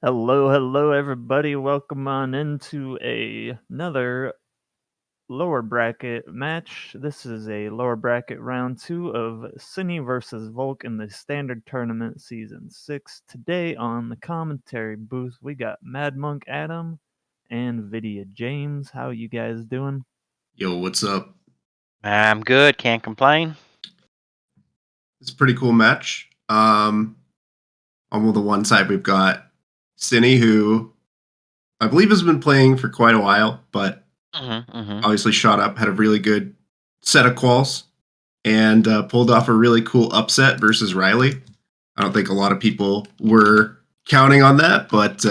Hello, everybody. Welcome on into another lower bracket match. This is a lower bracket round 2 of Synii versus Volk in the Standard Tournament Season 6. Today on the commentary booth, we got Mad Monk Adam and Vidya James. How you guys doing? Yo, what's up? I'm good. Can't complain. It's a pretty cool match. On the one side, we've got Synii, who I believe has been playing for quite a while, but obviously shot up, had a really good set of quals, and pulled off a really cool upset versus Riley. I don't think a lot of people were counting on that, but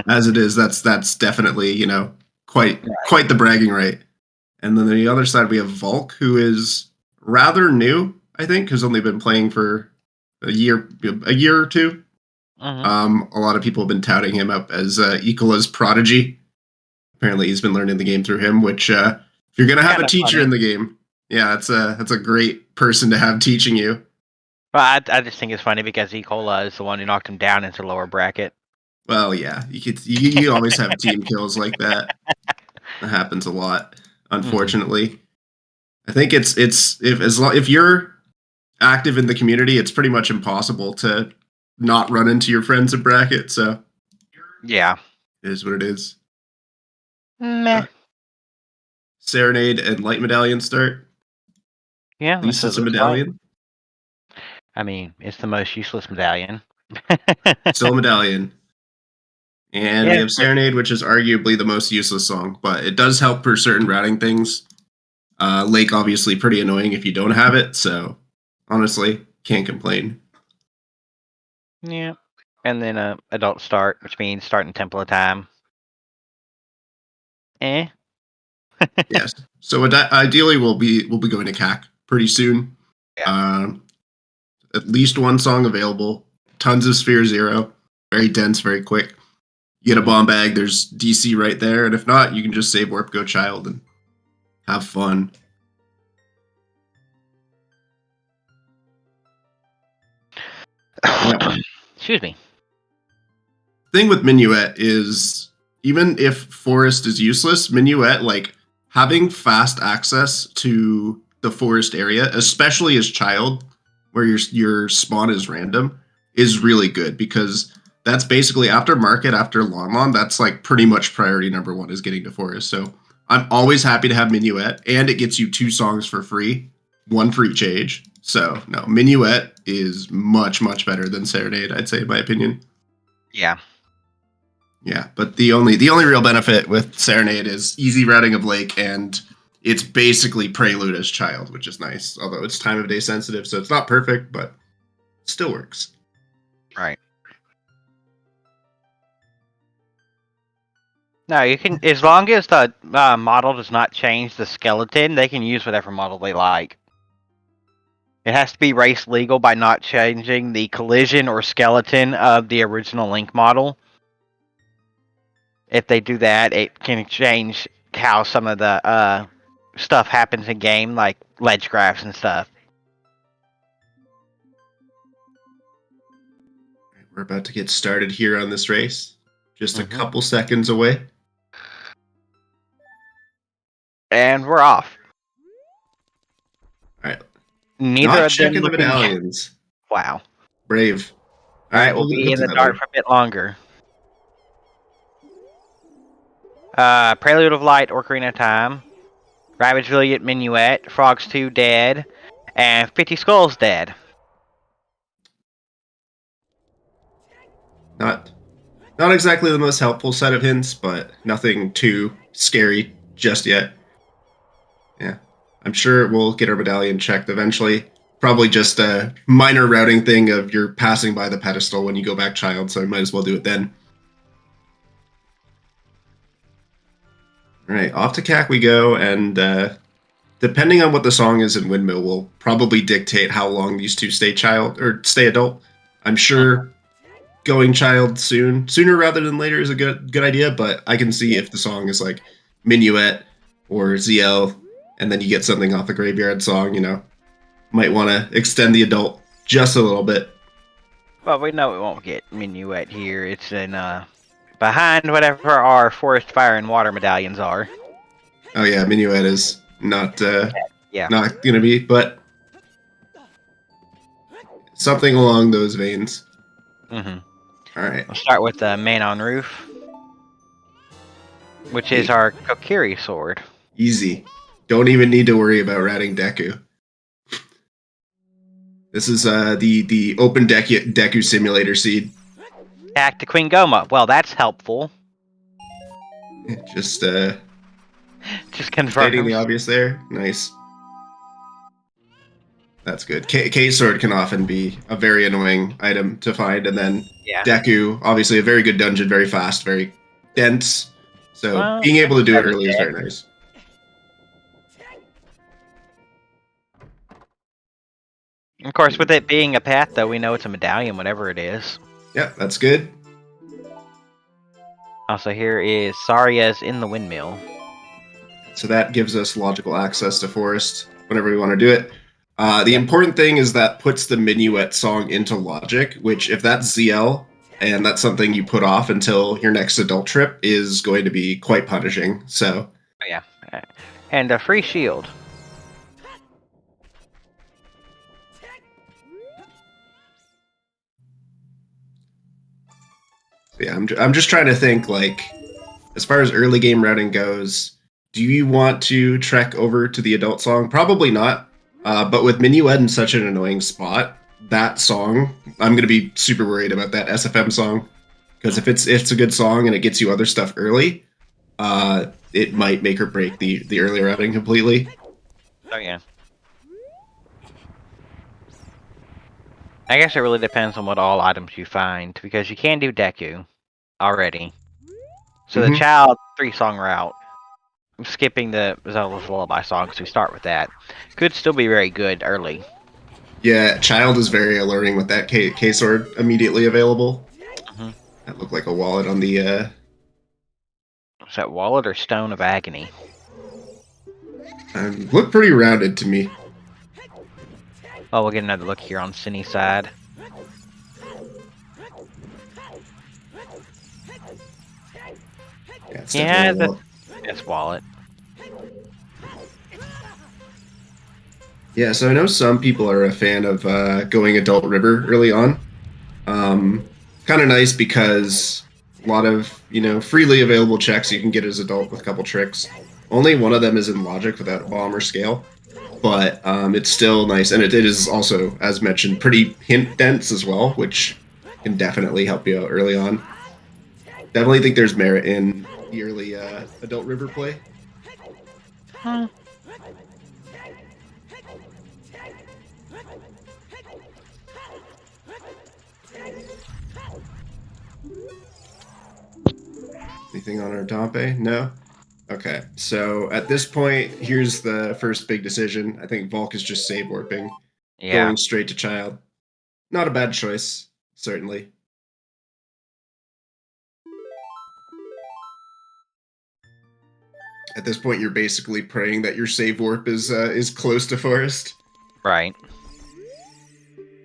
as it is, that's definitely quite the bragging right. And then on the other side, we have Volk, who is rather new, I think, has only been playing for a year or two. A lot of people have been touting him up as Ecola's prodigy. Apparently, he's been learning the game through him. Which, if you're gonna have a teacher in the game, yeah, that's a great person to have teaching you. Well, I just think it's funny because Ecola is the one who knocked him down into the lower bracket. Well, yeah, you always have team kills like that. That happens a lot, unfortunately. I think if you're active in the community, it's pretty much impossible to not run into your friends in bracket. So yeah, it is what it is. Meh. Serenade and Light Medallion start. Yeah, at least it's a medallion. I mean, it's the most useless medallion. Still a medallion. And we have Serenade, which is arguably the most useless song, but it does help for certain routing things. Lake, obviously, pretty annoying if you don't have it, so honestly, can't complain. Yeah. And then adult start, which means starting Temple of Time. Yes. So ideally, we'll be going to CAC pretty soon. Yeah. At least one song available. Tons of Sphere Zero. Very dense, very quick. You get a bomb bag, there's DC right there, and if not, you can just save Warp Go Child and have fun. Yeah. Excuse me. Thing with Minuet is, even if Forest is useless, Minuet, like, having fast access to the forest area, especially as Child, where your spawn is random, is really good, because that's basically after Market, after Lon, that's like pretty much priority number one is getting to Forest. So I'm always happy to have Minuet, and it gets you 2 songs for free, 1 for each age. So no, Minuet is much, much better than Serenade, I'd say, in my opinion. Yeah. Yeah, but the only real benefit with Serenade is easy routing of Lake, and it's basically Prelude as Child, which is nice. Although it's time of day sensitive, so it's not perfect, but it still works. Right. No, you can, as long as the model does not change the skeleton, they can use whatever model they like. It has to be race legal by not changing the collision or skeleton of the original Link model. If they do that, it can change how some of the stuff happens in game, like ledge graphs and stuff. We're about to get started here on this race. Just a couple seconds away. And we're off. All right. Neither Not of them checking the medallions. Wow. Brave. All right, we'll be in the dark for a bit longer. Prelude of Light, Ocarina of Time. Ravage Valiant, Minuet. Frogs 2 dead. And 50 Skulls dead. Not exactly the most helpful set of hints, but nothing too scary just yet. Yeah. I'm sure we'll get our medallion checked eventually. Probably just a minor routing thing of you're passing by the pedestal when you go back Child, so I might as well do it then. All right, off to CAC we go, and depending on what the song is in Windmill will probably dictate how long these two stay Child or stay adult. I'm sure going Child sooner rather than later is a good idea, but I can see if the song is like Minuet or ZL, and then you get something off the Graveyard song, might want to extend the adult just a little bit. Well, we know it won't get Minuet here. It's in behind whatever our forest, fire, and water medallions are. Oh yeah, Minuet is not Yeah. not gonna be, but something along those veins. Mm-hmm. All right. We'll start with the Man on Roof, which is our Kokiri sword. Easy. Don't even need to worry about ratting Deku. This is the open Deku simulator seed. Attack to Queen Goma. Well, that's helpful. Just Just stating confirm. the obvious there. Nice. That's good. K sword can often be a very annoying item to find, and then Deku, obviously a very good dungeon, very fast, very dense. So being able to do it early is very nice. Of course, with it being a path, though, we know it's a medallion, whatever it is. Yeah, that's good. Also, here is Saria's in the windmill. So that gives us logical access to forest whenever we want to do it. The important thing is that puts the Minuet song into logic, which if that's ZL, and that's something you put off until your next adult trip, is going to be quite punishing. So yeah. And a free shield. yeah, I'm just trying to think, like, as far as early game routing goes, do you want to trek over to the adult song? Probably not. But with Minuet in such an annoying spot, that song, I'm going to be super worried about that SFM song. Because if it's a good song and it gets you other stuff early, it might make or break the early routing completely. Oh, yeah. I guess it really depends on what all items you find, because you can do Deku already. So the child 3-song route, I'm skipping the Zelda's Lullaby song because we start with that, could still be very good early. Yeah, child is very alluring with that K sword immediately available. That looked like a wallet on the... Is that wallet or Stone of Agony? Looked pretty rounded to me. Oh, we'll get another look here on Synnie's side. Yeah, it's wallet. Yeah, so I know some people are a fan of going Adult River early on. Kind of nice because a lot of, freely available checks you can get as adult with a couple tricks. Only one of them is in logic without bomb or scale. But it's still nice, and it is also, as mentioned, pretty hint dense as well, which can definitely help you out early on. Definitely think there's merit in the early Adult River play. Anything on our Dompe? No? Okay, so at this point, here's the first big decision. I think Volc is just save warping. Yeah. Going straight to child. Not a bad choice, certainly. At this point, you're basically praying that your save warp is close to forest. Right.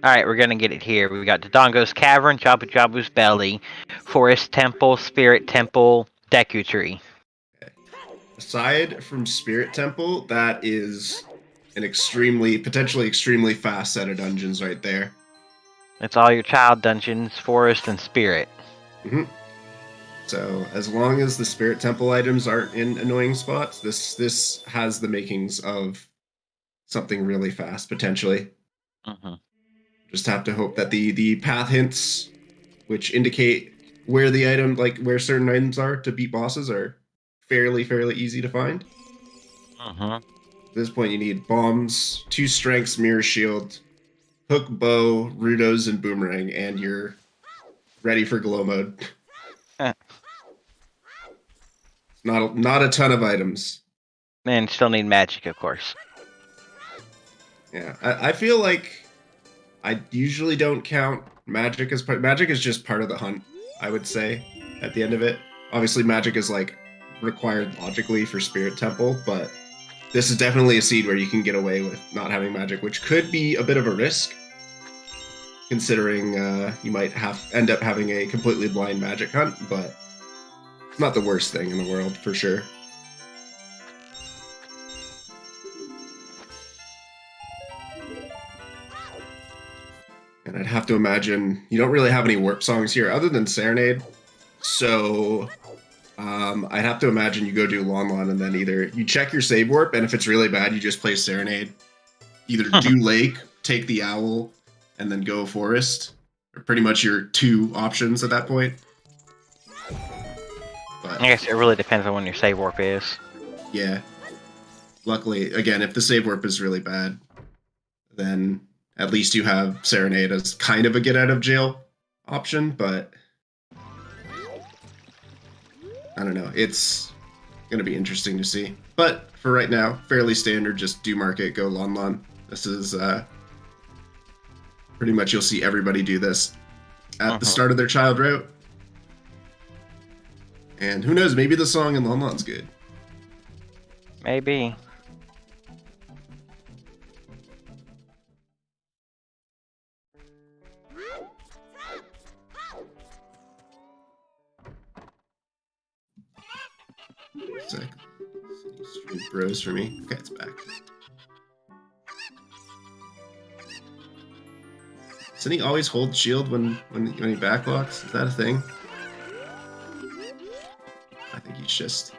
Alright, we're gonna get it here. We got Dodongo's Cavern, Jabu Jabu's Belly, Forest Temple, Spirit Temple, Deku Tree. Okay. Aside from Spirit Temple, that is an potentially extremely fast set of dungeons right there. It's all your child dungeons, Forest, and Spirit. So, as long as the Spirit Temple items aren't in annoying spots, this has the makings of something really fast, potentially. Just have to hope that the path hints, which indicate where the item, like where certain items are to beat bosses, are fairly easy to find. At this point, you need bombs, 2 strengths, mirror shield, hook, bow, Rudos, and boomerang, and you're ready for glow mode. Not a ton of items. And still need magic, of course. Yeah, I feel like I usually don't count magic as part. Magic is just part of the hunt, I would say, at the end of it. Obviously, magic is like required logically for Spirit Temple, but this is definitely a seed where you can get away with not having magic, which could be a bit of a risk. considering you might end up having a completely blind magic hunt, but it's not the worst thing in the world, for sure. And I'd have to imagine you don't really have any warp songs here other than Serenade, so I'd have to imagine you go do Lon Lon and then either you check your save warp, and if it's really bad, you just play Serenade. Either do Lake, take the Owl, and then go Forest. Are pretty much your two options at that point. But, I guess it really depends on when your save warp is. Yeah. Luckily, again, if the save warp is really bad, then at least you have Serenade as kind of a get out of jail option, but I don't know. It's going to be interesting to see. But for right now, fairly standard, just do market, go Lon Lon. This is pretty much, you'll see everybody do this at the start of their child route. And who knows, maybe the song in Lon Lon's good. Maybe. Sec. Stream froze for me. Okay, it's back. Doesn't he always hold shield when he backlocks? Is that a thing? I think he's just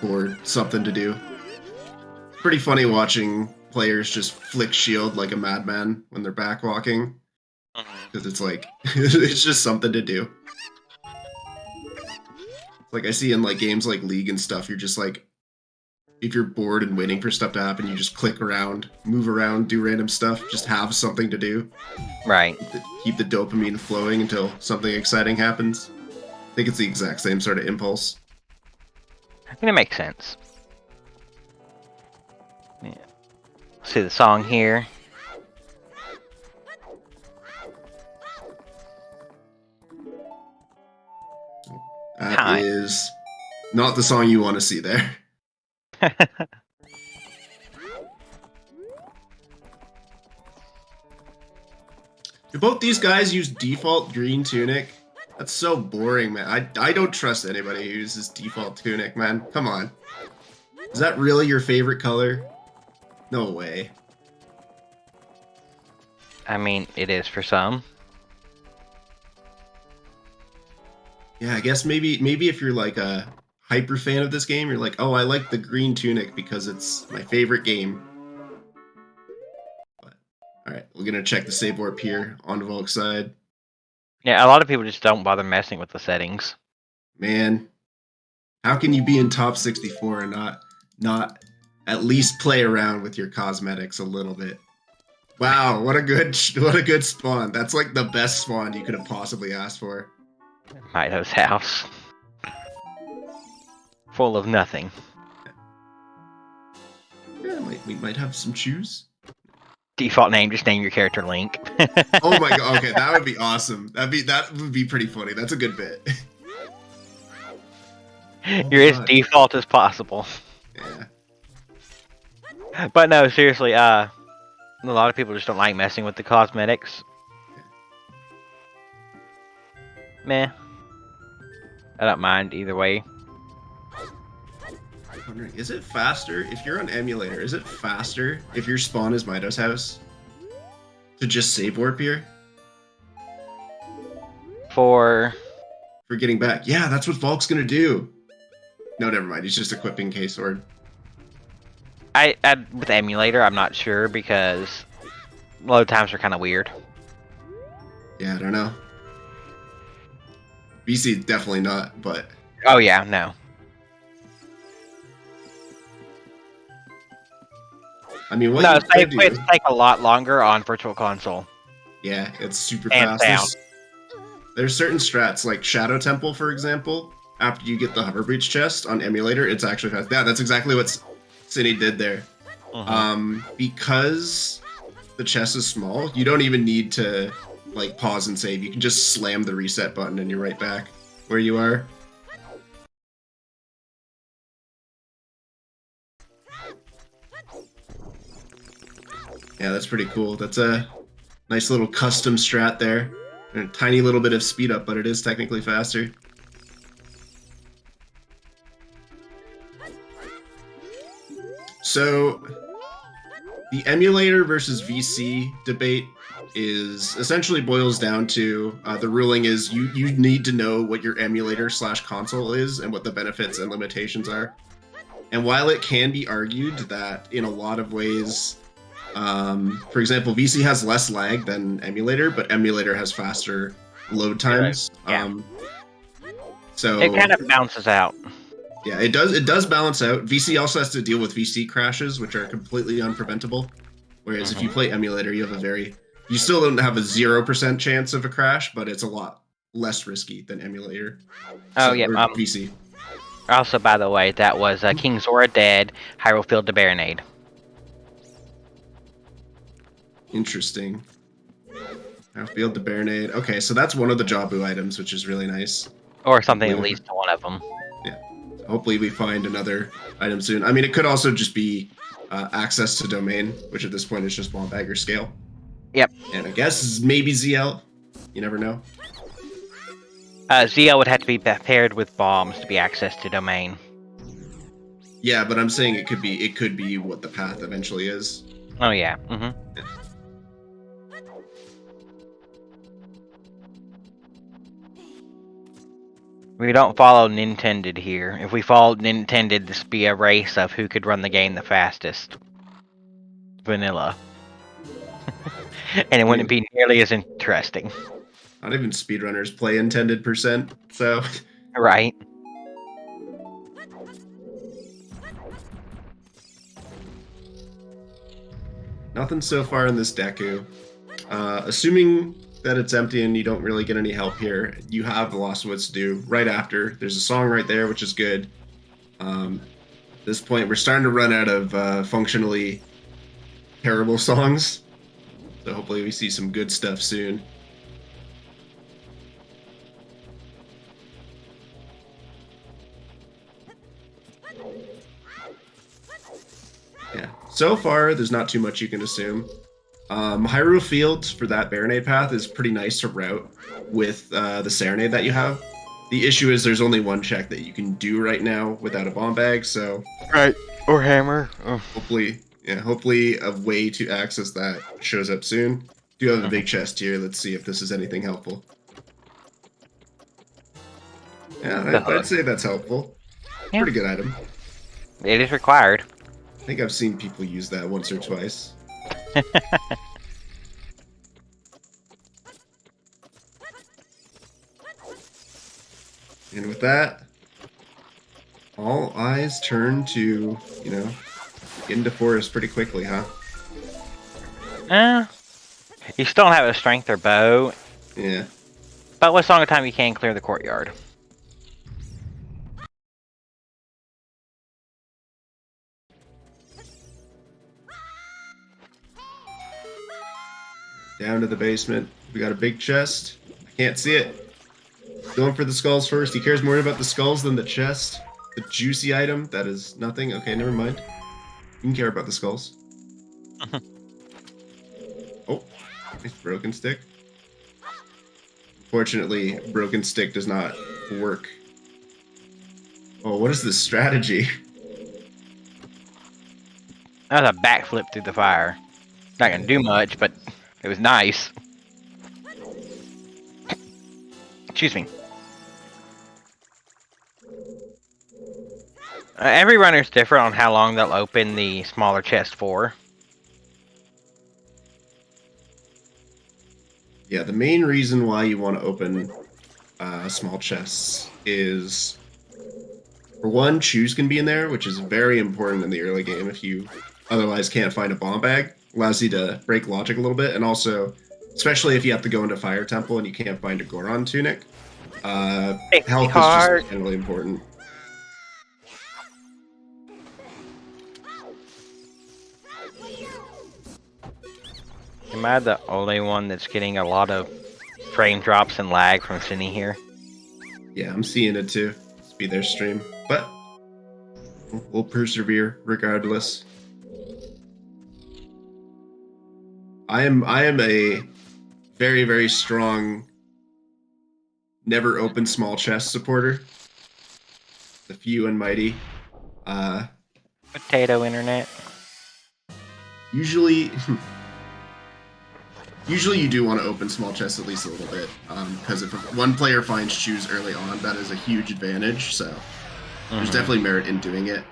bored. Something to do. Pretty funny watching players just flick shield like a madman when they're backwalking. Because it's like, it's just something to do. Like I see in like games like League and stuff, you're just like, if you're bored and waiting for stuff to happen, you just click around, move around, do random stuff, just have something to do. Right. Keep the dopamine flowing until something exciting happens. I think it's the exact same sort of impulse. I think it makes sense. Yeah. See the song here. That is not the song you want to see there. Do both these guys use default green tunic? That's so boring, man. I don't trust anybody who uses default tunic, man. Come on. Is that really your favorite color? No way. I mean, it is for some. Yeah, I guess maybe if you're like a hyper fan of this game, you're like, oh, I like the green tunic because it's my favorite game. But, all right, we're gonna check the save warp here on Volc's side. Yeah, a lot of people just don't bother messing with the settings. Man, how can you be in top 64 and not at least play around with your cosmetics a little bit? Wow, what a good spawn. That's like the best spawn you could have possibly asked for. Mido's house. Full of nothing. Yeah, we might have some shoes. Default name, just name your character Link. Oh my god, okay, that would be awesome. That would be pretty funny. That's a good bit. You're as default as possible. Yeah. But no, seriously, a lot of people just don't like messing with the cosmetics. Meh. I don't mind either way. I'm wondering, is it faster if you're on emulator? Is it faster if your spawn is Mido's house to just save warp here For getting back? Yeah, that's what Volc's gonna do. No, never mind. He's just equipping K-Sword. I with emulator, I'm not sure because load times are kind of weird. Yeah, I don't know. BC definitely not, but Oh yeah, no. I mean, what No, you save could quits do, take a lot longer on Virtual Console. yeah, it's super Hands fast. There's certain strats like Shadow Temple, for example. After you get the hover breach chest on emulator, it's actually fast. Yeah, that's exactly what Synii did there. Because the chest is small, you don't even need to like pause and save. You can just slam the reset button and you're right back where you are. Yeah, that's pretty cool. That's a Nice little custom strat there. And a tiny little bit of speed up, but it is technically faster. So, the emulator versus VC debate is essentially boils down to the ruling is you need to know what your emulator / console is and what the benefits and limitations are. And while it can be argued that in a lot of ways, for example, VC has less lag than emulator, but emulator has faster load times. Yeah. So it kind of bounces out. Yeah, it does balance out. VC also has to deal with VC crashes, which are completely unpreventable. Whereas if you play emulator, you still don't have a 0% chance of a crash, but it's a lot less risky than emulator. Oh, yeah. VC. Also, by the way, that was King Zora dead, Hyrule Field to Baronade. Interesting. Hyrule Field to Baronade. Okay, so that's one of the Jabu items, which is really nice. Or something that leads to one of them. Yeah. Hopefully we find another item soon. I mean, it could also just be access to domain, which at this point is just bomb bagger scale. Yep. And I guess maybe ZL. You never know. ZL would have to be paired with bombs to be access to domain. Yeah, but I'm saying it could be what the path eventually is. Oh yeah. Mm-hmm. Yeah. We don't follow Nintended here. If we followed Nintended, this would be a race of who could run the game the fastest. Vanilla. And it wouldn't be nearly as interesting. Not even speedrunners play intended %, so... Right. Nothing so far in this Deku. Assuming that it's empty and you don't really get any help here, you have the Lost Woods to do right after. There's a song right there, which is good. At this point, we're starting to run out of functionally terrible songs. So hopefully we see some good stuff soon. Yeah, so far there's not too much you can assume. Hyrule Field for that Baronade path is pretty nice to route with the Serenade that you have. The issue is there's only one check that you can do right now without a bomb bag, so... Right, or hammer. Oh. Hopefully a way to access that shows up soon. Do have a big chest here, let's see if this is anything helpful. Yeah, I'd say that's helpful. Yeah. Pretty good item. It is required. I think I've seen people use that once or twice. And with that, all eyes turn to, get into forest pretty quickly, huh? You still don't have a strength or bow. Yeah. But with Song of Time, you can clear the courtyard. Down to the basement. We got a big chest. I can't see it. Going for the skulls first. He cares more about the skulls than the chest. The juicy item. That is nothing. Okay, never mind. You can care about the skulls. Oh, nice broken stick. Fortunately, broken stick does not work. Oh, what is this strategy? That was a backflip through the fire. Not gonna do much, but it was nice. Excuse me. Every runner's different on how long they'll open the smaller chest for. Yeah, the main reason why you want to open small chests is, for one, shoes can be in there, which is very important in the early game if you otherwise can't find a bomb bag. Allows you to break logic a little bit, and also, especially if you have to go into Fire Temple and you can't find a Goron tunic, health is just generally important. Am I the only one that's getting a lot of frame drops and lag from Synii here? Yeah, I'm seeing it too. It's be their stream, but we'll persevere regardless. I am a very, very strong, never open small chest supporter. The few and mighty. Potato internet. Usually you do want to open small chests at least a little bit, because if one player finds shoes early on, that is a huge advantage, so there's definitely merit in doing it.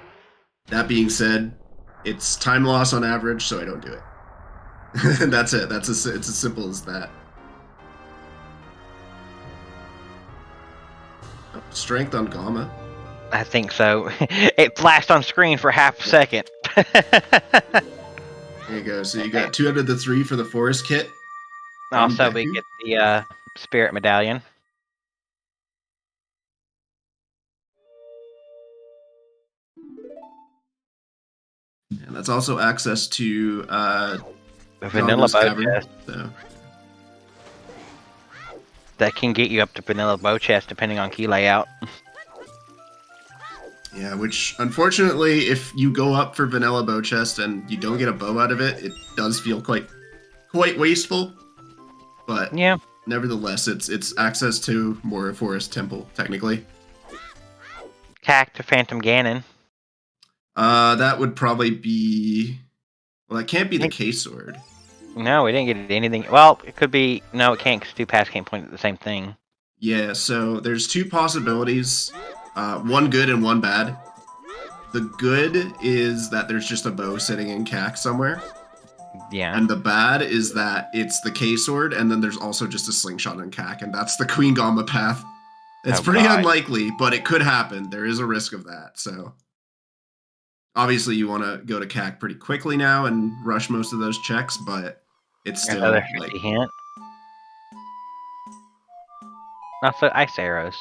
That being said, it's time loss on average, so I don't do it. That's it. It's as simple as that. Oh, strength on Gamma. I think so. It flashed on screen for half a second. There you go. So you got 2 out of the 3 for the forest kit. Also, we get the spirit medallion. And that's also access to The vanilla bow chest. So. That can get you up to vanilla bow chest depending on key layout. Yeah, which unfortunately, if you go up for vanilla bow chest and you don't get a bow out of it, it does feel quite wasteful. But yeah, nevertheless, it's access to more forest temple technically. Cack to Phantom Ganon. That would probably be. Well, that can't be the K-sword. No, we didn't get anything. Well, it could be. No, it can't, because 2 paths can't point at the same thing. Yeah, so there's 2 possibilities. One good and one bad. The good is that there's just a bow sitting in Cack somewhere. Yeah. And the bad is that it's the K-sword, and then there's also just a slingshot in Cack, and that's the Queen Gamba path. It's pretty unlikely, but it could happen. There is a risk of that, so... Obviously, you want to go to Cack pretty quickly now and rush most of those checks, but it's still another like... hint. Also, ice arrows.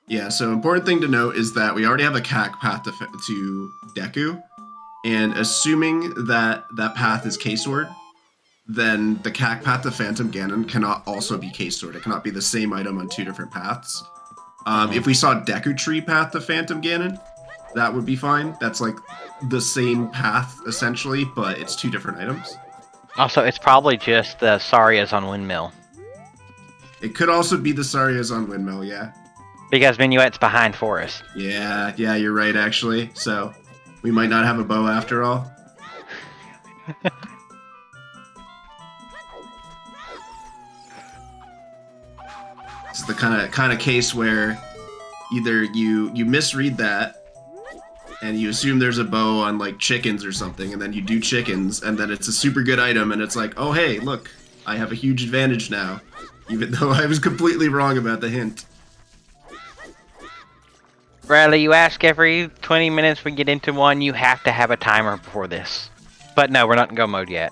Yeah, so important thing to note is that we already have a Cack path to Deku, and assuming that that path is K-sword, then the Cack path to Phantom Ganon cannot also be K-sword. It cannot be the same item on 2 different paths. If we saw Deku Tree path to Phantom Ganon, that would be fine. That's like the same path, essentially, but it's 2 different items. Also, it's probably just the Sarias on Windmill. It could also be the Sarias on Windmill, yeah. Because Minuet's behind Forest. Yeah, you're right, actually. So, we might not have a bow after all. It's the kind of case where either you misread that and you assume there's a bow on like chickens or something, and then you do chickens, and then it's a super good item, and it's like, oh hey, look, I have a huge advantage now, even though I was completely wrong about the hint. Bradley, you ask every 20 minutes we get into one, you have to have a timer before this. But no, we're not in go mode yet.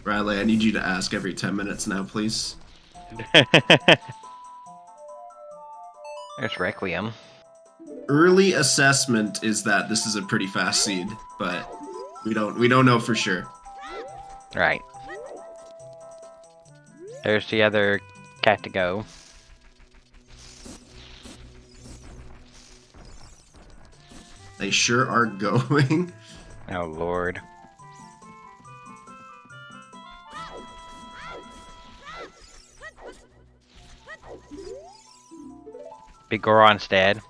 Bradley, I need you to ask every 10 minutes now, please. There's Requiem. Early assessment is that this is a pretty fast seed, but we don't know for sure. Right. There's the other cat to go. They sure are going. Oh lord. Big Goron's dead.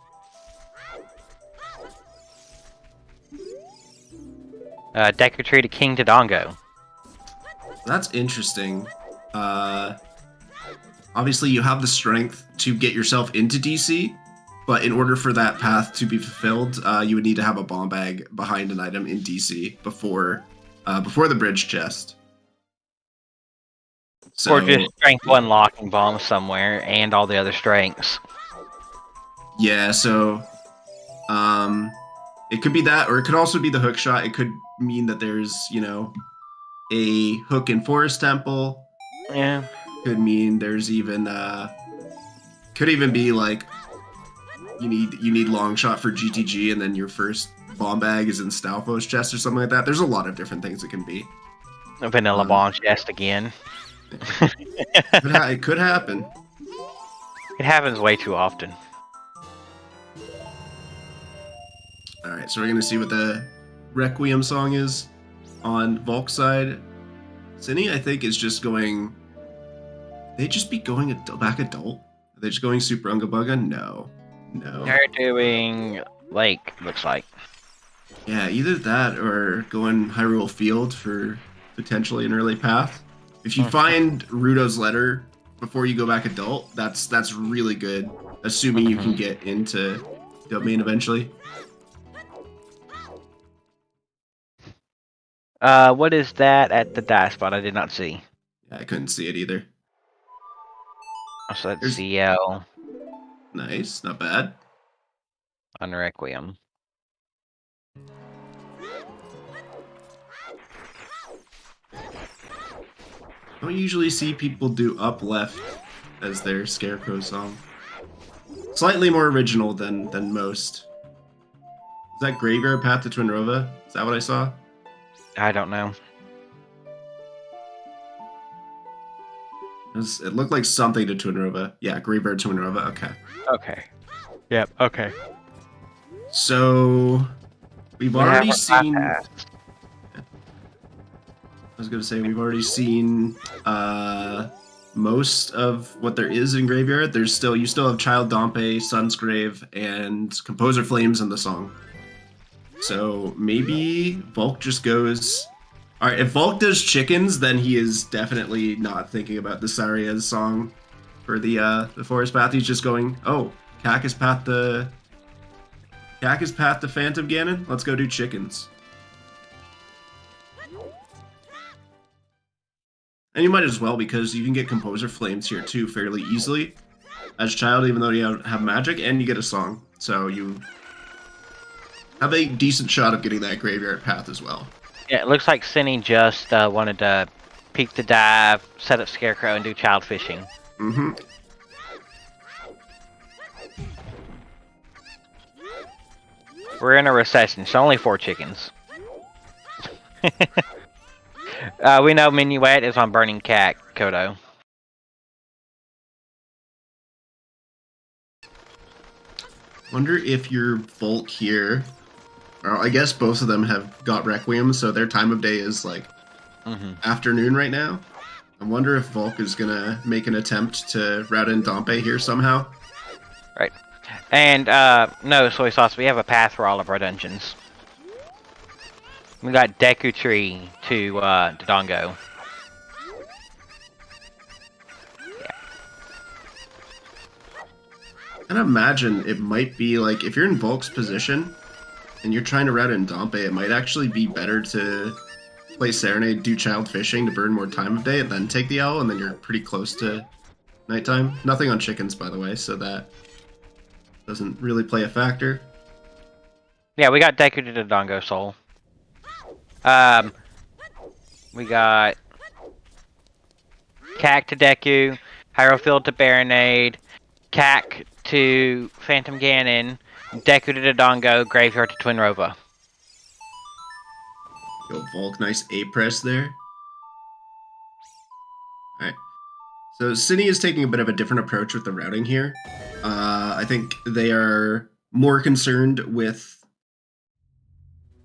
Deku Tree to King Dodongo. That's interesting. Obviously, you have the strength to get yourself into DC, but in order for that path to be fulfilled, you would need to have a bomb bag behind an item in DC before the bridge chest. So, or just strength 1 locking bombs somewhere, and all the other strengths. Yeah, so it could be that, or it could also be the hook shot. It could mean that there's, a hook in Forest Temple. Yeah. Could mean there's even could even be like you need long shot for GTG, and then your first bomb bag is in Stalfo's chest or something like that. There's a lot of different things it can be. A vanilla bomb chest again. It could happen. It happens way too often. All right, so we're gonna see what the Requiem song is on Volk's side. Synii, I think, is just going. They just be going back adult. Are they just going Super Unga Bunga? No. They're doing Lake, looks like. Yeah, either that or going Hyrule Field for potentially an early path. If you find Rudo's letter before you go back adult, that's really good. Assuming you can get into domain eventually. What is that at the die spot? I did not see. Yeah, I couldn't see it either. So that's CL Nice, not bad. on Requiem. I don't usually see people do up left as their Scarecrow song. Slightly more original than most. Is that Graveyard Path to Twinrova? Is that what I saw? I don't know. It looked like something to Twinrova. Yeah, Graveyard to Twinrova. Okay. Okay. Yep. Okay. So we've already seen. I was gonna say we've already seen most of what there is in Graveyard. You still have Child Dompe, Sun's Grave, and Composer Flames in the song. So maybe Volk just goes. All right, if Volk does chickens, then he is definitely not thinking about the Saria's song for the Forest Path. He's just going, oh, Cactus Path to Phantom Ganon. Let's go do chickens. And you might as well, because you can get Composer Flames here too fairly easily as Child, even though you have magic, and you get a song. So you have a decent shot of getting that Graveyard Path as well. Yeah, it looks like Synii just wanted to peek the dive, set up Scarecrow, and do child fishing. Mm-hmm. We're in a recession, so only 4 chickens. We know Minuet is on Burning Cat, Kodo. Wonder if your Volk here, or I guess both of them have got Requiem, so their time of day is like afternoon right now. I wonder if Volk is gonna make an attempt to route in Dompe here somehow. Right. And, no, Soy Sauce, we have a path for all of our dungeons. We got Deku Tree to Dodongo. And imagine it might be like, if you're in Volk's position and you're trying to route in Dompe, it might actually be better to play Serenade, do Child Fishing to burn more time of day, and then take the owl, and then you're pretty close to nighttime. Nothing on chickens, by the way, so that doesn't really play a factor. Yeah, we got Deku to Dodongo Soul. We got Cac to Deku, Hierophil to Baronade, Cac to Phantom Ganon, Deku to Dodongo, Graveyard to Twinrova. Yo, Volk, nice A-press there. Alright. So Synii is taking a bit of a different approach with the routing here. I think they are more concerned with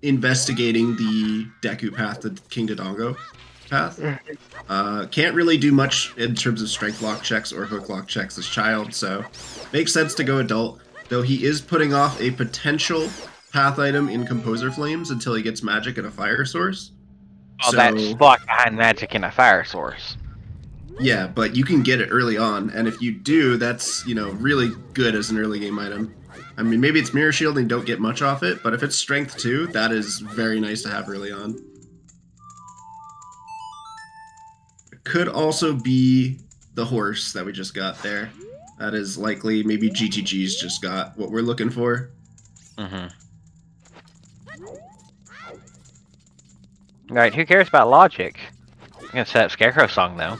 investigating the Deku path, the King Dodongo path. Can't really do much in terms of strength lock checks or hook lock checks as Child, so makes sense to go adult, though he is putting off a potential path item in Composer Flames until he gets magic and a fire source. Oh, so, that's blocked behind magic and a fire source. Yeah, but you can get it early on, and if you do, that's, you know, really good as an early game item. I mean, maybe it's Mirror Shield and you don't get much off it, but if it's Strength 2, that is very nice to have early on. It could also be the horse that we just got there. That is likely, maybe GTG's just got what we're looking for. Alright, who cares about logic? I'm gonna set up Scarecrow song, though.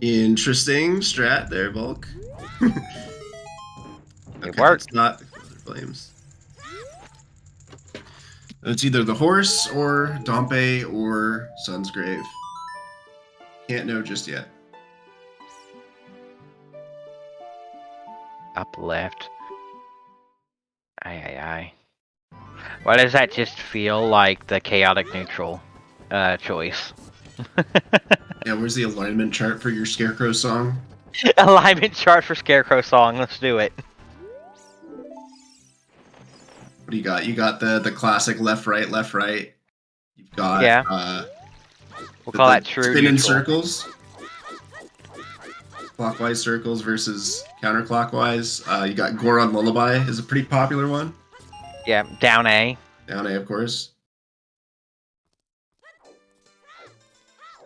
Interesting strat there, Volk. It worked. It's not the Flames. It's either the horse or Dompe or Sun's Grave. Can't know just yet. Up left. Aye. Why does that just feel like the chaotic neutral choice? Yeah, where's the alignment chart for your Scarecrow song? Alignment chart for Scarecrow song. Let's do it. What do you got? You got the classic left, right, left, right. You've got we'll call that true spin in neutral. circles. Clockwise circles versus counterclockwise. You got Goron Lullaby is a pretty popular one. Yeah, down A. Down A, of course.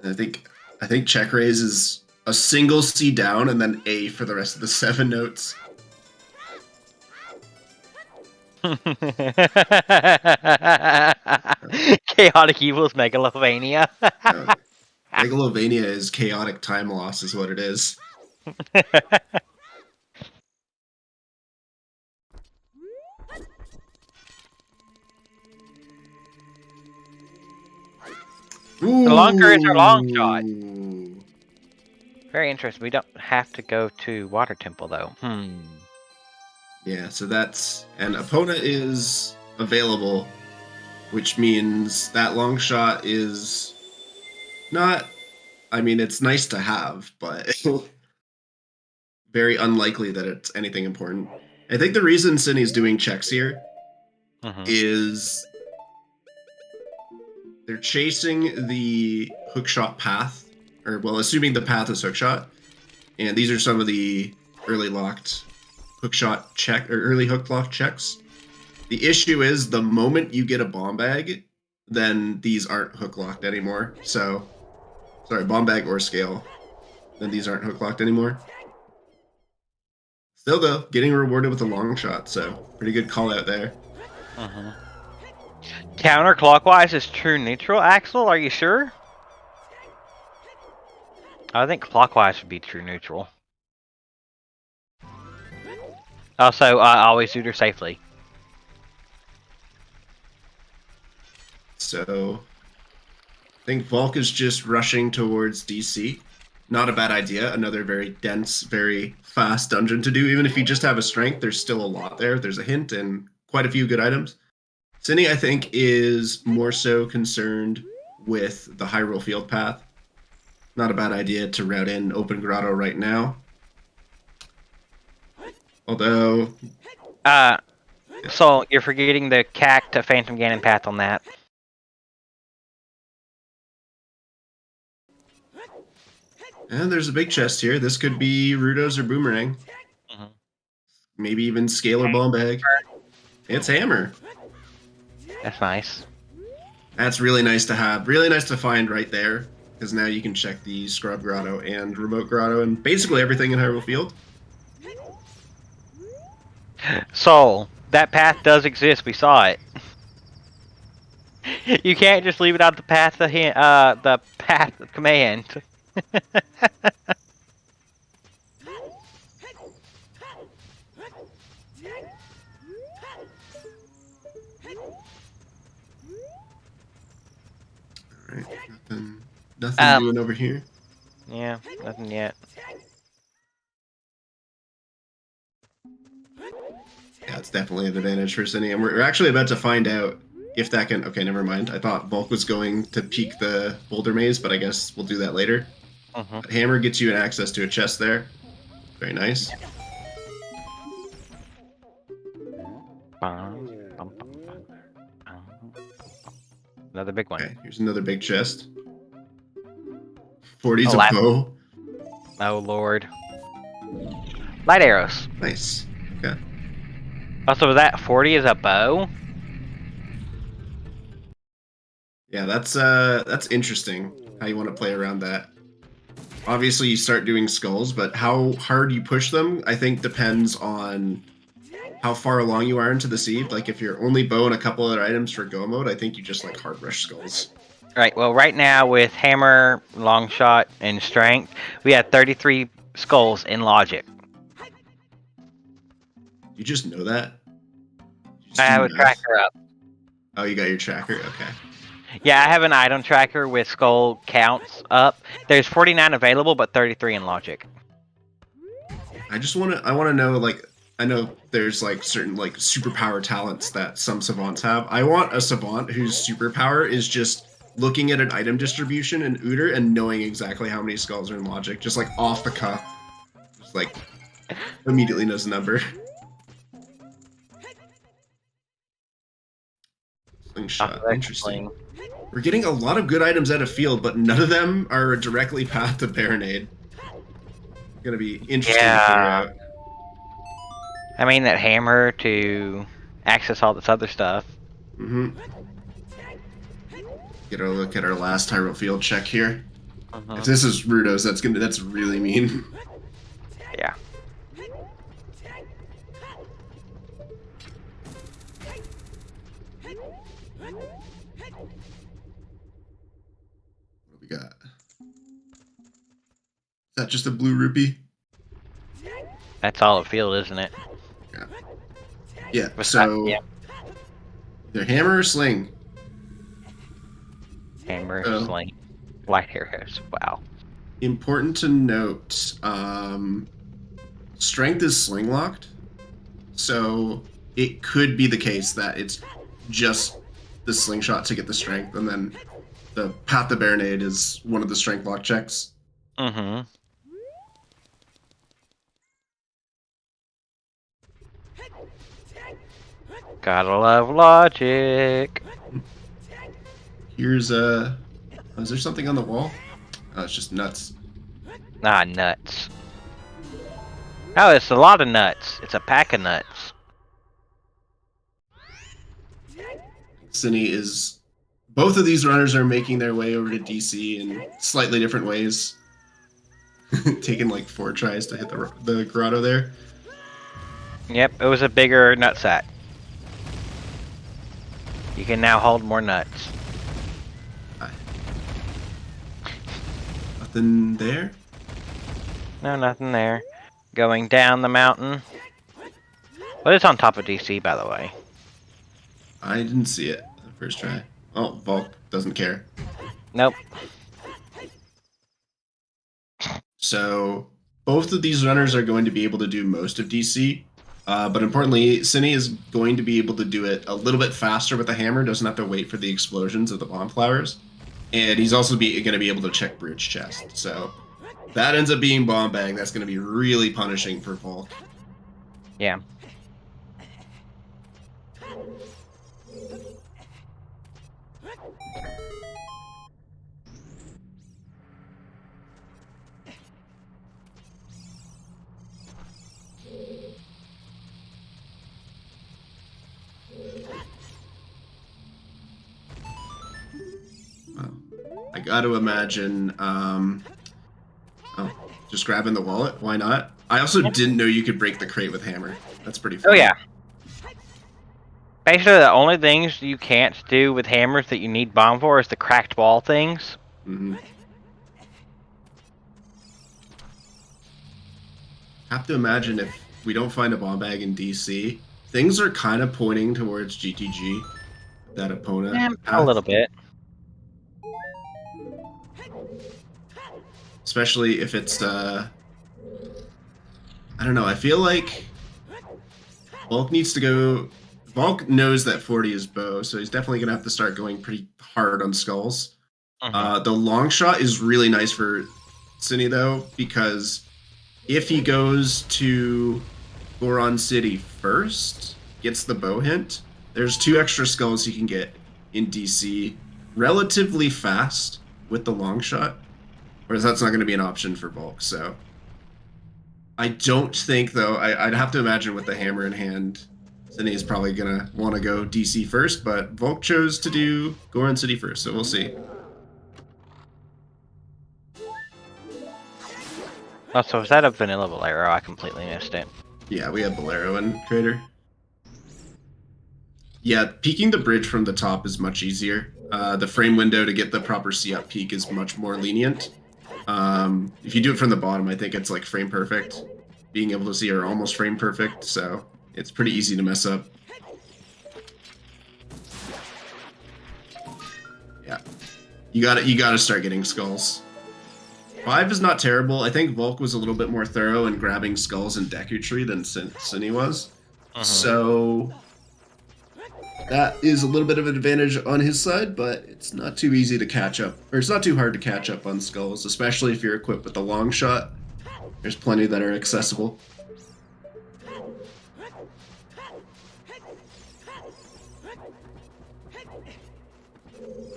And I think check raise is a single C down and then A for the rest of the 7 notes. Chaotic Evil's Megalovania. Megalovania is chaotic time loss, is what it is. The longer is our long shot. Very interesting. We don't have to go to Water Temple, though. Yeah, so that's... And Epona is available, which means that long shot is not... I mean, it's nice to have, but very unlikely that it's anything important. I think the reason Synnii's doing checks here is they're chasing the hookshot path, or, well, assuming the path is hookshot, and these are some of the early locked hookshot check, or early hook lock checks. The issue is the moment you get a bomb bag, then these aren't hook locked anymore. So, sorry, bomb bag or scale, then these aren't hook locked anymore. Still though, getting rewarded with a long shot, so pretty good call out there. Counterclockwise is true neutral, Axel? Are you sure? I think clockwise would be true neutral. Also, always shoot her safely. So, I think Volc is just rushing towards DC. Not a bad idea. Another very dense, very fast dungeon to do. Even if you just have a strength, there's still a lot there. There's a hint and quite a few good items. Synii, I think, is more so concerned with the Hyrule Field path. Not a bad idea to route in Open Grotto right now. Although... So, you're forgetting the CAC to Phantom Ganon path on that. And there's a big chest here. This could be Rudo's or Boomerang. Maybe even Scalar Bomb Bag. It's Hammer. That's nice. That's really nice to have. Really nice to find right there. Because now you can check the Scrub Grotto and Remote Grotto and basically everything in Hyrule Field. So, that path does exist. We saw it. You can't just leave it out the path of the path of command. Alright, nothing doing over here. Yeah, nothing yet. Yeah, it's definitely an advantage for Synii, and we're actually about to find out if that can... Okay, never mind. I thought Volc was going to peek the boulder maze, but I guess we'll do that later. But Hammer gets you an access to a chest there. Very nice. Another big one. Okay, here's another big chest. 40's a bow. Oh, Lord. Light arrows. Nice. Okay. Also, was that 40 is a bow? Yeah, that's interesting how you want to play around that. Obviously, you start doing skulls, but how hard you push them, I think, depends on how far along you are into the seed. Like, if you're only bow and a couple other items for go mode, I think you just, like, hard rush skulls. Right, well, right now, with hammer, long shot, and strength, we have 33 skulls in logic. You just know that? I have a tracker up. Oh, you got your tracker? Okay. Yeah, I have an item tracker with skull counts up. There's 49 available, but 33 in logic. I want to know, like, I know there's like certain like superpower talents that some savants have. I want a savant whose superpower is just looking at an item distribution in OoTR and knowing exactly how many skulls are in logic, just like off the cuff. Just like immediately knows the number. Slingshot, interesting. We're getting a lot of good items out of field, but none of them are directly path to Baronade. Gonna be interesting to figure out. I mean, that hammer to access all this other stuff. Mm-hmm. Get a look at our last Hyrule Field check here. If this is Rudo's, that's really mean. Yeah. What do we got? Is that just a blue rupee? That's all the field, isn't it? Yeah. Yeah, so... Yeah. Either hammer or sling. Hammer, sling, light arrows. Wow. Important to note, strength is sling locked, so it could be the case that it's just the slingshot to get the strength, and then the path to Baronade is one of the strength lock checks. Mm-hmm. Gotta love logic. Here's a... is there something on the wall? Oh, it's just nuts. Ah, nuts. Oh, it's a lot of nuts. It's a pack of nuts. Synii is... Both of these runners are making their way over to DC in slightly different ways. Taking like 4 tries to hit the grotto there. Yep, it was a bigger nutsack. You can now hold more nuts. Nothing there? No, nothing there. Going down the mountain. What is on top of DC, by the way? I didn't see it the first try. Oh, Volc doesn't care. Nope. So, both of these runners are going to be able to do most of DC. But importantly, Synii is going to be able to do it a little bit faster with the hammer, doesn't have to wait for the explosions of the bomb flowers. And he's also going to be able to check Bridge Chest. So that ends up being Bomb Bag. That's going to be really punishing for Volc. Yeah. I got to imagine, just grabbing the wallet. Why not? I also didn't know you could break the crate with hammer. That's pretty fun. Oh, yeah. Basically, the only things you can't do with hammers that you need bomb for is the cracked wall things. Mm-hmm. Have to imagine if we don't find a bomb bag in DC, things are kind of pointing towards GTG. That opponent. Yeah, a little bit. Especially if it's, I don't know, I feel like Volc needs to go... Volc knows that 40 is bow, so he's definitely going to have to start going pretty hard on skulls. The long shot is really nice for Synii, though, because if he goes to Goron City first, gets the bow hint, there's 2 extra skulls he can get in DC relatively fast with the long shot. Whereas that's not going to be an option for Volc, so... I don't think, though, I'd have to imagine with the hammer in hand, Synii is probably going to want to go DC first, but Volc chose to do Goron City first, so we'll see. Oh, so is that a vanilla Bolero? I completely missed it. Yeah, we have Bolero and Crater. Yeah, peeking the bridge from the top is much easier. The frame window to get the proper C-up peak is much more lenient. If you do it from the bottom, I think it's like frame perfect. Being able to see are almost frame perfect, so it's pretty easy to mess up. Yeah, you gotta start getting skulls. 5 is not terrible. I think Volc was a little bit more thorough in grabbing skulls and Deku Tree than Synii was. So that is a little bit of an advantage on his side, but it's not too easy to catch up, or it's not too hard to catch up on skulls, especially if you're equipped with the long shot. There's plenty that are accessible.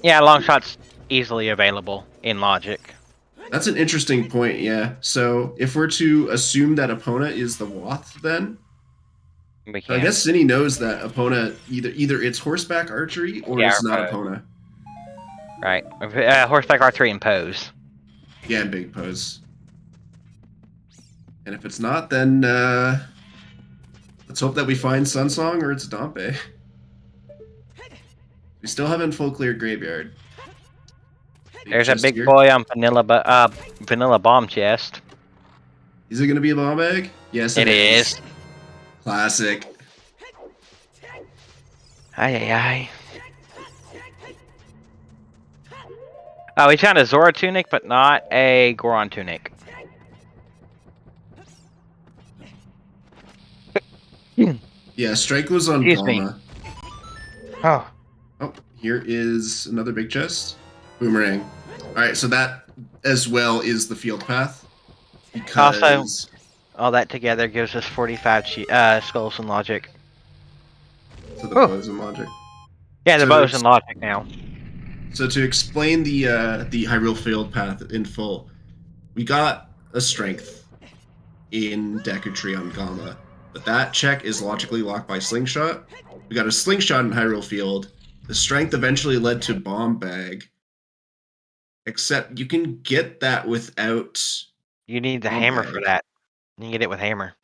Yeah, long shot's easily available in Logic. That's an interesting point, yeah. So if we're to assume that Epona is the Wath, then We I guess Synii knows that Epona either it's horseback archery or it's not Epona. Right. Horseback archery and pose. Yeah, and big pose. And if it's not, then let's hope that we find Sunsong or it's Dompe. We still haven't full clear Graveyard. There's a big boy on vanilla bomb chest. Is it going to be a bomb bag? Yes, it is. Classic. Aye. Oh, we found a Zora tunic, but not a Goron tunic. Yeah, strike was on Palma. Oh, here is another big chest. Boomerang. Alright, so that as well is the field path. Because also, all that together gives us 45 skulls and logic. So the bows and logic. Yeah, the bows and logic now. So to explain the Hyrule field path in full, we got a strength in Deku Tree on Gamma, but that check is logically locked by Slingshot. We got a Slingshot in Hyrule Field. The strength eventually led to Bomb Bag, except you can get that without... You need the hammer for that. You can get it with hammer.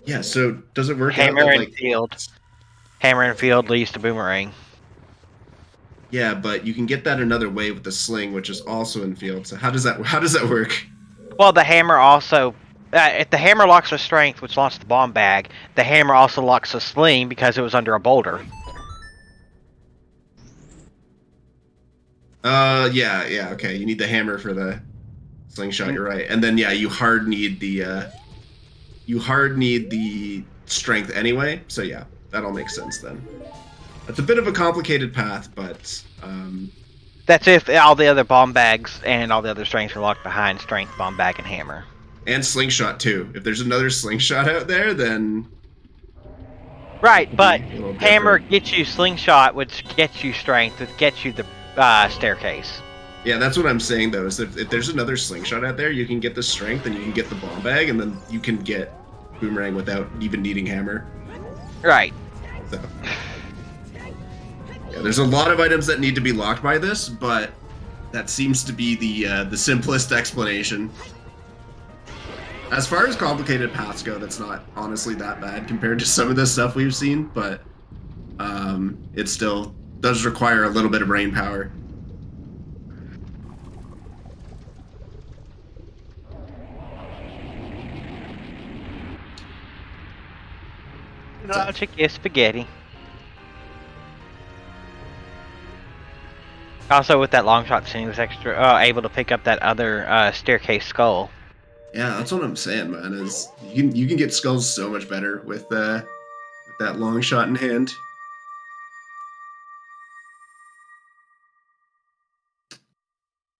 Yeah, so does it work hammer out that, and like... field. Hammer and field leads to Boomerang. Yeah, but you can get that another way with the sling, which is also in field. So how does that work? Well, the hammer also, if the hammer locks a strength, which locks the bomb bag, the hammer also locks a sling because it was under a boulder. Yeah, okay. You need the hammer for the slingshot. You're right, and then yeah, you hard need the strength anyway. So yeah, that all makes sense then. It's a bit of a complicated path, but... That's if all the other bomb bags and all the other strengths are locked behind strength, bomb bag, and hammer. And slingshot, too. If there's another slingshot out there, then... Right, but hammer gets you slingshot, which gets you strength, which gets you the staircase. Yeah, that's what I'm saying, though, is if there's another slingshot out there, you can get the strength, and you can get the bomb bag, and then you can get Boomerang without even needing hammer. Right. So... Yeah, there's a lot of items that need to be locked by this, but that seems to be the simplest explanation. As far as complicated paths go, that's not honestly that bad compared to some of the stuff we've seen, but it still does require a little bit of brain power. Logic is spaghetti. Also, with that long shot, Synii was extra able to pick up that other staircase skull. Yeah, that's what I'm saying, man. Is you can get skulls so much better with that long shot in hand.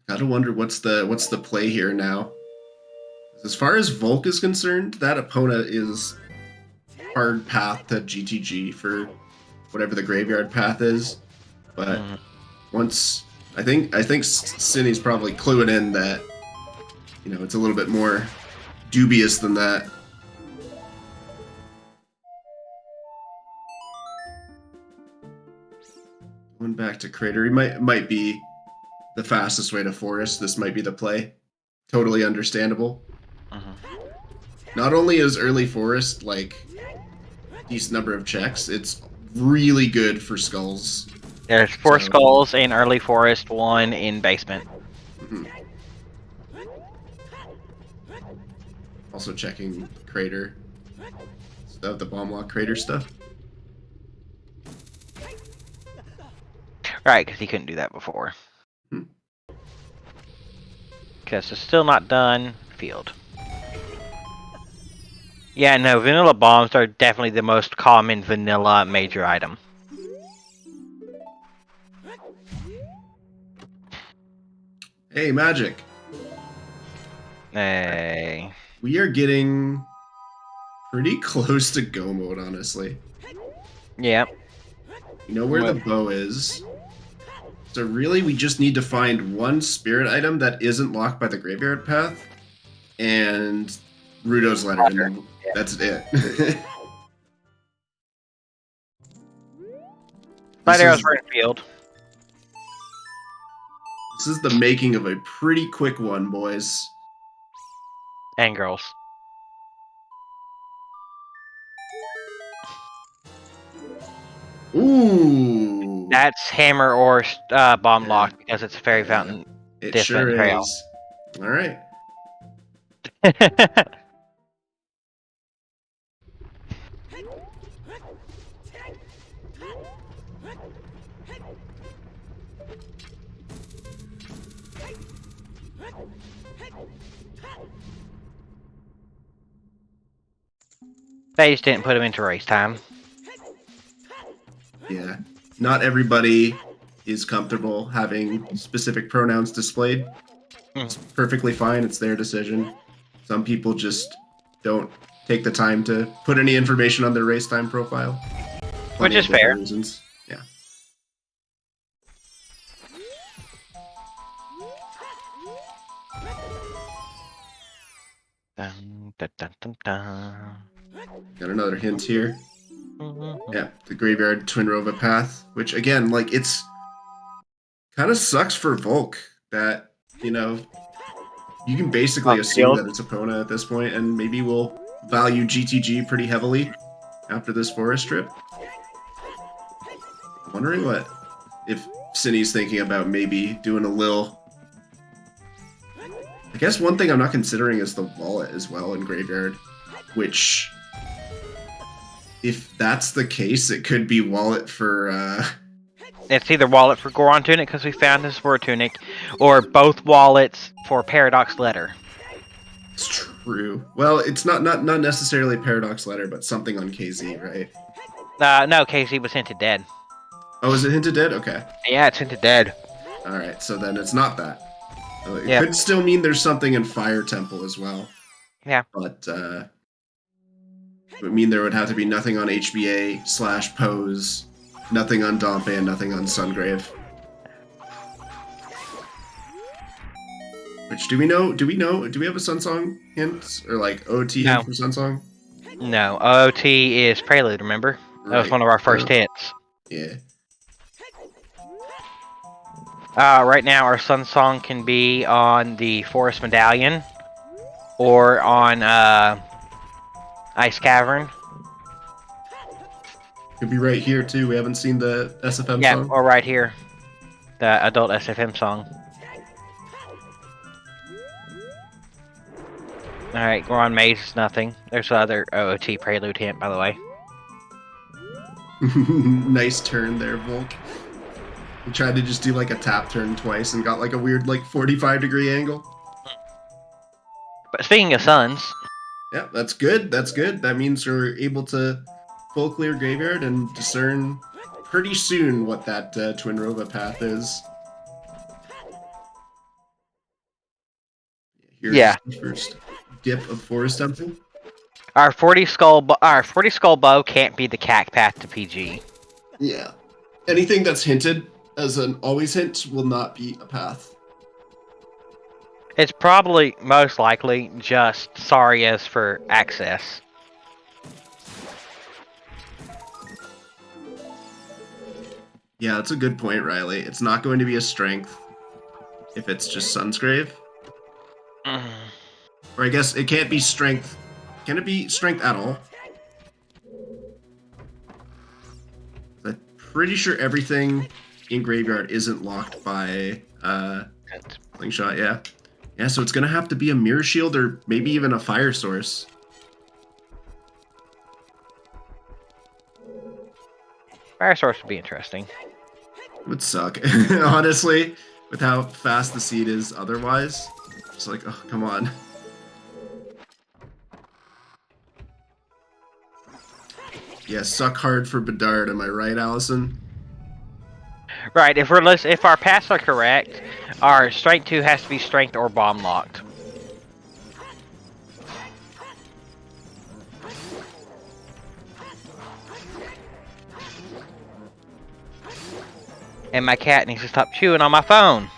Gotta wonder what's the play here now. As far as Volc is concerned, that Epona is hard path to GTG for whatever the graveyard path is, but. Once I think Synnii's probably cluing in that, you know, it's a little bit more dubious than that. Going back to Crater, he might be the fastest way to Forest. This might be the play. Totally understandable. Not only is early Forest like a decent number of checks, it's really good for skulls. There's 4 skulls in early forest, 1 in basement. Also checking Crater stuff, the bomb lock Crater stuff. Right, because he couldn't do that before. Because it's still not done. Field. Yeah, no, vanilla bombs are definitely the most common vanilla major item. Hey, Magic. Hey. We are getting pretty close to go mode, honestly. Yep. You know where the bow is. So really, we just need to find one spirit item that isn't locked by the graveyard path, and Rudo's letter, and then that's it. Light arrows were in field. This is the making of a pretty quick one, boys. And girls. Ooh. That's hammer or bomb locked because it's a fairy fountain. It different sure trail. is. All right. They just didn't put him into race time. Yeah. Not everybody is comfortable having specific pronouns displayed. It's perfectly fine. It's their decision. Some people just don't take the time to put any information on their race time profile. Which is fair. Reasons. Yeah. Dun, dun, dun, dun, dun. Got another hint here. Yeah, the Graveyard Twin Rova path, which again, like, it's kind of sucks for Volc that, you know, you can basically assume that it's Epona at this point, and maybe we'll value GTG pretty heavily after this forest trip. I'm wondering if Synnii's thinking about maybe doing a little. I guess one thing I'm not considering is the wallet as well in Graveyard, which, if that's the case, it could be wallet for. It's either wallet for Goron Tunic because we found his Sword Tunic, or both wallets for Paradox Letter. It's true. Well, it's not necessarily Paradox Letter, but something on KZ, right? No, KZ was hinted dead. Oh, is it hinted dead? Okay. Yeah, it's hinted dead. All right, so then it's not that. It could still mean there's something in Fire Temple as well. Yeah. But it would mean there would have to be nothing on HBA/Pose, nothing on Dompe, and nothing on Sungrave. Which do we know? Do we have a Sunsong hint or like OT hint for Sunsong? No, OT is Prelude. Remember, that was one of our first hits. Yeah. Right now, our Sun Song can be on the Forest Medallion, or on Ice Cavern. Could be right here too. We haven't seen the SFM song. Yeah, or right here, the adult SFM song. All right, Goron Maze is nothing. There's another OOT Prelude hint, by the way. Nice turn there, Volc. He tried to just do like a tap turn twice and got like a weird like 45-degree angle. But speaking of suns. Yeah, that's good. That's good. That means we're able to full clear Graveyard and discern pretty soon what that Twin Rova path is. Here's the first dip of Forest Temple. Our 40 skull bow can't be the CAC path to PG. Yeah. Anything that's hinted as an always hint will not be a path. It's probably most likely just Saria's for access. Yeah, that's a good point, Riley. It's not going to be a strength if it's just Sunsgrave. Or I guess it can't be strength. Can it be strength at all? I'm pretty sure everything in Graveyard isn't locked by Slingshot, yeah. Yeah, so it's going to have to be a Mirror Shield or maybe even a Fire Source. Fire Source would be interesting. It would suck. Honestly, with how fast the seed is otherwise. Just like, oh, come on. Yeah, suck hard for Bedard, am I right, Allison? Right. If our paths are correct, our strength 2 has to be strength or bomb locked. And my cat needs to stop chewing on my phone.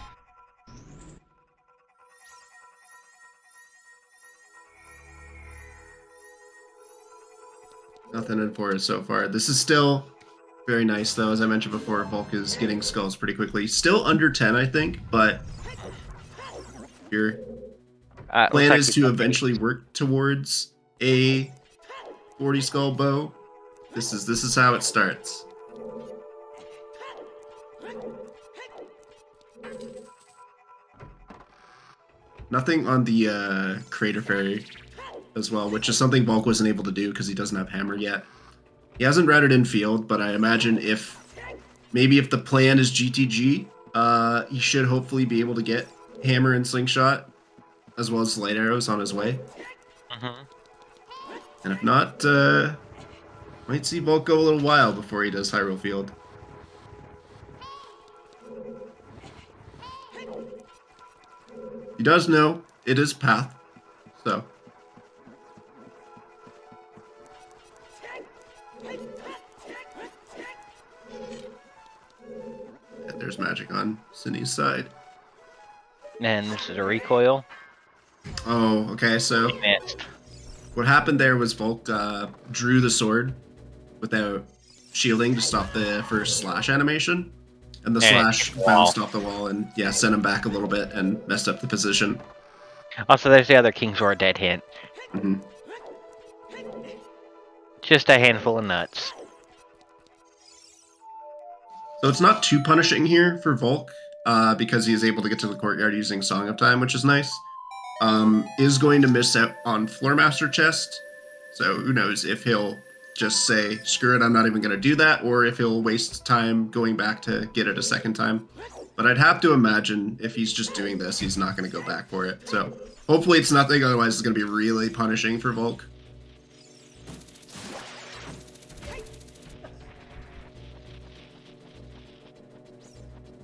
Nothing in for it so far. This is still very nice, though. As I mentioned before, Volc is getting skulls pretty quickly. Still under 10, I think, but your plan is to eventually work towards a 40 skull bow. This is how it starts. Nothing on the Crater Fairy as well, which is something Volc wasn't able to do because he doesn't have Hammer yet. He hasn't routed in field, but I imagine if the plan is GTG, he should hopefully be able to get Hammer and Slingshot as well as light arrows on his way. And if not, might see Volc go a little while before he does Hyrule Field. He does know it is path, so. And there's magic on Synnii's side. And this is a recoil. Oh, okay, so what happened there was Volc drew the sword without shielding to stop the first slash animation. And the slash bounced off the wall and, yeah, sent him back a little bit and messed up the position. Also, there's the other King's Roar dead hint. Just a handful of nuts. So it's not too punishing here for Volc, because he is able to get to the courtyard using Song of Time, which is nice. Is going to miss out on Floormaster Chest, so who knows if he'll just say, screw it, I'm not even going to do that, or if he'll waste time going back to get it a second time. But I'd have to imagine if he's just doing this, he's not going to go back for it. So hopefully it's nothing, otherwise it's going to be really punishing for Volc.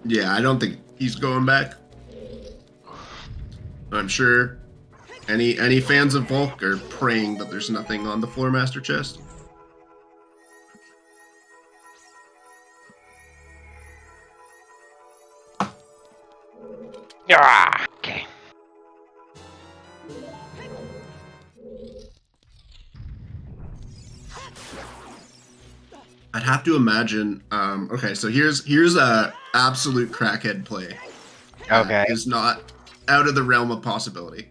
Yeah, I don't think he's going back. I'm sure any fans of Volc are praying that there's nothing on the Floormaster chest. Okay. I'd have to imagine. Okay, so here's a absolute crackhead play. Okay. Is not out of the realm of possibility.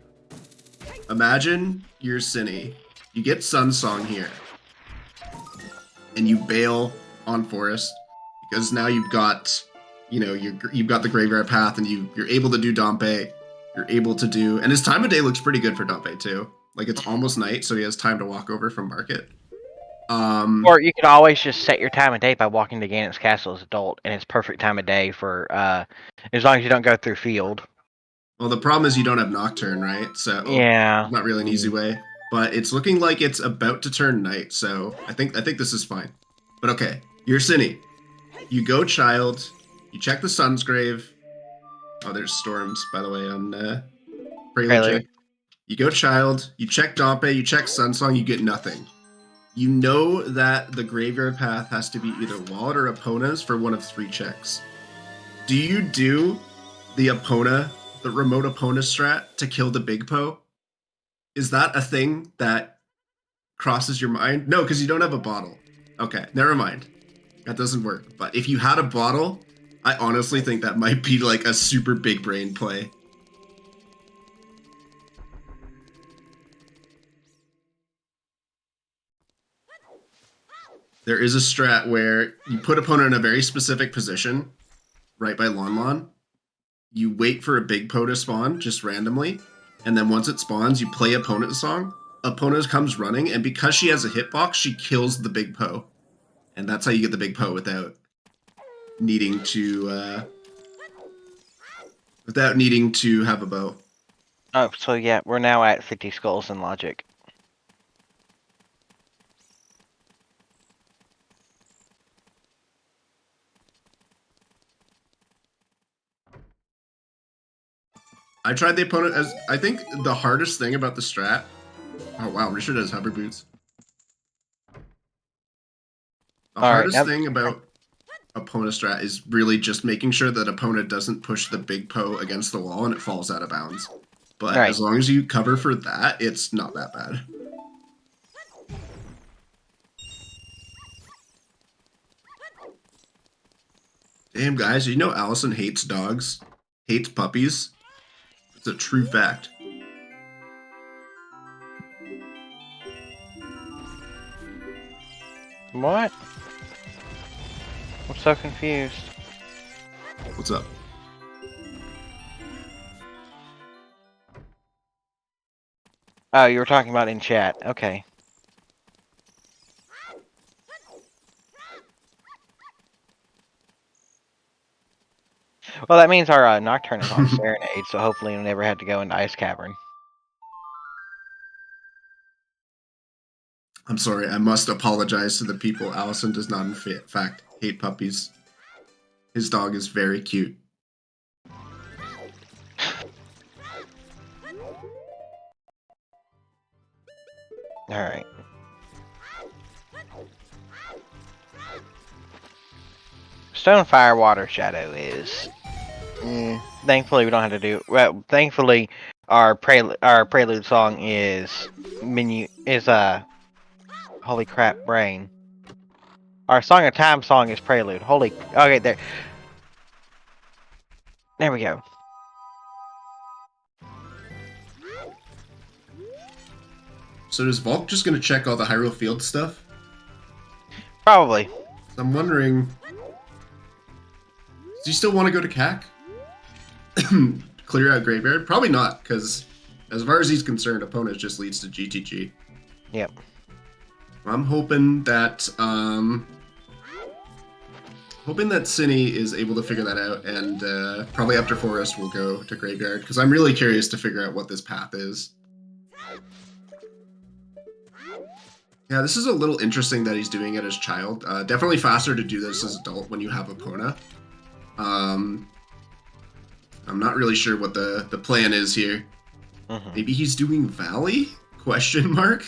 Imagine you're Synii, you get Sun Song here, and you bail on Forest because now you've got, you've got the Graveyard Path, and you're able to do Dompe. You're able to do, and his time of day looks pretty good for Dompe too. Like it's almost night, so he has time to walk over from Market. Or you could always just set your time of day by walking to Ganon's Castle as adult, and it's perfect time of day for as long as you don't go through field. Well, the problem is you don't have Nocturne, right? So yeah, not really an easy way. But it's looking like it's about to turn night, so I think this is fine. But okay, you're Synii. You go Child. You check the Sun's Grave. Oh, there's storms, by the way, on Prelude. You go Child. You check Dompe. You check Sunsong. You get nothing. You know that the Graveyard Path has to be either Wallet or Epona's for one of 3 checks. Do you do the Epona, the remote Epona strat to kill the Big Po? Is that a thing that crosses your mind? No, because you don't have a bottle. Okay, never mind. That doesn't work. But if you had a bottle, I honestly think that might be like a super big brain play. There is a strat where you put opponent in a very specific position, right by Lon Lon. You wait for a Big Po to spawn, just randomly, and then once it spawns, you play opponent's song. Opponent comes running, and because she has a hitbox, she kills the Big Po. And that's how you get the Big Po without needing to without needing to have a bow. Oh, so yeah, we're now at 50 skulls in logic. I tried the opponent as I think the hardest thing about the strat. Oh wow, Richard has hover boots. The hardest thing about opponent strat is really just making sure that opponent doesn't push the big Poe against the wall and it falls out of bounds. But as long as you cover for that, it's not that bad. Damn, guys, you know Allison hates dogs, hates puppies. It's a true fact. What? I'm so confused. What's up? Oh, you were talking about in chat. Okay. Well, that means our Nocturne is on Serenade, so hopefully we'll never have to go into Ice Cavern. I'm sorry, I must apologize to the people. Allison does not, in fact, hate puppies. His dog is very cute. Alright. Stone, Fire, Water, Shadow is... thankfully we don't have to do... Well, thankfully our prelude song is... Holy crap, brain. Our Song of Time song is Prelude. Holy... Okay, there. There we go. So is Volc just going to check all the Hyrule Field stuff? Probably. I'm wondering... Does he still want to go to CAC? Clear out Graveyard? Probably not, because as far as he's concerned, opponent just leads to GTG. Yep. I'm hoping that Synii is able to figure that out, and probably after Forest we'll go to Graveyard, because I'm really curious to figure out what this path is. Yeah, this is a little interesting that he's doing it as child. Definitely faster to do this as adult when you have Epona. I'm not really sure what the plan is here. Maybe he's doing Valley? Question mark?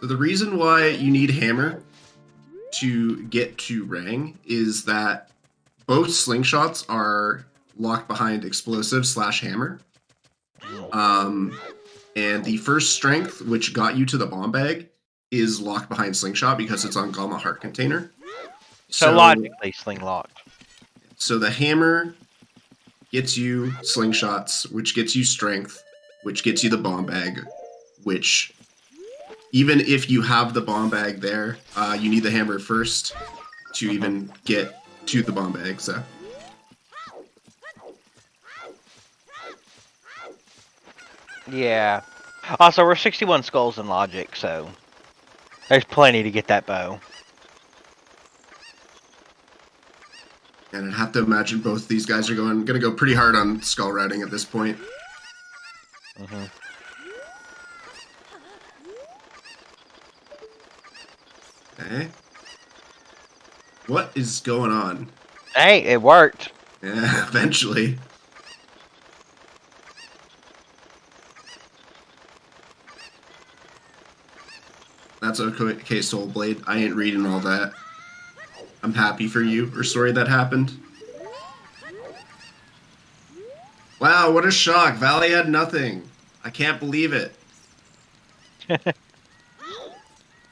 So the reason why you need Hammer to get to Rang is that both slingshots are locked behind explosive / hammer. And the first strength, which got you to the bomb bag, is locked behind slingshot because it's on Galma Heart Container. So logically sling locked. So the hammer gets you slingshots, which gets you strength, which gets you the bomb bag, which... Even if you have the bomb bag there, you need the hammer first to even get to the bomb bag, so. Yeah. Also, we're 61 skulls in logic, so there's plenty to get that bow. And I'd have to imagine both these guys are gonna go pretty hard on skull routing at this point. Okay. What is going on? Hey, it worked. Yeah, eventually. That's okay, Soulblade. I ain't reading all that. I'm happy for you, or sorry that happened. Wow, what a shock. Valley had nothing. I can't believe it.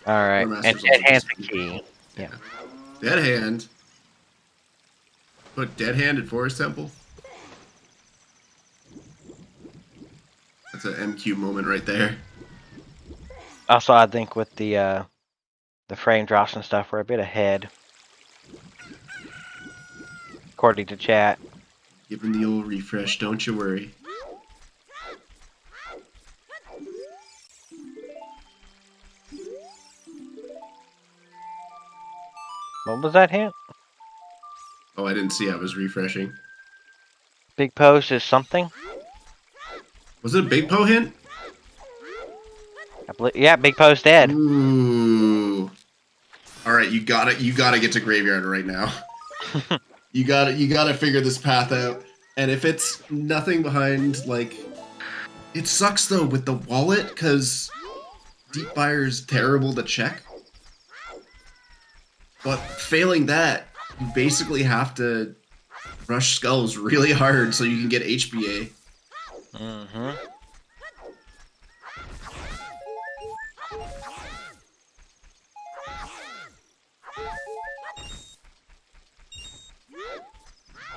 Alright, and Dead Hand's the key. Yeah. Dead Hand. Put Dead Hand in Forest Temple. That's an MQ moment right there. Also, I think with the The frame drops and stuff were a bit ahead, according to chat. Give him the old refresh, don't you worry. What was that hint? Oh, I didn't see I was refreshing. Big post is something? Was it a Big Po hint? I believe, yeah, Big post dead. Ooh. Alright, you gotta get to Graveyard right now. You gotta figure this path out. And if it's nothing behind, like... It sucks, though, with the wallet, because Deep Fire is terrible to check. But failing that, you basically have to rush skulls really hard so you can get HBA. Mm-hmm.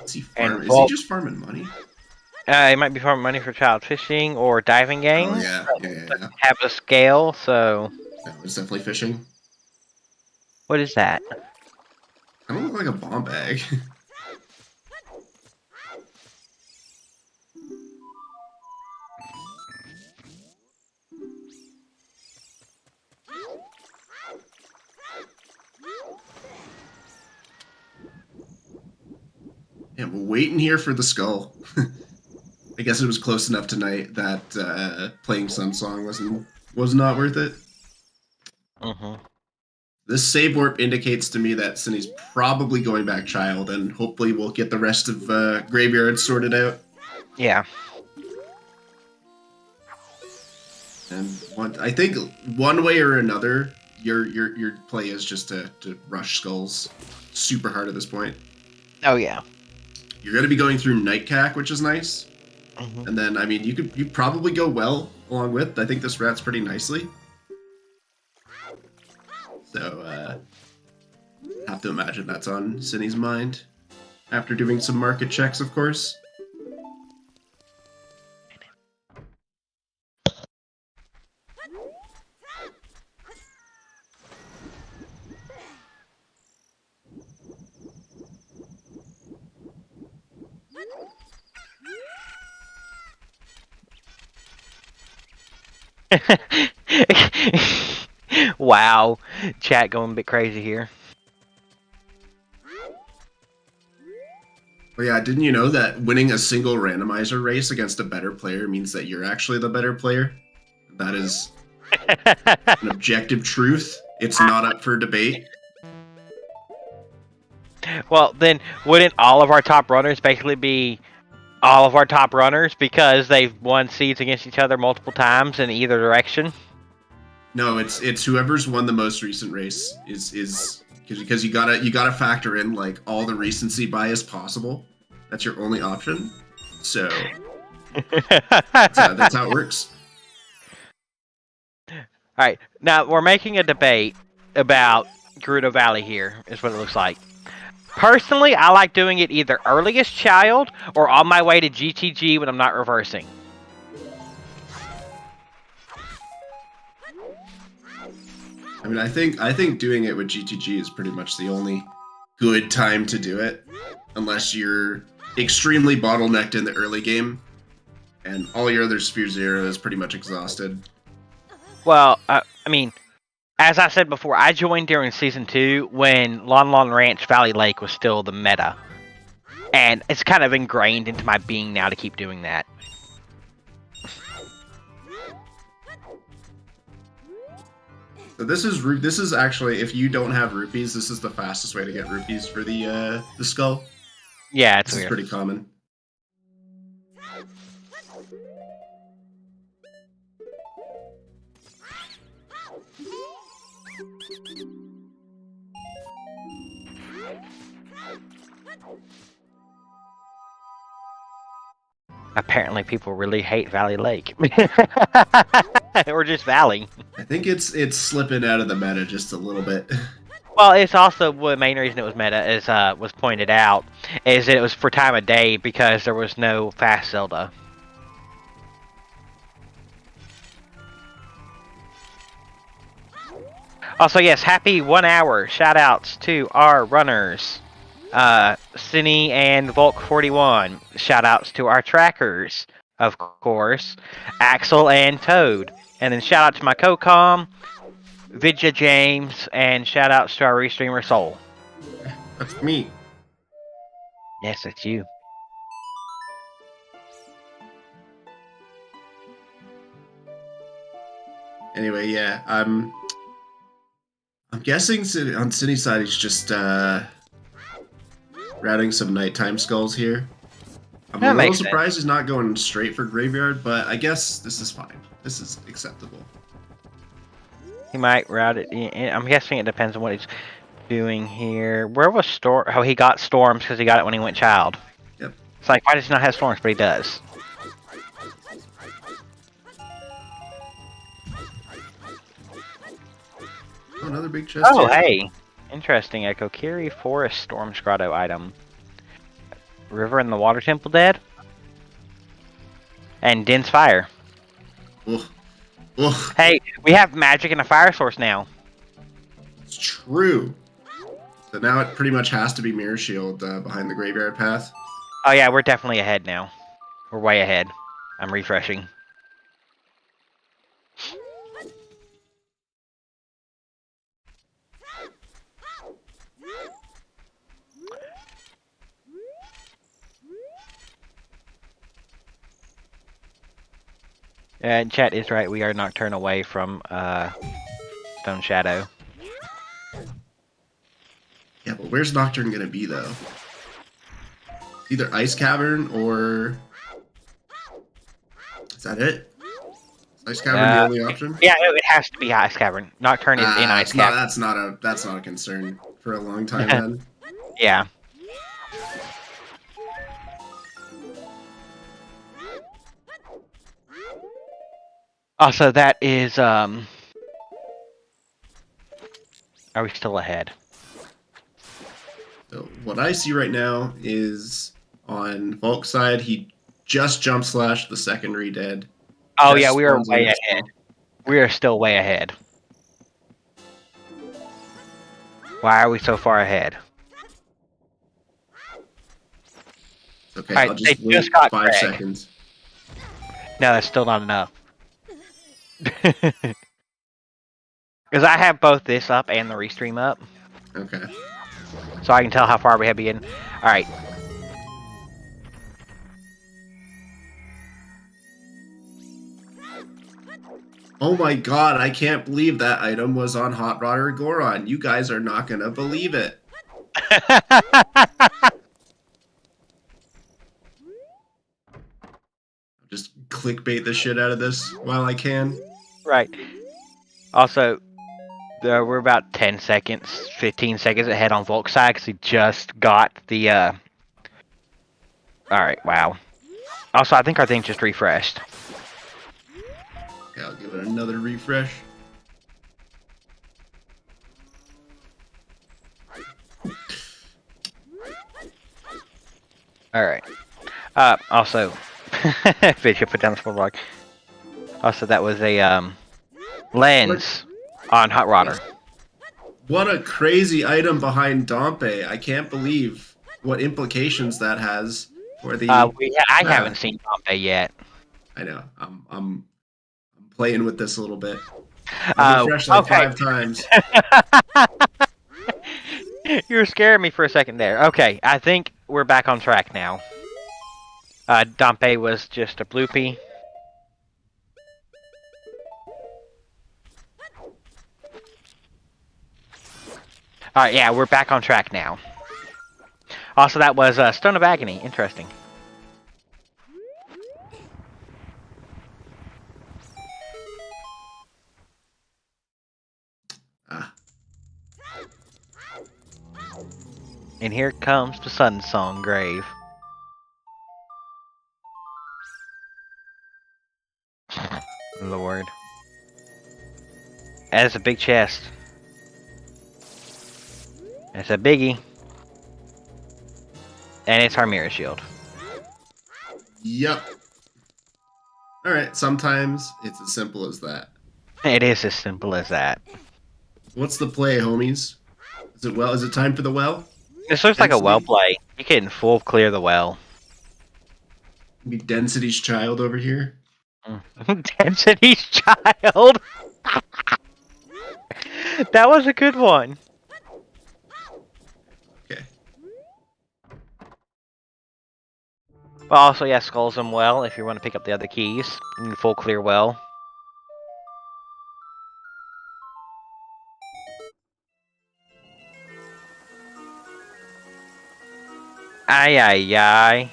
Is he just farming money? He might be farming money for child fishing or diving games. Oh, yeah. Have a scale, so... No, it's definitely fishing. What is that? I don't look like a bomb bag. Yeah, we're waiting here for the skull. I guess it was close enough tonight that playing some song was not worth it. Mm-hmm. This save warp indicates to me that Synnii's probably going back child, and hopefully we'll get the rest of Graveyard sorted out. Yeah. And I think one way or another, your play is just to rush skulls super hard at this point. Oh yeah. You're going to be going through Nightcack, which is nice. Mm-hmm. And then, I mean, you probably go well along with. I think this rats pretty nicely. So, have to imagine that's on Synnii's mind. After doing some market checks, of course. Wow. Chat going a bit crazy here. Well, yeah, didn't you know that winning a single randomizer race against a better player means that you're actually the better player? That is an objective truth. It's not up for debate. Well, then wouldn't all of our top runners basically be all of our top runners because they've won seeds against each other multiple times in either direction? No, it's whoever's won the most recent race is because you gotta factor in like all the recency bias possible. That's your only option. So that's how it works. All right, now we're making a debate about Gerudo Valley here. Is what it looks like. Personally, I like doing it either earliest child or on my way to GTG when I'm not reversing. I mean, I think doing it with GTG is pretty much the only good time to do it, unless you're extremely bottlenecked in the early game, and all your other Sphere Zero is pretty much exhausted. Well, I mean, as I said before, I joined during Season 2 when Lon Lon Ranch Valley Lake was still the meta. And it's kind of ingrained into my being now to keep doing that. So this is actually, if you don't have rupees, this is the fastest way to get rupees for the skull. Yeah, it's This is weird. pretty common. Apparently people really hate Valley Lake. Or just Valley. I think it's slipping out of the meta just a little bit. Well, it's also the main reason it was meta, as was pointed out, is that it was for time of day because there was no fast Zelda. Also, yes, happy 1 hour. Shout outs to our runners, Synii and Volc-41. Shout outs to our trackers, of course, Axel and Toad. And then shout out to my co-com, Vidya James, and shout outs to our restreamer Soul. That's me. Yes, it's you. Anyway, yeah, I'm guessing on City's side he's just routing some nighttime skulls here. I'm a little surprised he's not going straight for graveyard, but I guess this is fine. This is acceptable. He might route it. I'm guessing it depends on what he's doing here. Where was Storm? Oh, he got Storms because he got it when he went Child. Yep. It's like, why does he not have Storms? But he does. Oh, another big chest. Oh, here. hey. Interesting. Echo Kiri Forest Storms Grotto item. River and the Water Temple dead. And Dense Fire. Ugh. Ugh. Hey, we have magic and a fire source now. It's true. So now it pretty much has to be Mirror Shield behind the graveyard path. Oh yeah, we're definitely ahead now. We're way ahead. I'm refreshing. And chat is right, we are Nocturne away from Stone Shadow. Yeah, but where's Nocturne gonna be though? Either Ice Cavern or... Is that it? Is Ice Cavern the only option? Yeah, it has to be Ice Cavern. Nocturne is in Ice Cavern. That's not a concern for a long time then. Yeah. Also, that is, are we still ahead? So what I see right now is on Volk's side, he just jump slashed the secondary dead. Oh yeah, we are way ahead. We are still way ahead. Why are we so far ahead? Okay, right, I'll just they wait just got 5 Greg. seconds. No, that's still not enough. Because I have both this up and the restream up. Okay. So I can tell how far we have been. Alright. Oh my god, I can't believe that item was on Hot Rodder Goron. You guys are not gonna believe it. Just clickbait the shit out of this while I can. Right. Also, we're about 10 seconds, 15 seconds ahead on Volk's side because he just got the, Alright, wow. Also, I think our thing just refreshed. Okay, I'll give it another refresh. Alright. Also, Fish put down the small block. Also, that was a, lens on Hot Rodder. What a crazy item behind Dompe. I can't believe what implications that has for the... I haven't seen Dompe yet. I know. I'm playing with this a little bit. Oh, refreshed like okay. 5 times. You were scaring me for a second there. Okay, I think we're back on track now. Dompe was just a bloopy. Alright, yeah, we're back on track now. Also, that was Stone of Agony. Interesting. And here comes the Sun Song Grave. Lord. That is a big chest. It's a biggie. And it's our mirror shield. Yep. Alright, sometimes it's as simple as that. It is as simple as that. What's the play, homies? Is it well? Is it time for the well? This looks like a well Density? play. You can full clear the well. Be Density's child over here. Density's child. That was a good one. Okay. But also, yeah, skulls them well if you want to pick up the other keys. You can full clear well. Ay, ay, ay.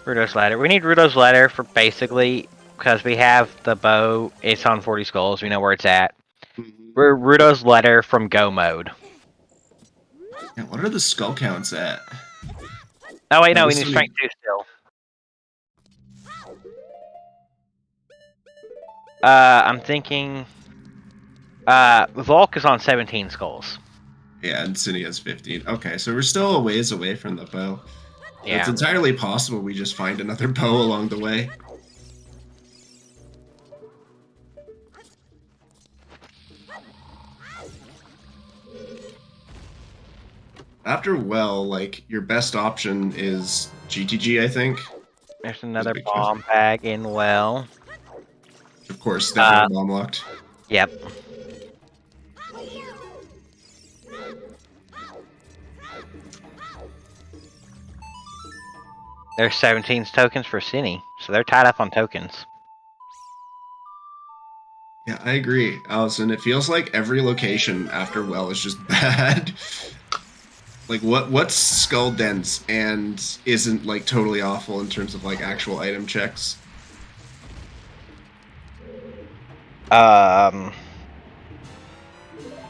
Rudo's ladder. We need Rudo's ladder for basically because we have the bow. It's on 40 skulls. We know where it's at. We're Rudo's ladder from go mode. Yeah, what are the skull counts at? Oh wait, no, we this need one- strength 2 still. I'm thinking. Volc is on 17 skulls. Yeah, and Synii has 15. Okay, so we're still a ways away from the bow. Yeah. It's entirely possible we just find another bow along the way. After well, like, your best option is GTG, I think. There's another big bomb bag in well. Of course, definitely bomb locked. Yep. There's 17 tokens for Synii, so they're tied up on tokens. Yeah, I agree, Allison. It feels like every location after well is just bad. Like, what's skull dense and isn't, like, totally awful in terms of, like, actual item checks? Oh,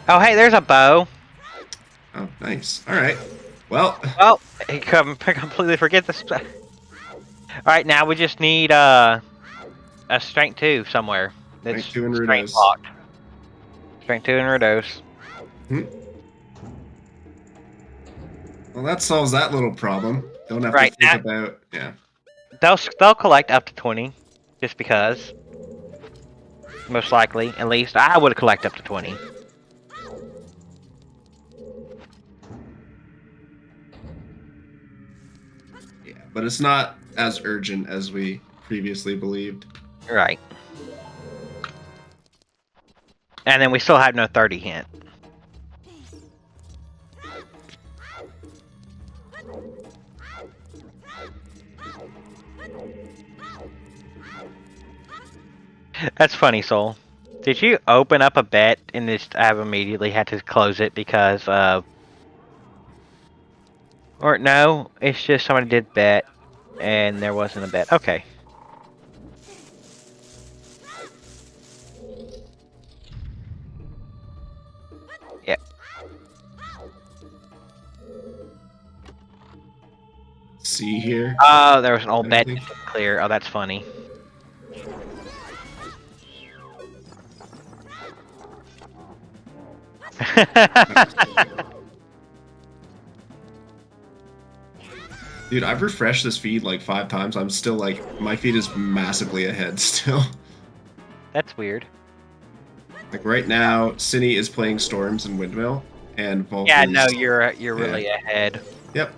hey, there's a bow. Oh, nice. Alright. Well, Well, I completely forget this. Alright, now we just need a strength 2 somewhere. That's Strength 2 and strength Rudos. locked. Strength 2 and Rudos. Well, that solves that little problem. Don't have Right, to think about... Yeah. They'll collect up to 20, just because. Most likely, at least. I would collect up to 20. Yeah, but it's not as urgent as we previously believed. Right. And then we still have no 30 hint. That's funny, Soul. Did you open up a bet and just have immediately had to close it because or no, it's just somebody did bet and there wasn't a bet. Okay. Yep. See here? Oh, there was an old bet Anything? clear. Oh, that's funny. Dude, I've refreshed this feed like 5 times. I'm still like, my feed is massively ahead still. That's weird. Like right now, Synii is playing Storms and Windmill, and Volc Yeah, is... no, you're really ahead. Yep.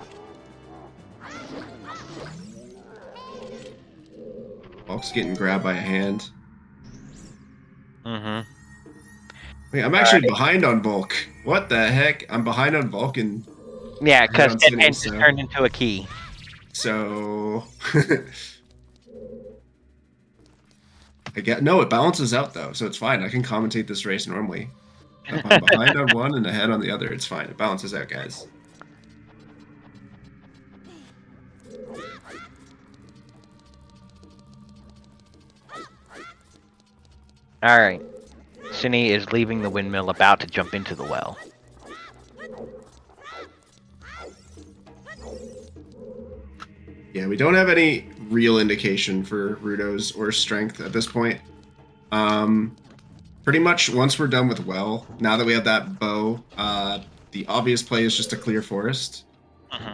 Volc's getting grabbed by a hand. Mm-hmm. Wait, I'm actually behind on Volc. What the heck? I'm behind on Volc and... Yeah, because on it Synii, just so- turned into a key. So... I get no, it balances out though, so it's fine. I can commentate this race normally. If I'm behind on one and ahead on the other, it's fine. It balances out, guys. Alright. Synii is leaving the windmill, about to jump into the well. Yeah, we don't have any real indication for Rudo's or strength at this point. Pretty much once we're done with well, now that we have that bow, the obvious play is just to clear forest.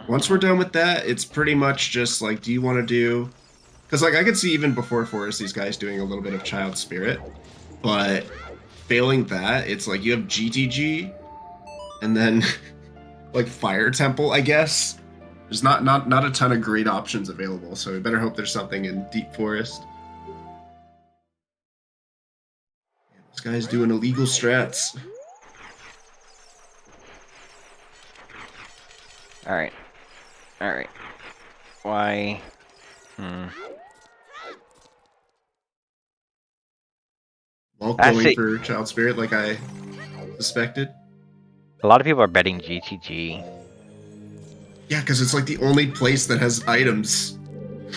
Once we're done with that, it's pretty much just like, do you want to do Because like I could see even before Forest these guys doing a little bit of Child Spirit, but failing that, it's like you have GTG, and then like Fire Temple, I guess. There's not a ton of great options available, so we better hope there's something in Deep Forest. This guy's doing illegal strats. Alright. Why? Volc going for Child Spirit like I suspected. A lot of people are betting GTG. Yeah, because it's like the only place that has items.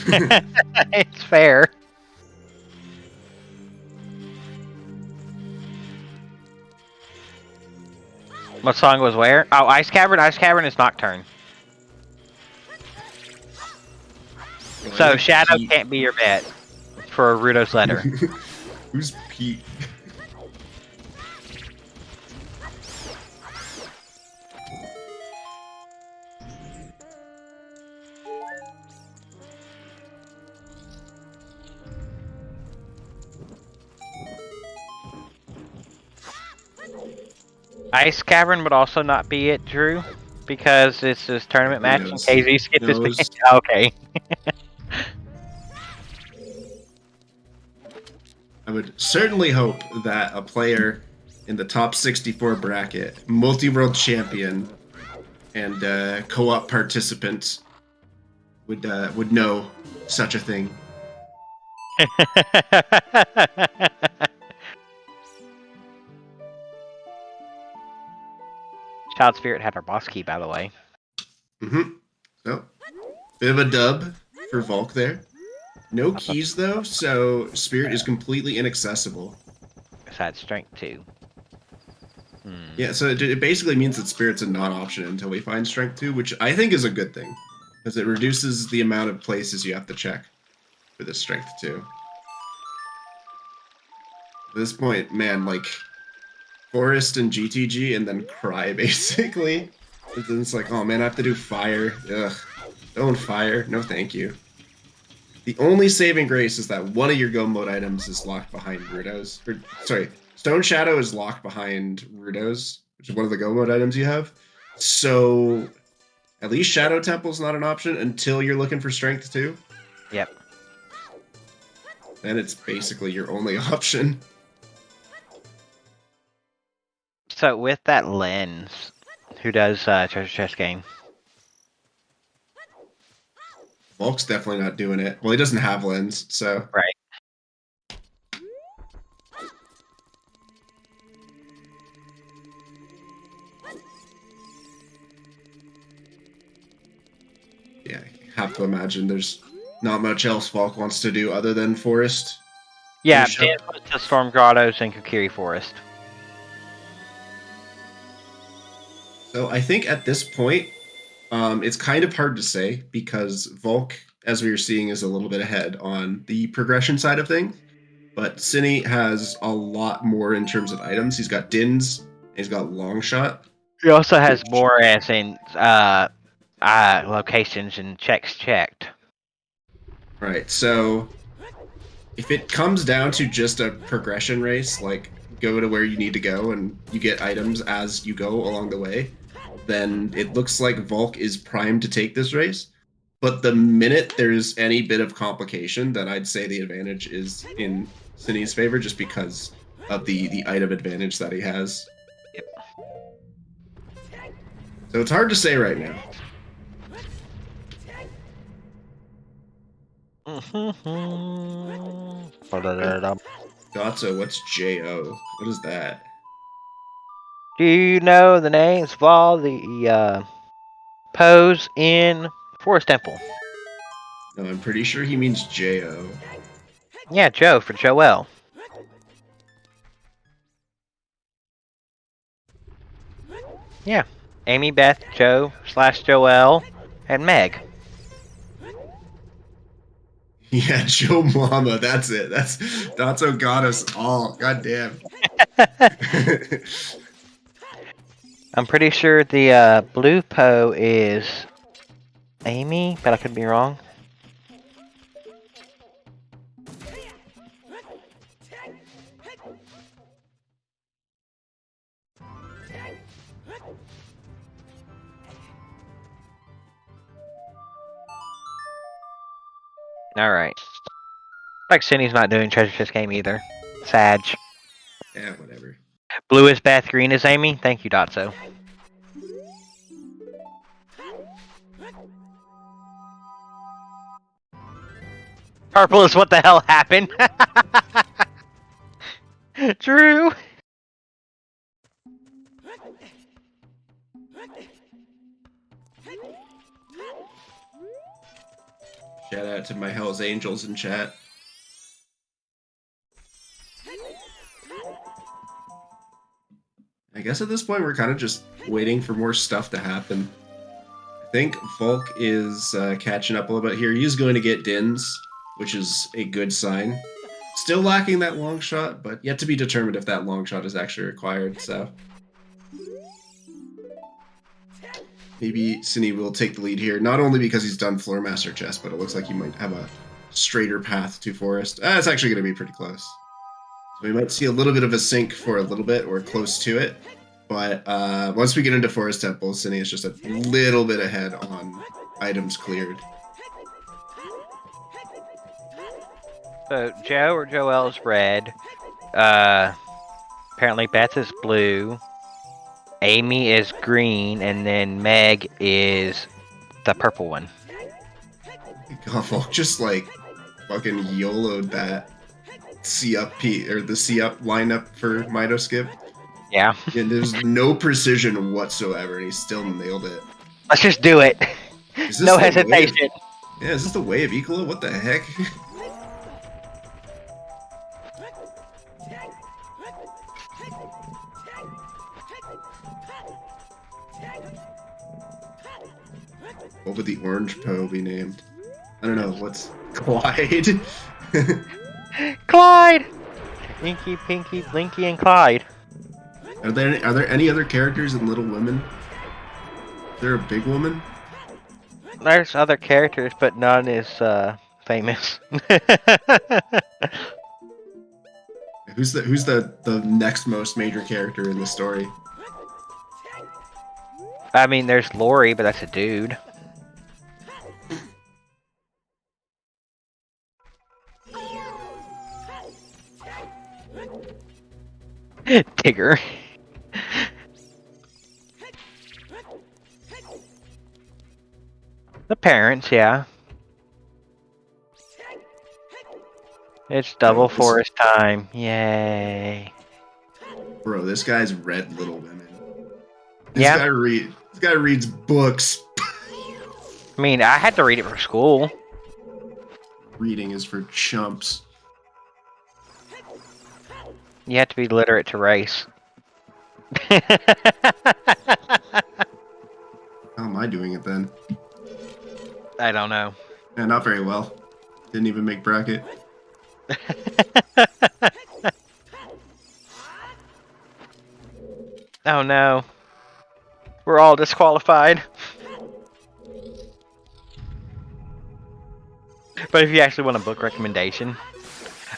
It's fair. What song was where? Oh, Ice Cavern. Ice Cavern is Nocturne. So Shadow can't be your bet for Rudo's letter. Who's Pete? Ice Cavern would also not be it, Drew, because it's this tournament match and KZ skipped this game. Okay. I would certainly hope that a player in the top 64 bracket, multi-world champion, and co-op participant would know such a thing. Child Spirit had our boss key, by the way. So, bit of a dub for Volc there. No keys though, so Spirit is completely inaccessible. Besides Strength 2. Yeah, so it basically means that Spirit's a non-option until we find Strength 2, which I think is a good thing, because it reduces the amount of places you have to check for this Strength 2. At this point, man, like, Forest and GTG and then cry, basically. And then it's like, oh man, I have to do fire. Ugh. Don't fire. No thank you. The only saving grace is that one of your go mode items is locked behind Rudo's. Or, sorry, Stone Shadow is locked behind Rudo's, which is one of the go mode items you have. So, at least Shadow Temple's not an option until you're looking for Strength 2. Yep. Then it's basically your only option. So with that lens, who does Treasure Chest game? Volc's definitely not doing it. Well, he doesn't have lens, so. Right. Yeah, I have to imagine there's not much else Volc wants to do other than Forest. Yeah, to Storm Grottos and Kokiri Forest. So I think at this point, it's kind of hard to say because Volc, as we were seeing, is a little bit ahead on the progression side of things. But Synii has a lot more in terms of items. He's got Dins, and he's got Longshot. He also has more as in locations and checks checked. Right, so if it comes down to just a progression race, like go to where you need to go and you get items as you go along the way, then it looks like Volc is primed to take this race. But the minute there's any bit of complication, then I'd say the advantage is in Sinii's favor just because of the item advantage that he has. Yep. So it's hard to say right now. Gotso, what's J-O? What is that? Do you know the names of all the Poes in Forest Temple? No, I'm pretty sure he means J-O. Yeah, Joe for Joel. Yeah. Amy, Beth, Joe / Joel, and Meg. Yeah, Joe Mama, that's it. That's what got us all. God damn. I'm pretty sure the blue Poe is Amy, but I could be wrong. Alright. Like Synnii's not doing treasure chest game either. Sag. Yeah, whatever. Blue is Beth, green is Amy. Thank you, Dotso. Purple is what the hell happened. True. Shout out to my Hell's Angels in chat. I guess at this point we're kind of just waiting for more stuff to happen. I think Volc is catching up a little bit here. He's going to get Dins, which is a good sign. Still lacking that long shot, but yet to be determined if that long shot is actually required, so... Maybe Synii will take the lead here, not only because he's done Floor Master Chest, but it looks like he might have a straighter path to Forest. It's actually going to be pretty close. So we might see a little bit of a sync for a little bit, or close to it. But once we get into Forest Temple, Synii is just a little bit ahead on items cleared. So Joe or Joel is red. Apparently Beth is blue. Amy is green, and then Meg is the purple one. God, Volc just like fucking YOLO'd that C up or the C up lineup for Mito Skip. Yeah. And there's no precision whatsoever, and he still nailed it. Let's just do it. No hesitation. Yeah, is this the way of Ecola? What the heck? What would the orange Poe be named? I don't know. What's Clyde? Clyde! Inky, Pinky, Blinky, and Clyde. Are there any other characters in Little Women? Is there a big woman? There's other characters, but none is famous. Who's the next most major character in the story? I mean, there's Lori, but that's a dude. Tigger. The parents, yeah. It's double forest time. Yay. Bro, this guy's read Little Women. This guy reads books. I mean, I had to read it for school. Reading is for chumps. You have to be literate to race. How am I doing it then? I don't know. Yeah, not very well. Didn't even make bracket. Oh no. We're all disqualified. But if you actually want a book recommendation,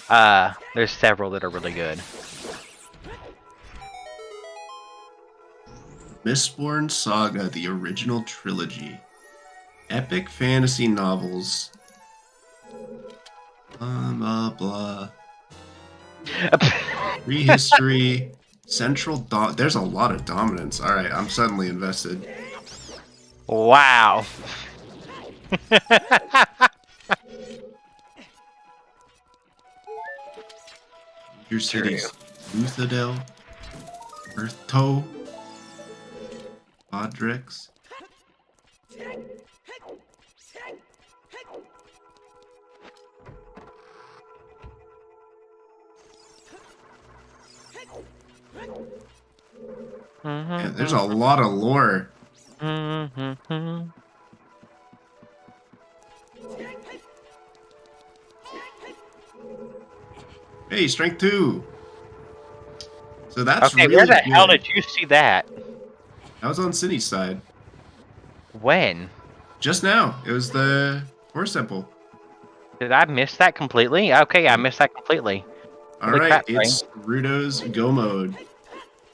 there's several that are really good. Mistborn Saga, the original trilogy. Epic fantasy novels. Blah, blah. Prehistory. Central there's a lot of dominance. Alright, I'm suddenly invested. Wow. Your cities. Luthadel. Earthtoe. Podrix. Yeah, there's a lot of lore. Hey, strength 2. So that's okay, really where the good. hell did you see that? I was on Synnii's side. When? Just now. It was the Forest Temple. Did I miss that completely? Okay, I missed that completely. All right, it's Rudo's go mode.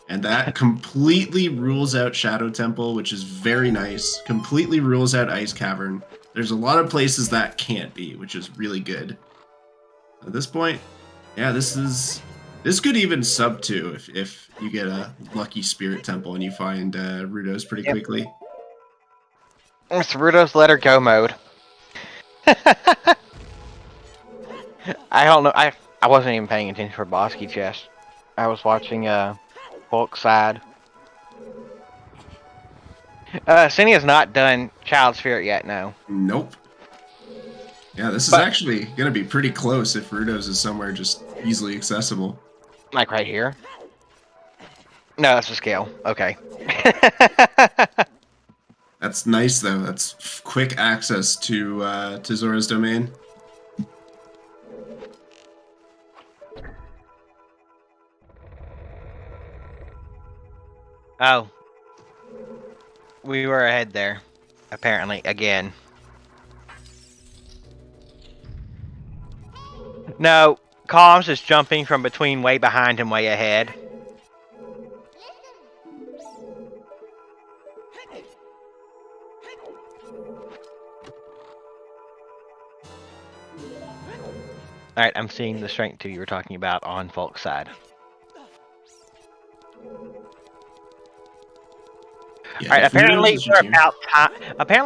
And that completely rules out Shadow Temple, which is very nice. Completely rules out Ice Cavern. There's a lot of places that can't be, which is really good. At this point, yeah, this could even sub 2 if you get a lucky Spirit Temple and you find Rudo's pretty quickly. It's Rudo's Let Her Go mode. I don't know. I wasn't even paying attention for Bosky chest. I was watching Volc side. Synii has not done Child Spirit yet, no. Nope. Yeah, this is actually going to be pretty close if Rudo's is somewhere just easily accessible. Like right here? No, that's a scale. Okay. That's nice, though. That's quick access to Zora's domain. Oh. We were ahead there. Apparently, again. No, Calms is jumping from between way behind and way ahead. Alright, I'm seeing the strength 2 you were talking about on Volc's side. Yeah, Alright, apparently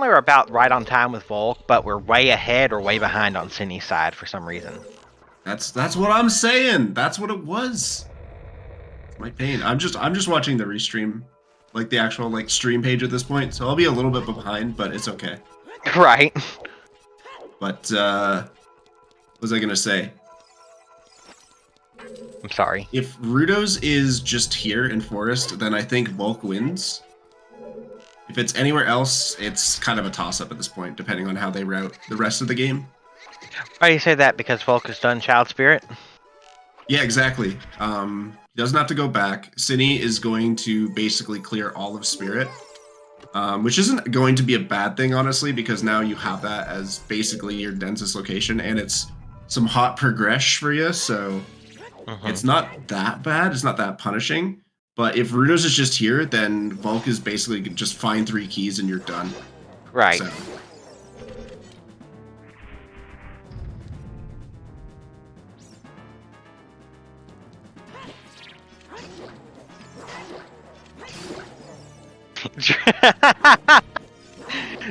we're about right on time with Volc, but we're way ahead or way behind on Synnii's side for some reason. That's what I'm saying. That's what it was. It's my pain. I'm just watching the restream, like the actual like stream page at this point, so I'll be a little bit behind, but it's okay. Right. But what was I gonna say? I'm sorry. If Rudo's is just here in Forest, then I think Volc wins. If it's anywhere else, it's kind of a toss-up at this point, depending on how they route the rest of the game. Why do you say that? Because Volc has done Child Spirit? Yeah, exactly. He doesn't have to go back. Synii is going to basically clear all of Spirit, which isn't going to be a bad thing, honestly, because now you have that as basically your densest location, and it's some hot progress for you, so it's not that bad. It's not that punishing. But if Rudo's is just here, then Volc is basically just find 3 keys and you're done. Right. So.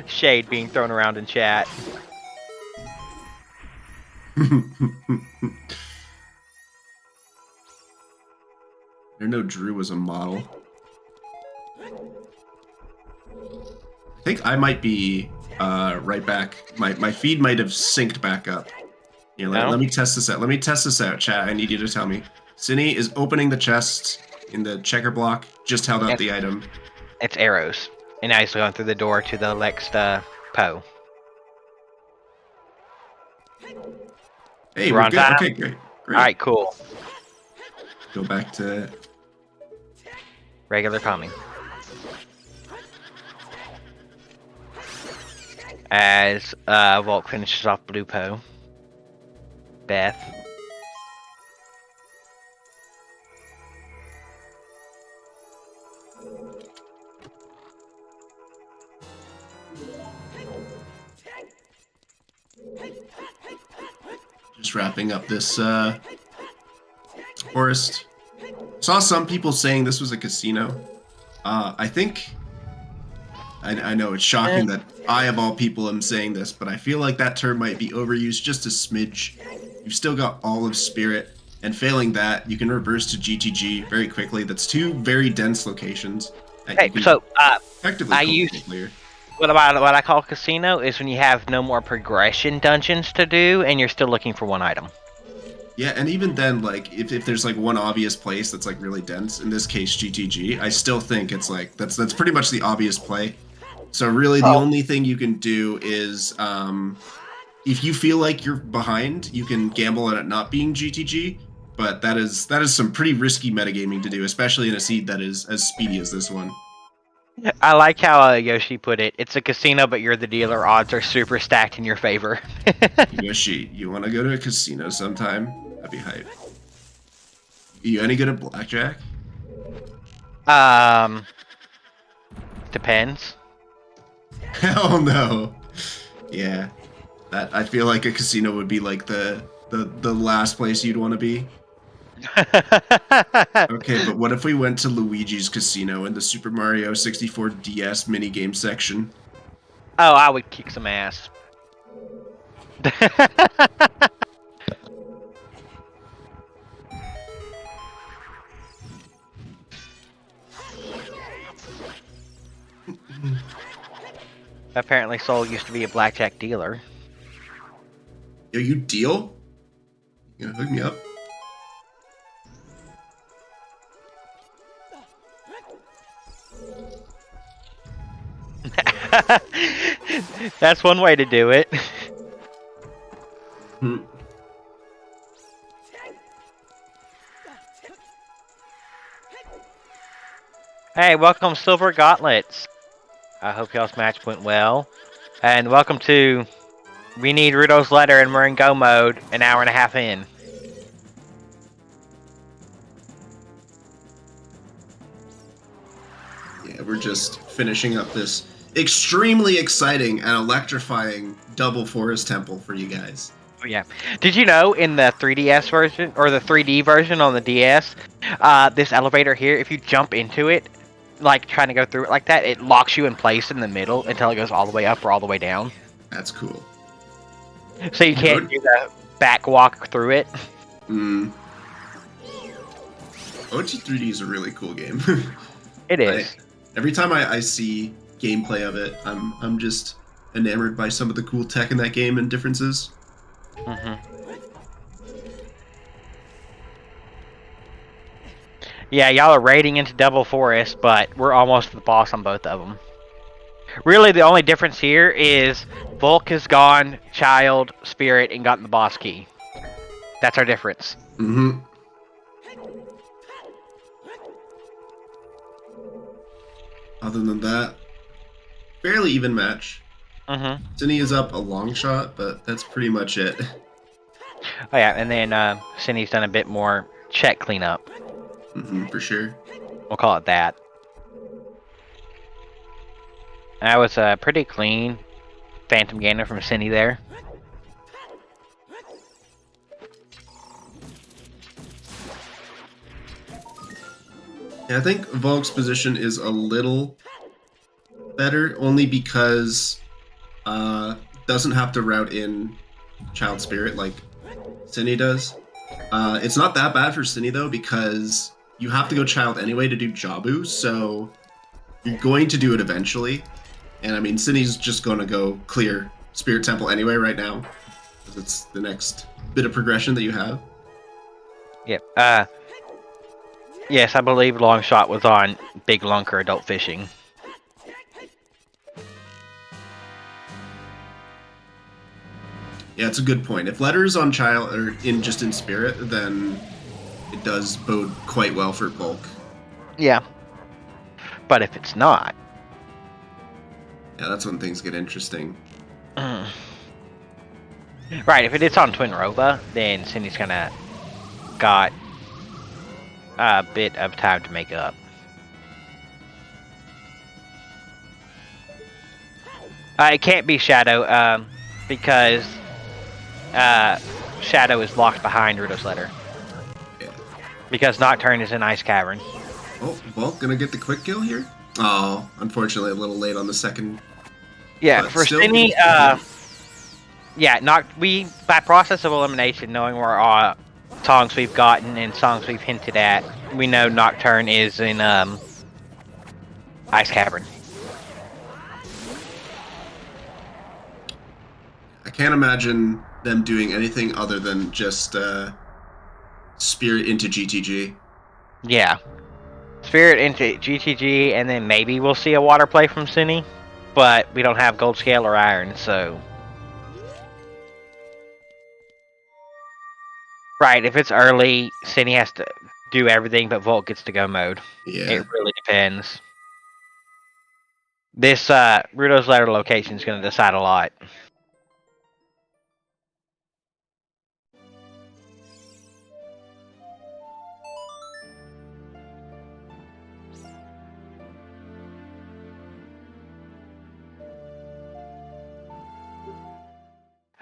Shade being thrown around in chat. I didn't know Drew was a model. I think I might be right back. My feed might have synced back up. Here, let me test this out. Let me test this out, chat. I need you to tell me. Synii is opening the chest in the checker block. Just held out the item. It's arrows. And now he's going through the door to the next Poe. Hey, we're good. Time? Okay, great. Alright, cool. Go back to regular coming. As Volc finishes off Blue Poe. Beth. Just wrapping up this forest. Saw some people saying this was a casino. I think I know it's shocking that I of all people am saying this, but I feel like that term might be overused just a smidge. You've still got all of Spirit, and failing that, you can reverse to GTG very quickly. That's 2 very dense locations. Hey, so effectively clear. What I call casino is when you have no more progression dungeons to do, and you're still looking for one item. Yeah, and even then, like, if there's like one obvious place that's like really dense, in this case GTG, I still think it's like that's pretty much the obvious play. So really, the only thing you can do is, if you feel like you're behind, you can gamble on it not being GTG. But that is some pretty risky metagaming to do, especially in a seed that is as speedy as this one. I like how Yoshi put it. It's a casino, but you're the dealer. Odds are super stacked in your favor. Yoshi, you want to go to a casino sometime? That'd be hype. You any good at blackjack? Depends. Hell no. Yeah. That I feel like a casino would be like the last place you'd want to be. Okay, but what if we went to Luigi's Casino in the Super Mario 64 DS minigame section? Oh, I would kick some ass. Apparently, Soul used to be a blackjack dealer. Yo, you deal? You gonna hook me up? That's one way to do it. Hmm. Hey, welcome Silver Gauntlets. I hope y'all's match went well. And welcome to We Need Rudo's Letter and we're in go mode an hour and a half in. Yeah, we're just finishing up this extremely exciting and electrifying double forest temple for you guys. Oh, yeah. Did you know in the 3DS version, or the 3D version on the DS, this elevator here, if you jump into it, like trying to go through it like that, it locks you in place in the middle until it goes all the way up or all the way down. That's cool. So you can't do the back walk through it. OT3D is a really cool game. It is. Every time I see gameplay of it, I'm just enamored by some of the cool tech in that game and differences. Yeah, y'all are raiding into Double Forest, but we're almost the boss on both of them. Really, the only difference here is Volc has gone, Child, Spirit, and gotten the boss key. That's our difference. Other than that, fairly even match. Synii is up a long shot, but that's pretty much it. Oh yeah, and then Synnii's done a bit more check cleanup. For sure. We'll call it that. That was a pretty clean Phantom Gainer from Synii there. Yeah, I think Volk's position is a little better, only because doesn't have to route in Child Spirit like Synii does. It's not that bad for Synii though, because you have to go Child anyway to do Jabu, so you're going to do it eventually. And I mean, Synnii's just going to go clear Spirit Temple anyway right now, because it's the next bit of progression that you have. Yep. Yes, I believe Longshot was on Big Lunker Adult Fishing. Yeah, it's a good point. If Letter's on Child or in Spirit, then it does bode quite well for Volc. Yeah. But if it's not, yeah, that's when things get interesting. Right, if it is on Twin Roba, then Cindy's gonna got a bit of time to make up. It can't be Shadow, because Shadow is locked behind Rudo's Letter. Yeah. Because Nocturne is in Ice Cavern. Oh, Volc gonna get the quick kill here? Oh, unfortunately a little late on the second. Yeah, but for still Synii, yeah, by process of elimination, knowing where songs we've gotten and songs we've hinted at, we know Nocturne is in Ice Cavern. I can't imagine them doing anything other than just Spirit into GTG. Yeah. Spirit into GTG, and then maybe we'll see a water play from Synii, but we don't have gold scale or iron, so... Right, if it's early, Synii has to do everything, but Volc gets to go mode. Yeah. It really depends. This Rudo's Letter location is going to decide a lot.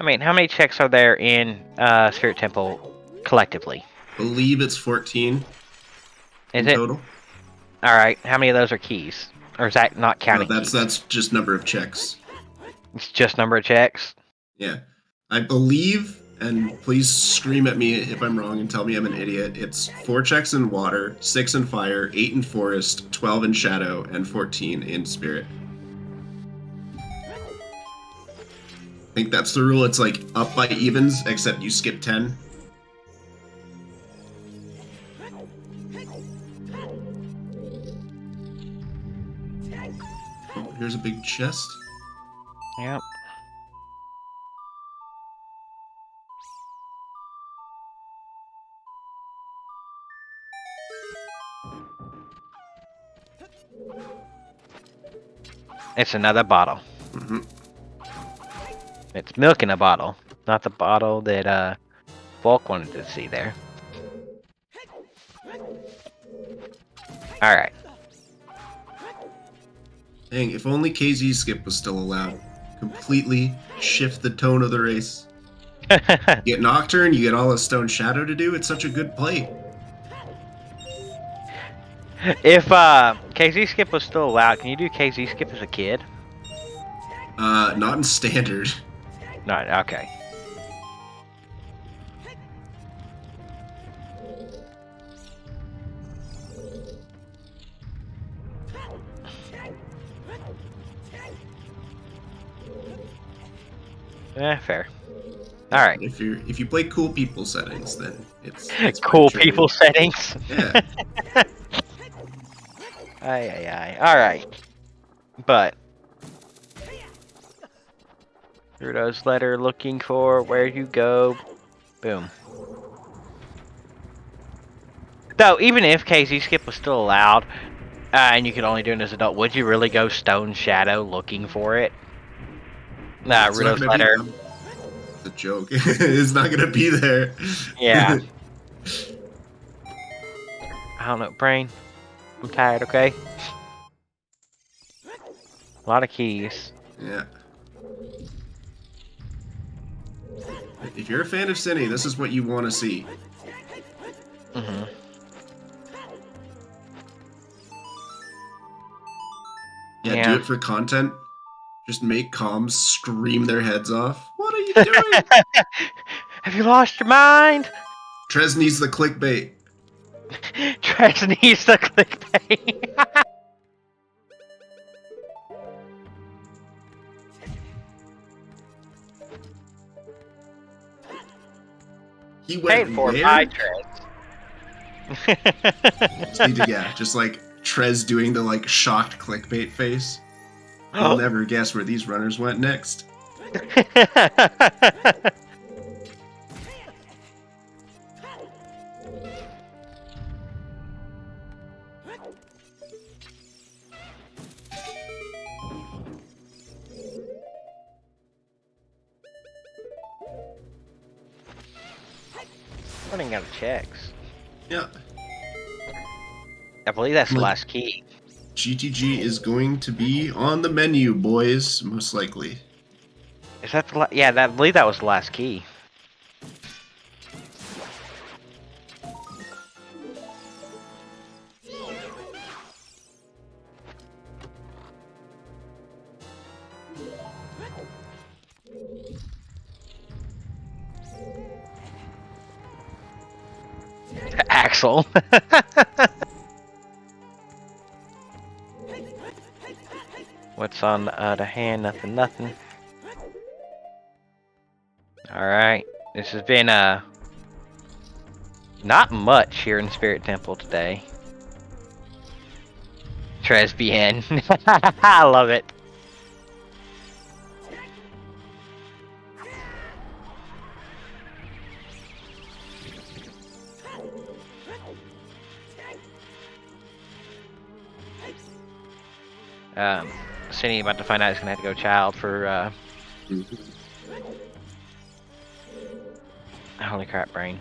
mean, how many checks are there in Spirit Temple collectively? I believe it's 14 in total. All right. How many of those are keys? Or is that not counting keys? That's just number of checks. It's just number of checks? Yeah. I believe, and please scream at me if I'm wrong and tell me I'm an idiot, it's 4 checks in water, 6 in fire, 8 in forest, 12 in shadow, and 14 in spirit. I think that's the rule. It's like up by evens, except you skip 10. Oh, here's a big chest. Yep. It's another bottle. Mm-hmm. It's milk in a bottle, not the bottle that Volc wanted to see there. Alright. Dang, if only KZ skip was still allowed. Completely shift the tone of the race. You get Nocturne, you get all of Stone Shadow to do, it's such a good play. If KZ skip was still allowed, can you do KZ skip as a kid? Not in standard. No, okay. Fair. All right. If you play cool people settings, then it's cool people settings. Yeah. Aye. All right. But Rudo's letter looking for where you go. Boom. Though, even if KZ skip was still allowed, and you could only do it as an adult, would you really go Stone Shadow looking for it? Nah, Rudo's letter. It's a joke. It's not gonna be there. Yeah. I don't know, brain. I'm tired, okay? A lot of keys. Yeah. If you're a fan of Synii, this is what you want to see. Mm-hmm. Yeah, do it for content. Just make comms scream their heads off. What are you doing? Have you lost your mind? Trez needs the clickbait. Trez needs the clickbait. He went paid for where? by Trez. Yeah, just like Trez doing the like shocked clickbait face. I'll never guess where these runners went next. Running out of checks. Yeah. I believe that's the last key. GTG is going to be on the menu, boys, most likely. Is that the yeah, I believe that was the last key. Axel. What's on the hand? Nothing. Alright. This has been not much here in Spirit Temple today. Tresbian. I love it. Synii about to find out he's gonna have to go child for holy crap, brain.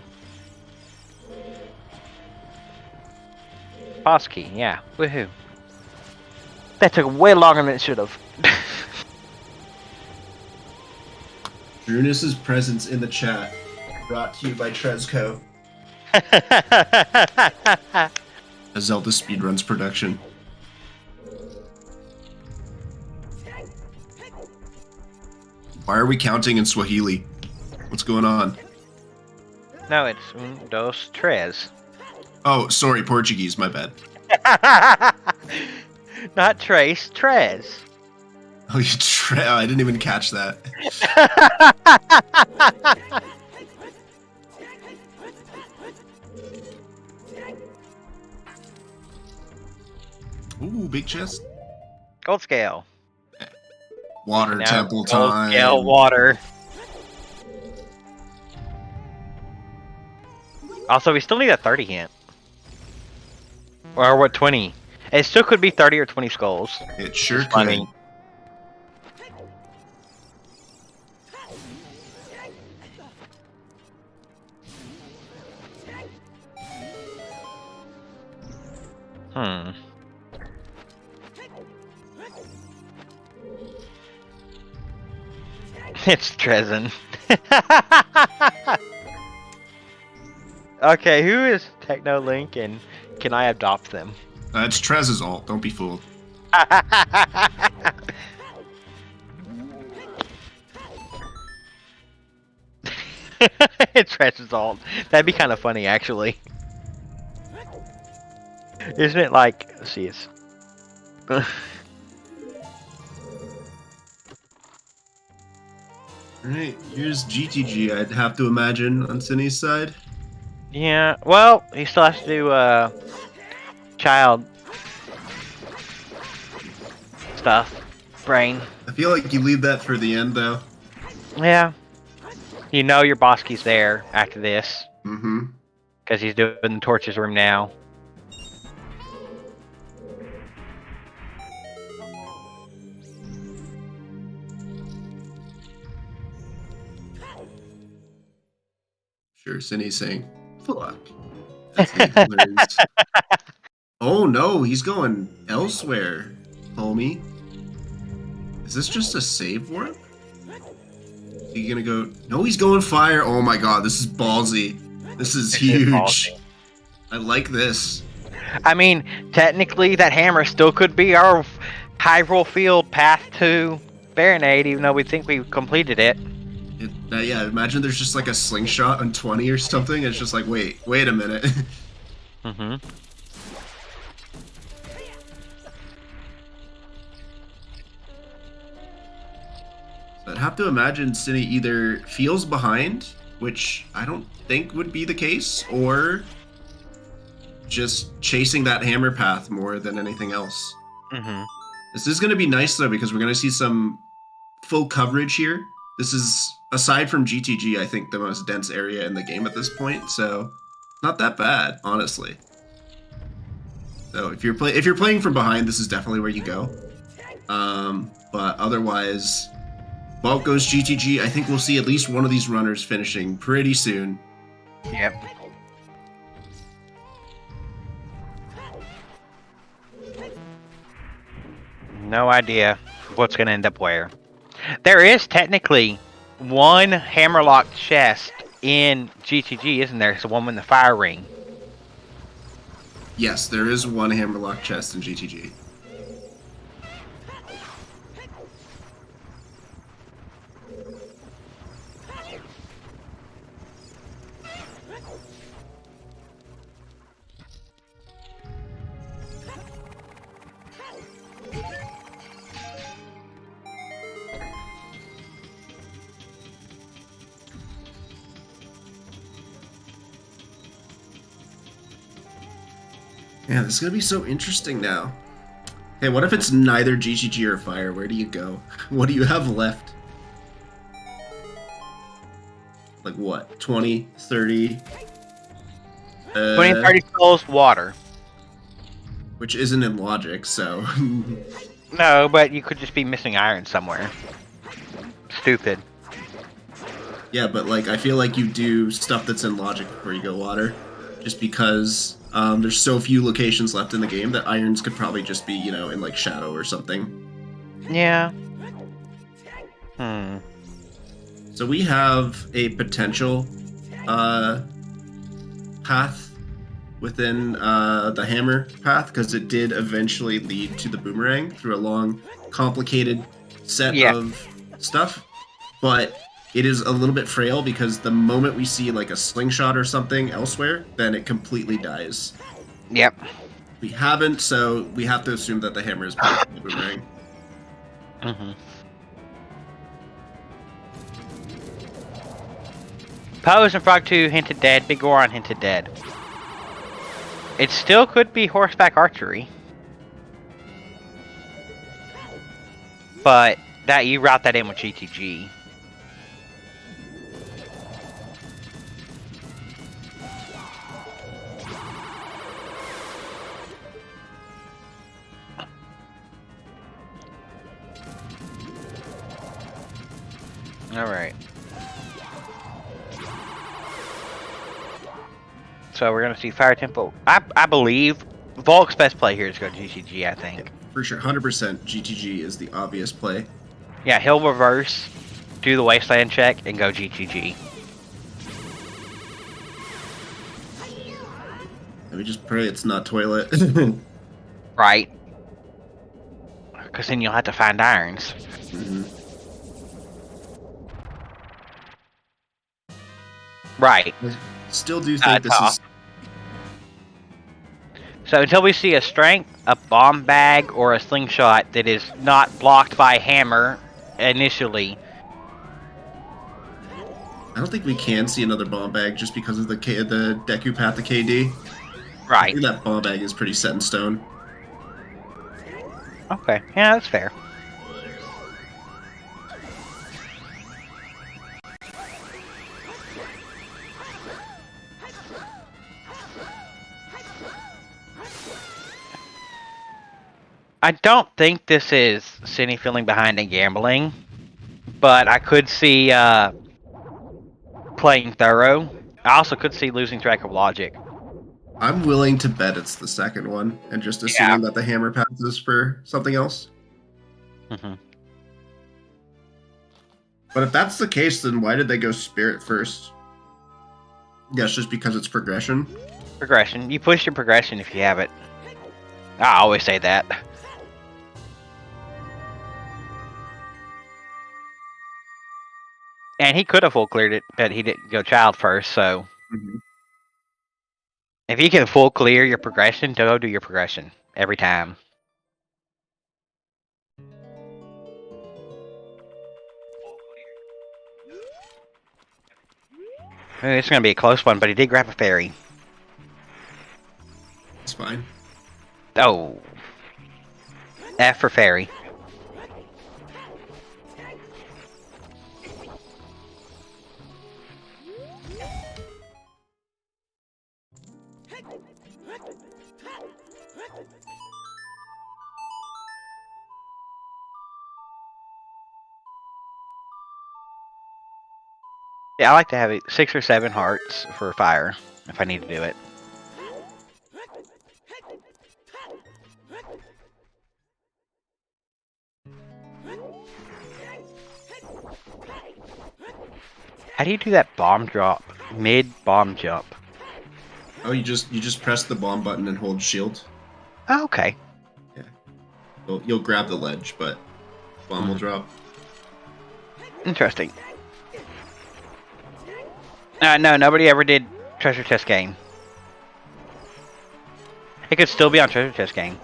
Boss key, yeah, woohoo. That took way longer than it should have. Drunus's presence in the chat, brought to you by Trezco, a Zelda Speedruns production. Why are we counting in Swahili? What's going on? No, it's dos, tres. Oh, sorry, Portuguese, my bad. Not trace, tres. Oh, I didn't even catch that. Ooh, big chest. Gold scale. Water temple gold time. Scale water. Also, we still need a 30 hint. Or what, 20? It still could be 30 or 20 skulls. It sure could. Funny. It's Trezen. Okay, who is Techno Link and can I adopt them? It's Trez's ult, don't be fooled. It's Trez's ult. That'd be kind of funny, actually. Isn't it like... Let's see, it's... Alright, here's GTG, I'd have to imagine, on Synnii's side. Yeah, well, he still has to do, child stuff. Brain. I feel like you leave that for the end, though. Yeah. You know your boss key's there after this. Mm-hmm. Because he's doing the torches room now. Sure, Synnii's saying, fuck. That's hilarious. Oh no, he's going elsewhere, homie. Is this just a save warp? Is he gonna go... No, he's going fire. Oh my god, this is ballsy. This is huge. I like this. I mean, technically that hammer still could be our Hyrule Field path to Baronade, even though we think we completed it. Yeah, imagine there's just like a slingshot on 20 or something. It's just like, wait a minute. Mm-hmm. So I'd have to imagine Synii either feels behind, which I don't think would be the case, or just chasing that hammer path more than anything else. Mm-hmm. This is going to be nice, though, because we're going to see some full coverage here. This is, aside from GTG, I think the most dense area in the game at this point, so not that bad, honestly. So if you're playing from behind, this is definitely where you go. But otherwise, Volc goes GTG. I think we'll see at least one of these runners finishing pretty soon. Yep. No idea what's going to end up where. There is technically one hammerlock chest in GTG, isn't there? It's the one with the fire ring. Yes, there is one hammerlock chest in GTG. Yeah, this is gonna be so interesting now. Hey, what if it's neither GGG or fire? Where do you go? What do you have left? Like what? 20, 30? 20 and 30 souls, water. Which isn't in logic, so... No, but you could just be missing iron somewhere. Stupid. Yeah, but like, I feel like you do stuff that's in logic before you go water. Just because there's so few locations left in the game that irons could probably just be, you know, in like shadow or something. Yeah. So we have a potential path within the hammer path, because it did eventually lead to the boomerang through a long, complicated set of stuff. But it is a little bit frail, because the moment we see like a slingshot or something elsewhere, then it completely dies. Yep. We haven't, so we have to assume that the hammer is part of the boomerang. Mm-hmm. Pose and Frog 2 hinted dead. Big Goron hinted dead. It still could be horseback archery. But that you route that in with GTG. Alright. So we're gonna see Fire Temple. I believe Volk's best play here is go GTG, I think. For sure, 100% GTG is the obvious play. Yeah, he'll reverse, do the Wasteland check, and go GTG. And we just pray it's not toilet. Right. Because then you'll have to find irons. Mm-hmm. Right. Still do think this tough. is... So until we see a strength, a bomb bag, or a slingshot that is not blocked by hammer initially. I don't think we can see another bomb bag just because of the Deku path to KD. I Right. think that bomb bag is pretty set in stone. Okay. Yeah, that's fair. I don't think this is Synii feeling behind in gambling, but I could see playing thorough. I also could see losing track of logic. I'm willing to bet it's the second one, and just assuming that the hammer path is for something else. Mm-hmm. But if that's the case, then why did they go Spirit first? Yes, just because it's progression. Progression. You push your progression if you have it. I always say that. And he could have full cleared it, but he didn't go child first, so... Mm-hmm. If you can full clear your progression, go do your progression. Every time. It's going to be a close one, but he did grab a fairy. It's fine. Oh. F for fairy. Yeah, I like to have 6 or 7 hearts for fire, if I need to do it. How do you do that bomb drop? Mid-bomb jump. Oh, you just press the bomb button and hold shield. Oh, okay. Yeah. You'll grab the ledge, but bomb will drop. Interesting. No, nobody ever did treasure chest game. It could still be on treasure chest game.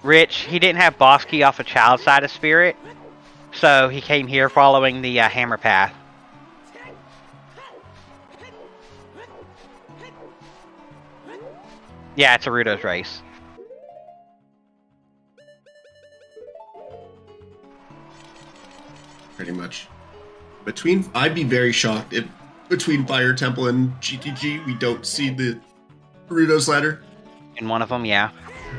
Rich, he didn't have boss key off a child side of spirit, so he came here following the hammer path. Yeah, it's a Rudo's race. Pretty much. I'd be very shocked if between Fire Temple and GTG we don't see the Rudo's ladder. In one of them, yeah.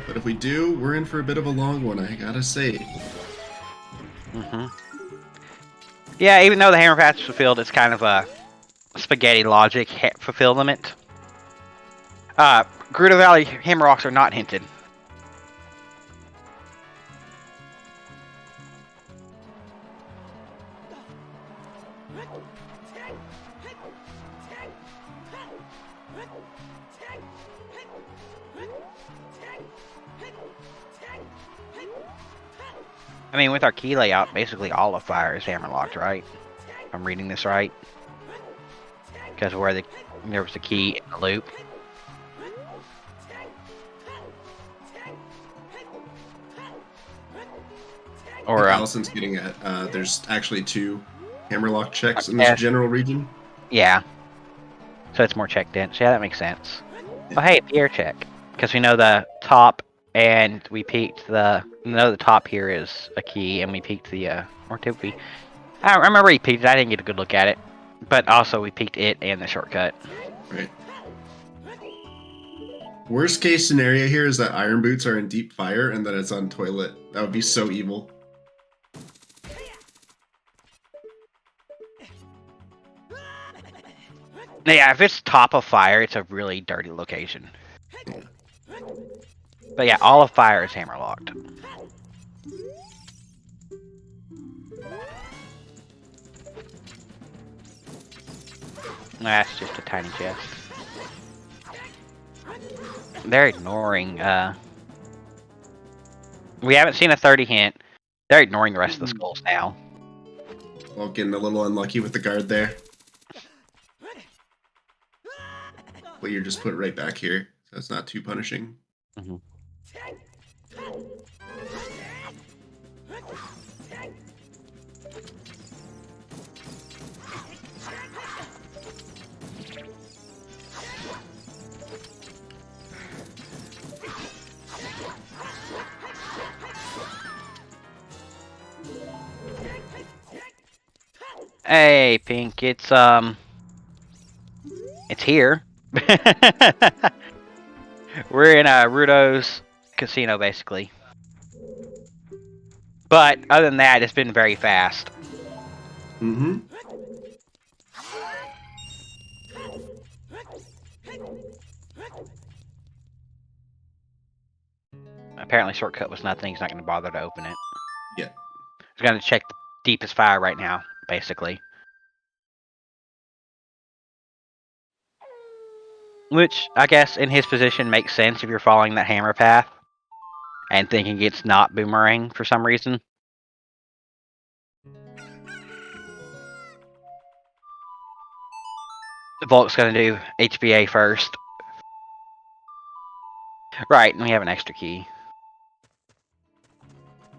But if we do, we're in for a bit of a long one, I gotta say. Mm-hmm. Yeah, even though the hammer path is fulfilled, it's kind of a spaghetti logic fulfillment. Gerudo Valley hammer rocks are not hinted. I mean, with our key layout, basically all of fire is hammerlocked, right? If I'm reading this right. Because where there was the key in the loop. Or Allison's getting at there's actually 2 hammerlock checks in this general region. Yeah. So it's more checked in. So yeah, that makes sense. Oh hey, Pierre check. Because we know the top and we peeked the top here is a key and we peeked the or did we? I remember we peeked it, I didn't get a good look at it. But also we peeked it and the shortcut. Right. Worst case scenario here is that iron boots are in deep fire and that it's on toilet. That would be so evil. Yeah, if it's top of fire, it's a really dirty location. But yeah, all of fire is hammerlocked. That's just a tiny chest. They're ignoring, we haven't seen a 30 hint. They're ignoring the rest of the skulls now. Well, getting a little unlucky with the guard there. Well, you're just put right back here. So that's not too punishing. Mm-hmm. Hey, Pink, it's here. We're in Rudo's casino, basically. But other than that, it's been very fast. Mm-hmm. Apparently, shortcut was nothing. He's not going to bother to open it. Yeah. He's going to check the deepest fire right now, basically. Which, I guess, in his position makes sense if you're following that hammer path and thinking it's not boomerang for some reason. Volc's going to do HBA first. Right, and we have an extra key.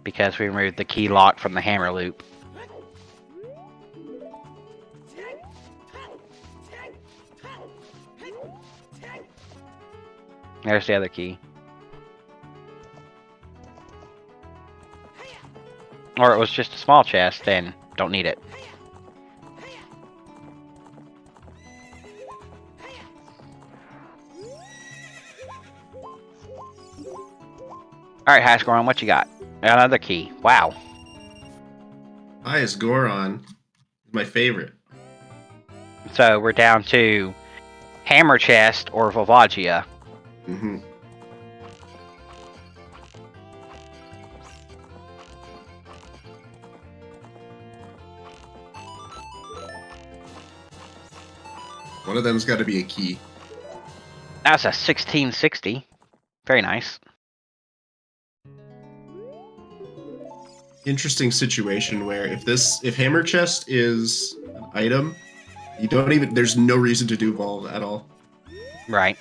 Because we removed the key lock from the hammer loop. There's the other key. Or it was just a small chest and don't need it. Alright, Highest Goron, what you got? Another key. Wow. Highest Goron is my favorite. So we're down to Hammer Chest or Volvagia. Mm-hmm. One of them's got to be a key. That's a 1660. Very nice. Interesting situation where if Hammer Chest is an item, you don't even there's no reason to do Volv at all. Right.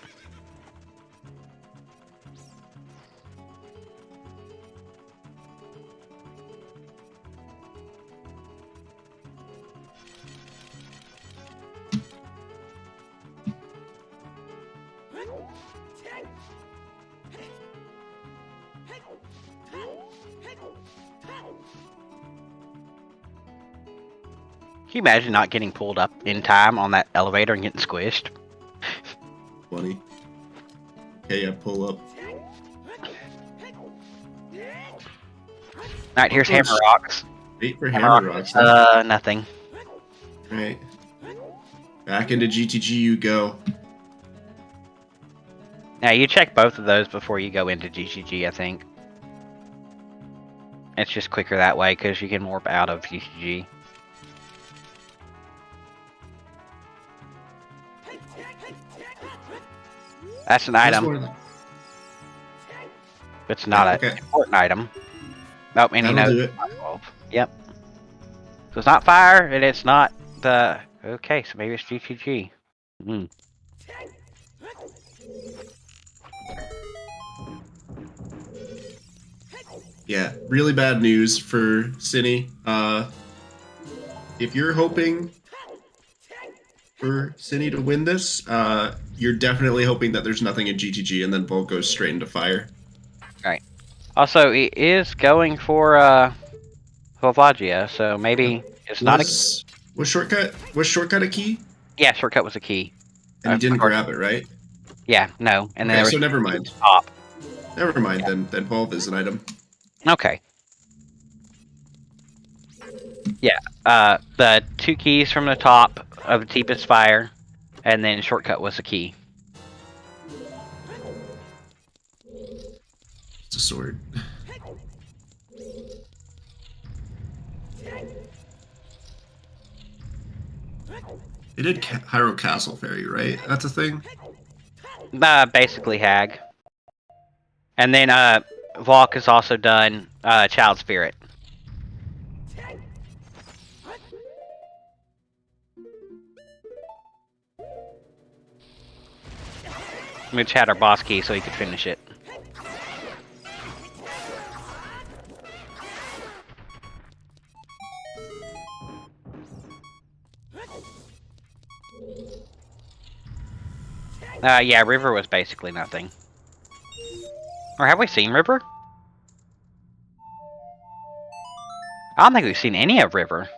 Can you imagine not getting pulled up in time on that elevator and getting squished? Funny. Okay, yeah, pull up. Alright, here's Hammer Rocks. Wait for Hammer Rocks. Nothing. Alright. Back into GTG you go. Now, you check both of those before you go into GGG, I think. It's just quicker that way, because you can warp out of GGG. That's an item. It's not an important item. Nope, and he That'll knows. do it. Yep. So it's not fire, and it's not the... Okay, so maybe it's GTG. Mm. Yeah, really bad news for Synii. If you're hoping for Synii to win this, you're definitely hoping that there's nothing in GTG and then Volc goes straight into fire. Right. Also, he is going for Volvagia, so maybe it's not a key. Was shortcut a key? Yeah, shortcut was a key. And you didn't grab it, right? Yeah, no. And then okay, so never mind. Top. Never mind, yeah. Then Volv is an item. Okay. Yeah, the 2 keys from the top of the deepest fire, and then shortcut was a key. It's a sword. They did Hyrule Castle Fairy, right? That's a thing? Basically Hag. And then Volc has also done Child Spirit. Which had our boss key so he could finish it. Yeah, River was basically nothing. Or have we seen River? I don't think we've seen any of River.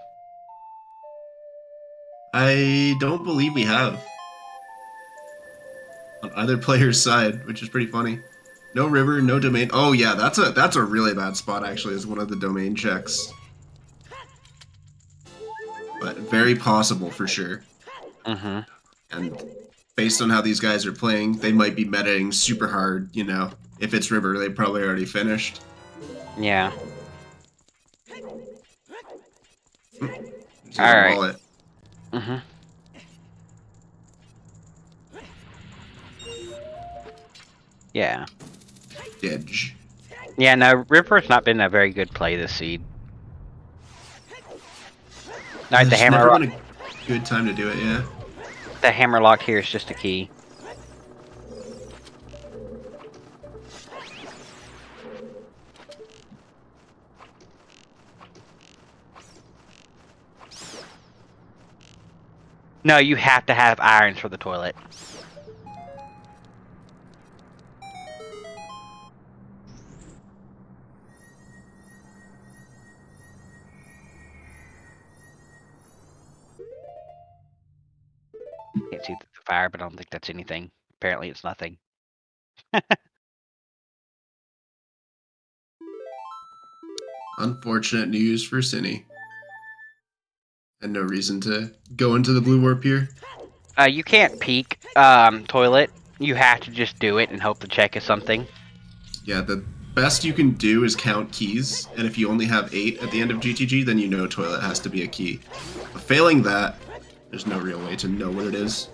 I don't believe we have. On either player's side, which is pretty funny. No river, no domain. Oh yeah, that's a really bad spot actually, as one of the domain checks. But very possible for sure. Mm-hmm. And based on how these guys are playing, they might be metaing super hard, you know. If it's river, they probably already finished. Yeah. Alright. Mm-hmm. Yeah. Edge. Yeah, no, River's not been a very good play this seed. Alright, the hammer. Never been a good time to do it, yeah. The hammerlock here is just a key. No, you have to have irons for the toilet. Can't see the fire, but I don't think that's anything. Apparently it's nothing. Unfortunate news for Synii. And no reason to go into the blue warp here. You can't peek toilet. You have to just do it and hope the check is something. Yeah, the best you can do is count keys, and if you only have 8 at the end of GTG, then you know toilet has to be a key. But failing that, there's no real way to know what it is.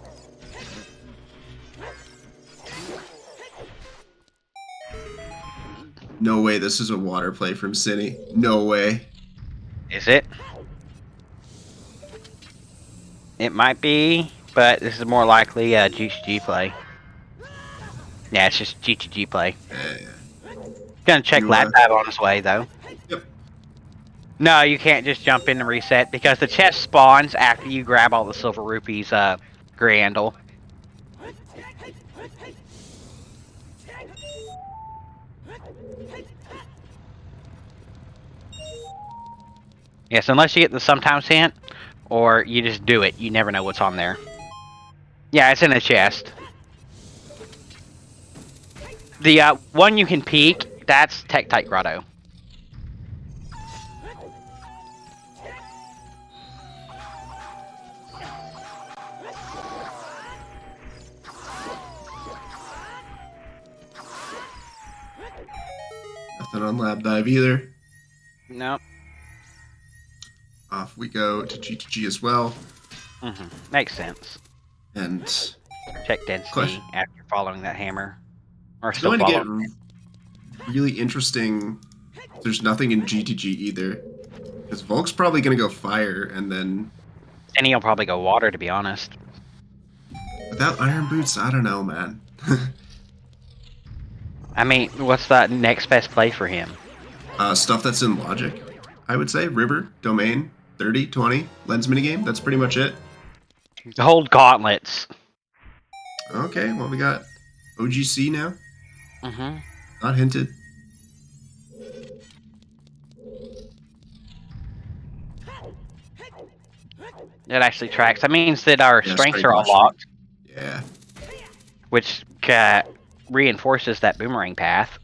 No way this is a water play from Synii. No way. Is it? It might be, but this is more likely a GTG play. Yeah, it's just GTG play. Yeah. Gonna check lab tab on his way, though. Yep. No, you can't just jump in and reset, because the chest spawns after you grab all the silver rupees, Grandel. Yes, unless you get the sometimes hint, or you just do it. You never know what's on there. Yeah, it's in a chest. The one you can peek, that's Tektite Grotto. Nothing on lab dive either. Nope. Off we go to GTG as well. Mm-hmm. Makes sense. And Check density after following that hammer. Or It's still going to get following. really interesting. There's nothing in GTG either. Because Volk's probably going to go fire, and then... And he'll probably go water, to be honest. Without Iron Boots, I don't know, man. I mean, what's that next best play for him? Stuff that's in Logic, I would say. River, Domain, 30, 20, Lens minigame. That's pretty much it. Hold gauntlets. Okay, well, we got OGC now. Mm-hmm. Not hinted. It actually tracks. That means that our Yeah, strengths straight are motion. unlocked, Yeah. which reinforces that boomerang path.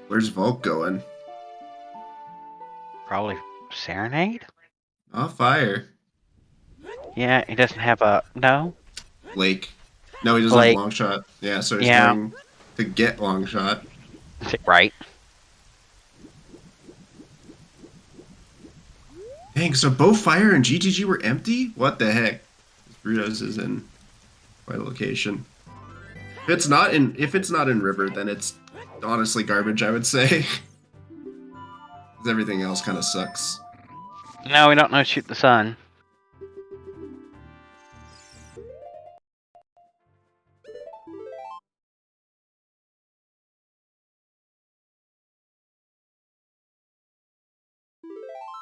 Where's Volk going? Probably Serenade? Oh, fire. Yeah, he doesn't have a... No? Lake. No, he doesn't Lake. have long shot. Yeah, so he's Yeah. going to get long shot. Right. Dang, so both fire and GTG were empty? What the heck? Brutus is in quite a location. If it's not in River, then it's honestly garbage, I would say. 'Cause everything else kind of sucks. No, we don't know shoot the sun.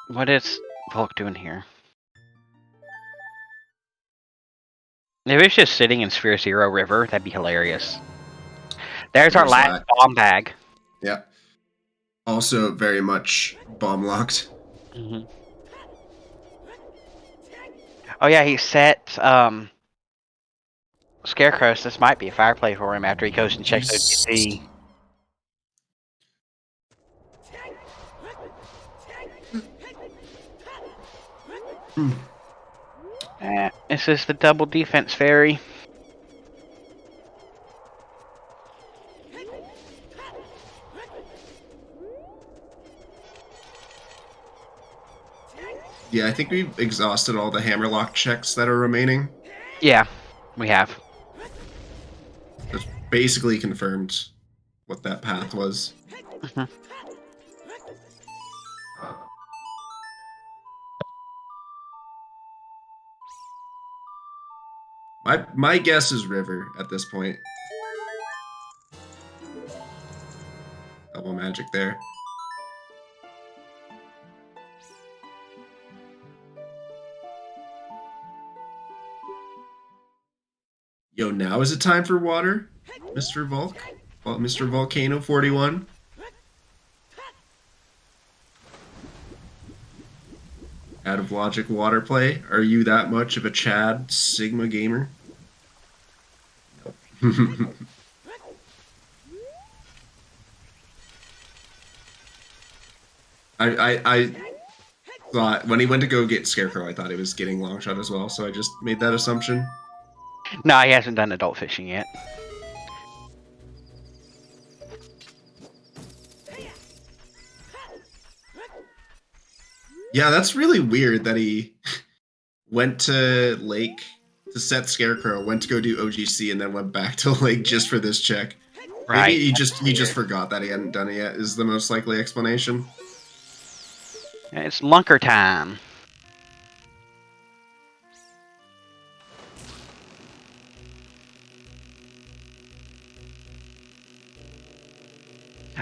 What is Volk doing here? If it's just sitting in Sphere Zero River, that'd be hilarious. There's our There's last that. bomb bag. Yeah. Also very much bomb locked. Mm-hmm. Oh yeah, he set Scarecrow, so this might be a fire play for him after he goes and checks OTC. This is the double defense fairy. Yeah, I think we've exhausted all the hammerlock checks that are remaining. Yeah, we have. It's basically confirmed what that path was. Mhm. My guess is River at this point. Double magic there. Yo, now is it time for water, Mr. Volk? Well, Mr. Volcano 41. Out of logic water play. Are you that much of a Chad Sigma gamer? Nope. I thought when he went to go get Scarecrow, I thought he was getting long shot as well, so I just made that assumption. No, he hasn't done adult fishing yet. Yeah, that's really weird that he went to Lake to set Scarecrow, went to go do OGC, and then went back to Lake just for this check. Right. Maybe he just forgot that he hadn't done it yet, is the most likely explanation. It's lunker time.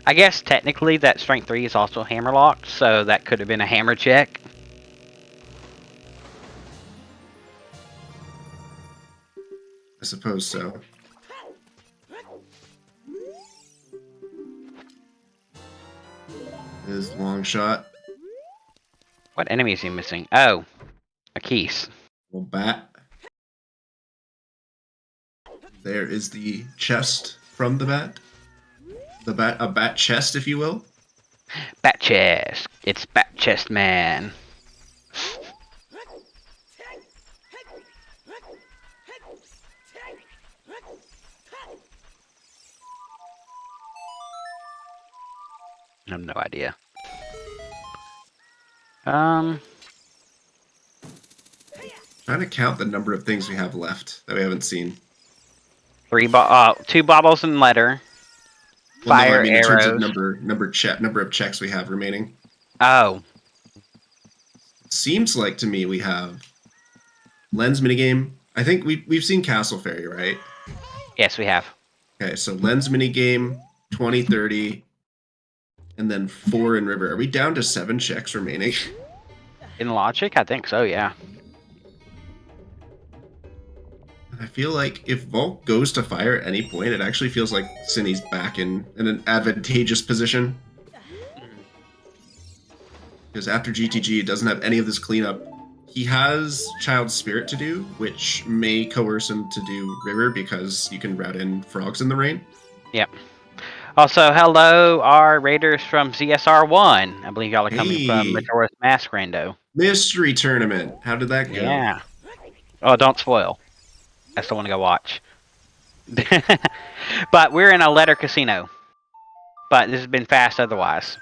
I guess technically that strength 3 is also hammer locked, so that could have been a hammer check. I suppose so. His long shot. What enemy is he missing? Oh, a Keese. Little bat. There is the chest from the bat. A bat chest, if you will. Bat chest. It's Bat Chest Man. I have no idea. Trying to count the number of things we have left that we haven't seen. 2 bottles and letter. Well, Fire no, I mean arrows. in terms of number of checks we have remaining. Oh. Seems like to me we have lens minigame. I think we've seen Castle Fairy, right? Yes, we have. Okay, so lens minigame, 20, 30, and then 4 in river. Are we down to 7 checks remaining? In logic, I think so. Yeah. I feel like if Volc goes to fire at any point, it actually feels like Synnii's back in an advantageous position. Because after GTG, it doesn't have any of this cleanup. He has Child Spirit to do, which may coerce him to do River because you can route in frogs in the rain. Yep. Also, hello, our raiders from ZSR1. I believe y'all are coming from Majora's Mask Rando. Mystery Tournament. How did that go? Yeah. Oh, don't spoil. I still want to go watch. But we're in a letter casino. But this has been fast otherwise.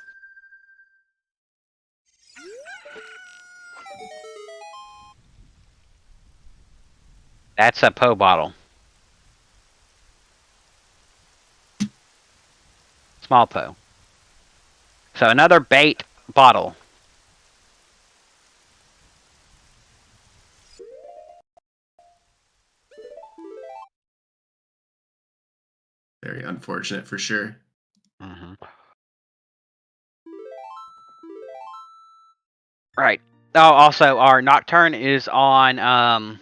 That's a Po bottle. Small Po. So another bait bottle. Very unfortunate for sure. Mm-hmm. Right. Oh, also, our Nocturne is on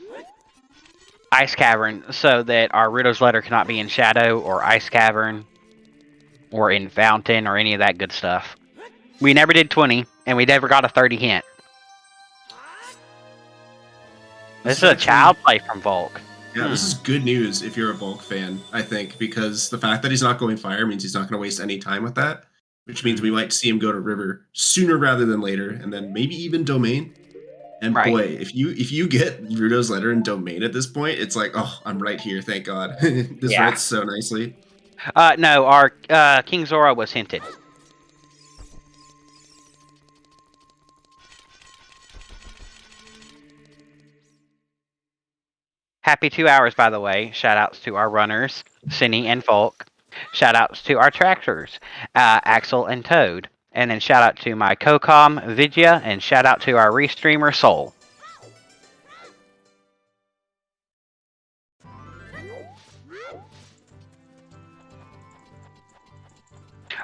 Ice Cavern, so that our Widow's Letter cannot be in Shadow or Ice Cavern or in Fountain or any of that good stuff. We never did 20, and we never got a 30 hint. This is a child play from Volc. Yeah, this is good news if you're a Volc fan, I think, because the fact that he's not going fire means he's not going to waste any time with that, which means we might see him go to river sooner rather than later, and then maybe even domain. And boy, if you get Rudo's Letter and domain at this point, it's like, oh, I'm right here, thank God. This writes so nicely. No, our King Zora was hinted. Happy 2 hours, by the way. Shoutouts to our runners, Synii and Volc. Shoutouts to our tractors, Axel and Toad. And then shout out to my co-com, Vidya, and shout out to our restreamer, Soul.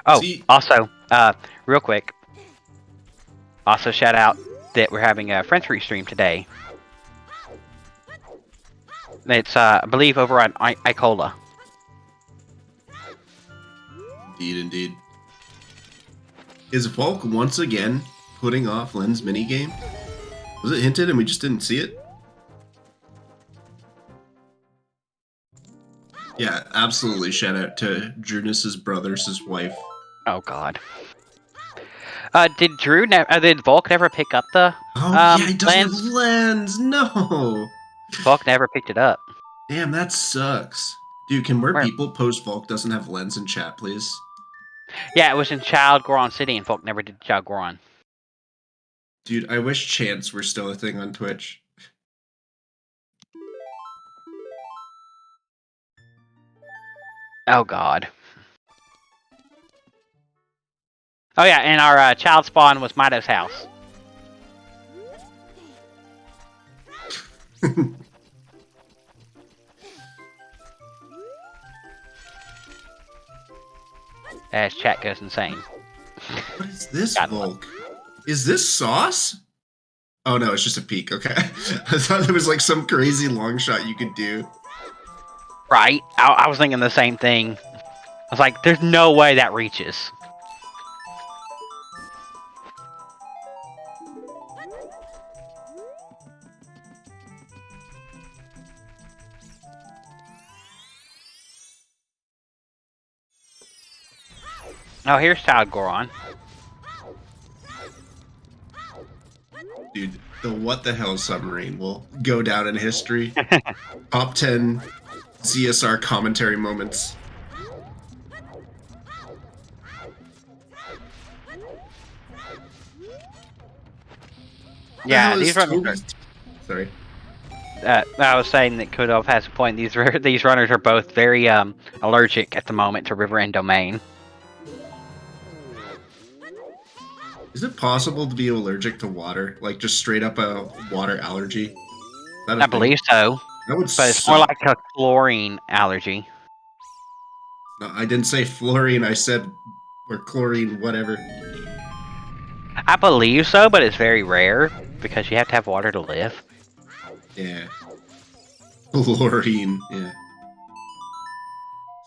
Oh, also, real quick, also shout out that we're having a French restream today. It's, I believe, over on Icola. Indeed. Is Volc once again putting off Len's minigame? Was it hinted and we just didn't see it? Yeah, absolutely. Shout out to Drunus's brother's wife. Oh God. Did Volc never pick up the? Oh yeah, he doesn't have lens. No. Volc never picked it up. Damn, that sucks. Dude, can people post Volc doesn't have lens in chat, please? Yeah, it was in Child Goron City, and Volc never did Child Goron. Dude, I wish chants were still a thing on Twitch. Oh God. Oh yeah, and our child spawn was Mido's house. As chat goes insane. What is this, Volc? Is this sauce? Oh no, it's just a peek, okay. I thought there was like some crazy long shot you could do. Right? I was thinking the same thing. I was like, there's no way that reaches. Oh, here's Child Goron. Dude, the what the hell submarine will go down in history. Top 10 ZSR commentary moments. Yeah, How these is runners Toby's... Sorry. I was saying that Kudov has a point. These runners are both very allergic at the moment to river and domain. Is it possible to be allergic to water? Like, just straight up a water allergy? Is that a I thing? believe so, That would but it's more suck. like a chlorine allergy. No, I didn't say fluorine, I said... Or chlorine, whatever. I believe so, but it's very rare because you have to have water to live. Yeah. Fluorine, yeah.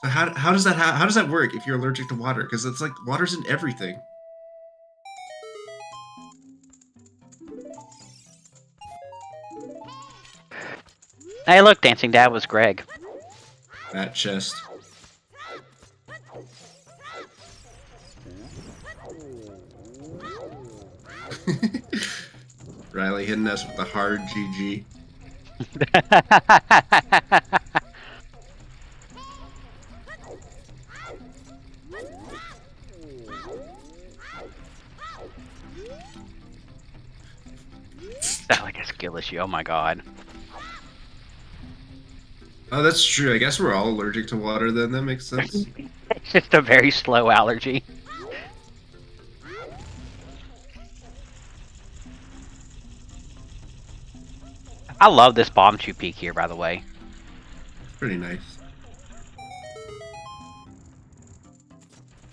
So how does that work if you're allergic to water? Because it's like water's in everything. Hey, look, Dancing Dad was Greg. That chest. Riley hitting us with the hard GG. Sound like a skill issue. Oh my god. Oh, that's true. I guess we're all allergic to water then. That makes sense. It's just a very slow allergy. I love this bomb chew peak here, by the way. Pretty nice.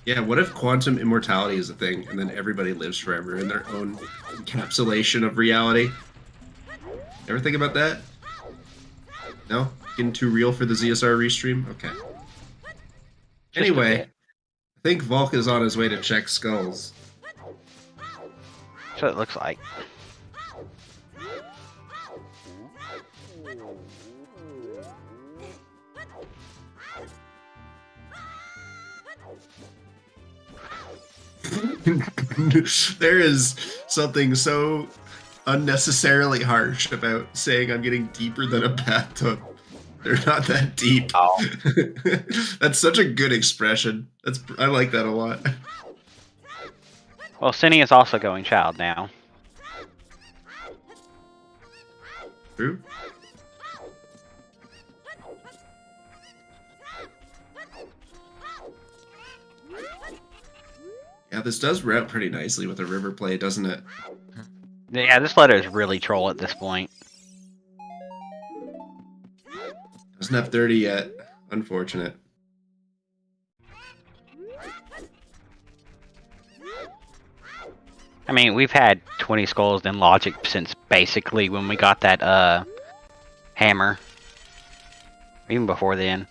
Yeah, what if quantum immortality is a thing and then everybody lives forever in their own encapsulation of reality? Ever think about that? No? Getting too real for the ZSR restream? Okay. Anyway, I think Volk is on his way to check skulls. That's what it looks like. There is something so unnecessarily harsh about saying I'm getting deeper than a bathtub. They're not that deep. Oh. That's such a good expression. I like that a lot. Well, Synii is also going child now. True. Yeah, this does route pretty nicely with a river play, doesn't it? Yeah, this letter is really troll at this point. Doesn't have 30 yet. Unfortunate. I mean, we've had 20 skulls in Logic since basically when we got that hammer. Even before then.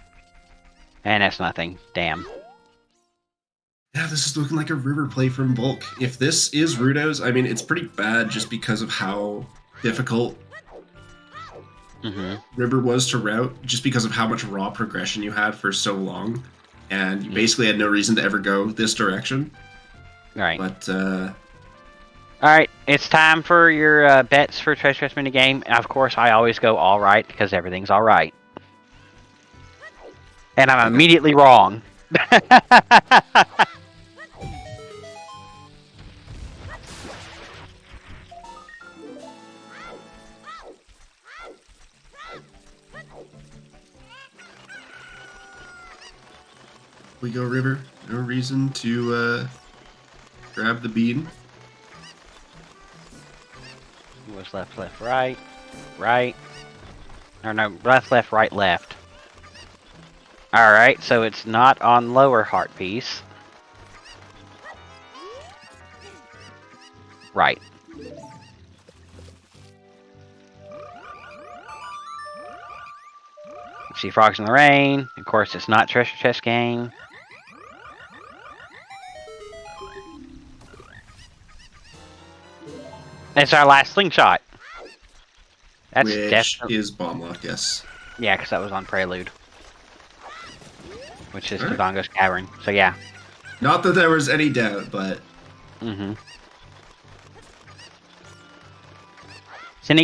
And that's nothing. Damn. Yeah, this is looking like a river play from Volk. If this is Rudo's, I mean, it's pretty bad just because of how difficult river was to route, just because of how much raw progression you had for so long. And you basically had no reason to ever go this direction. Right. But, Alright, it's time for your bets for Treasure Chest minigame. Of course, I always go alright because everything's alright. And I'm immediately wrong. we go river. No reason to grab the bean. Was left, left, right, right. Or no, left, left, right, left. Alright, so it's not on lower heart piece. Right. See Frogs in the Rain. Of course, it's not Treasure Chest game. It's our last slingshot. That's Which definitely is bomb lock, yes. yeah, because that was on Prelude, which is Alright. Dodongo's Cavern. So yeah. Not that there was any doubt, but Synii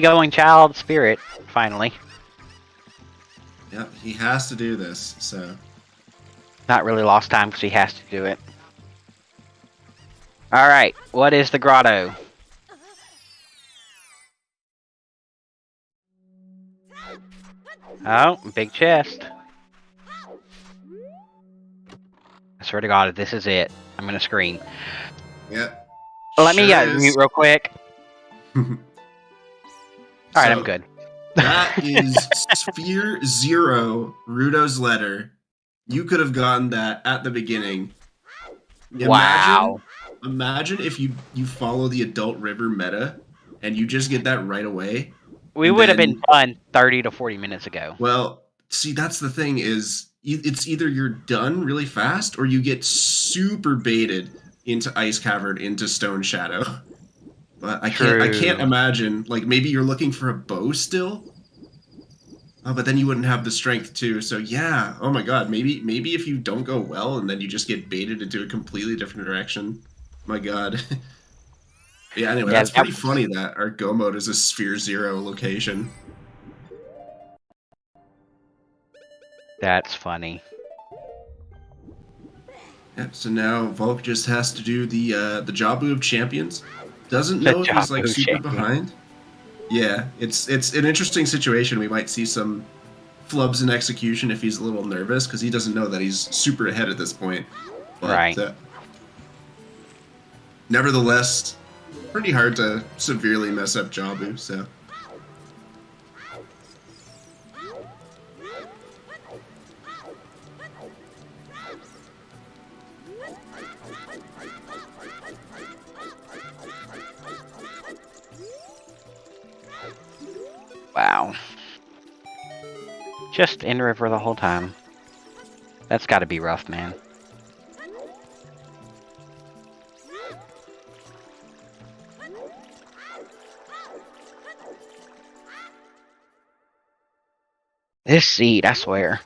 going child spirit finally. yeah, he has to do this, so. Not really lost time because he has to do it. All right, what is the grotto? Oh, big chest. I swear to God, if this is it, I'm gonna scream. Yep. Let me Sure is. mute real quick. Alright, I'm So, good. That is Sphere 0, Rudo's letter. You could have gotten that at the beginning. Wow. Imagine if you follow the Adult River meta and you just get that right away. We would have been done 30 to 40 minutes ago. Well, see, that's the thing is, it's either you're done really fast or you get super baited into Ice Cavern, into Stone Shadow. But I can't imagine, like, maybe you're looking for a bow still? Oh, but then you wouldn't have the strength too. So yeah, oh my god, maybe if you don't go well and then you just get baited into a completely different direction. My god. Yeah, anyway, that's pretty funny that our Go mode is a Sphere 0 location. That's funny. Yep, so now Volk just has to do the Jabu of Champions. Doesn't know if he's like super behind. Yeah, it's an interesting situation. We might see some flubs in execution if he's a little nervous, because he doesn't know that he's super ahead at this point. But, right. Nevertheless, pretty hard to severely mess up Jabu, so... Wow. Just in river the whole time. That's gotta be rough, man. This seed, I swear.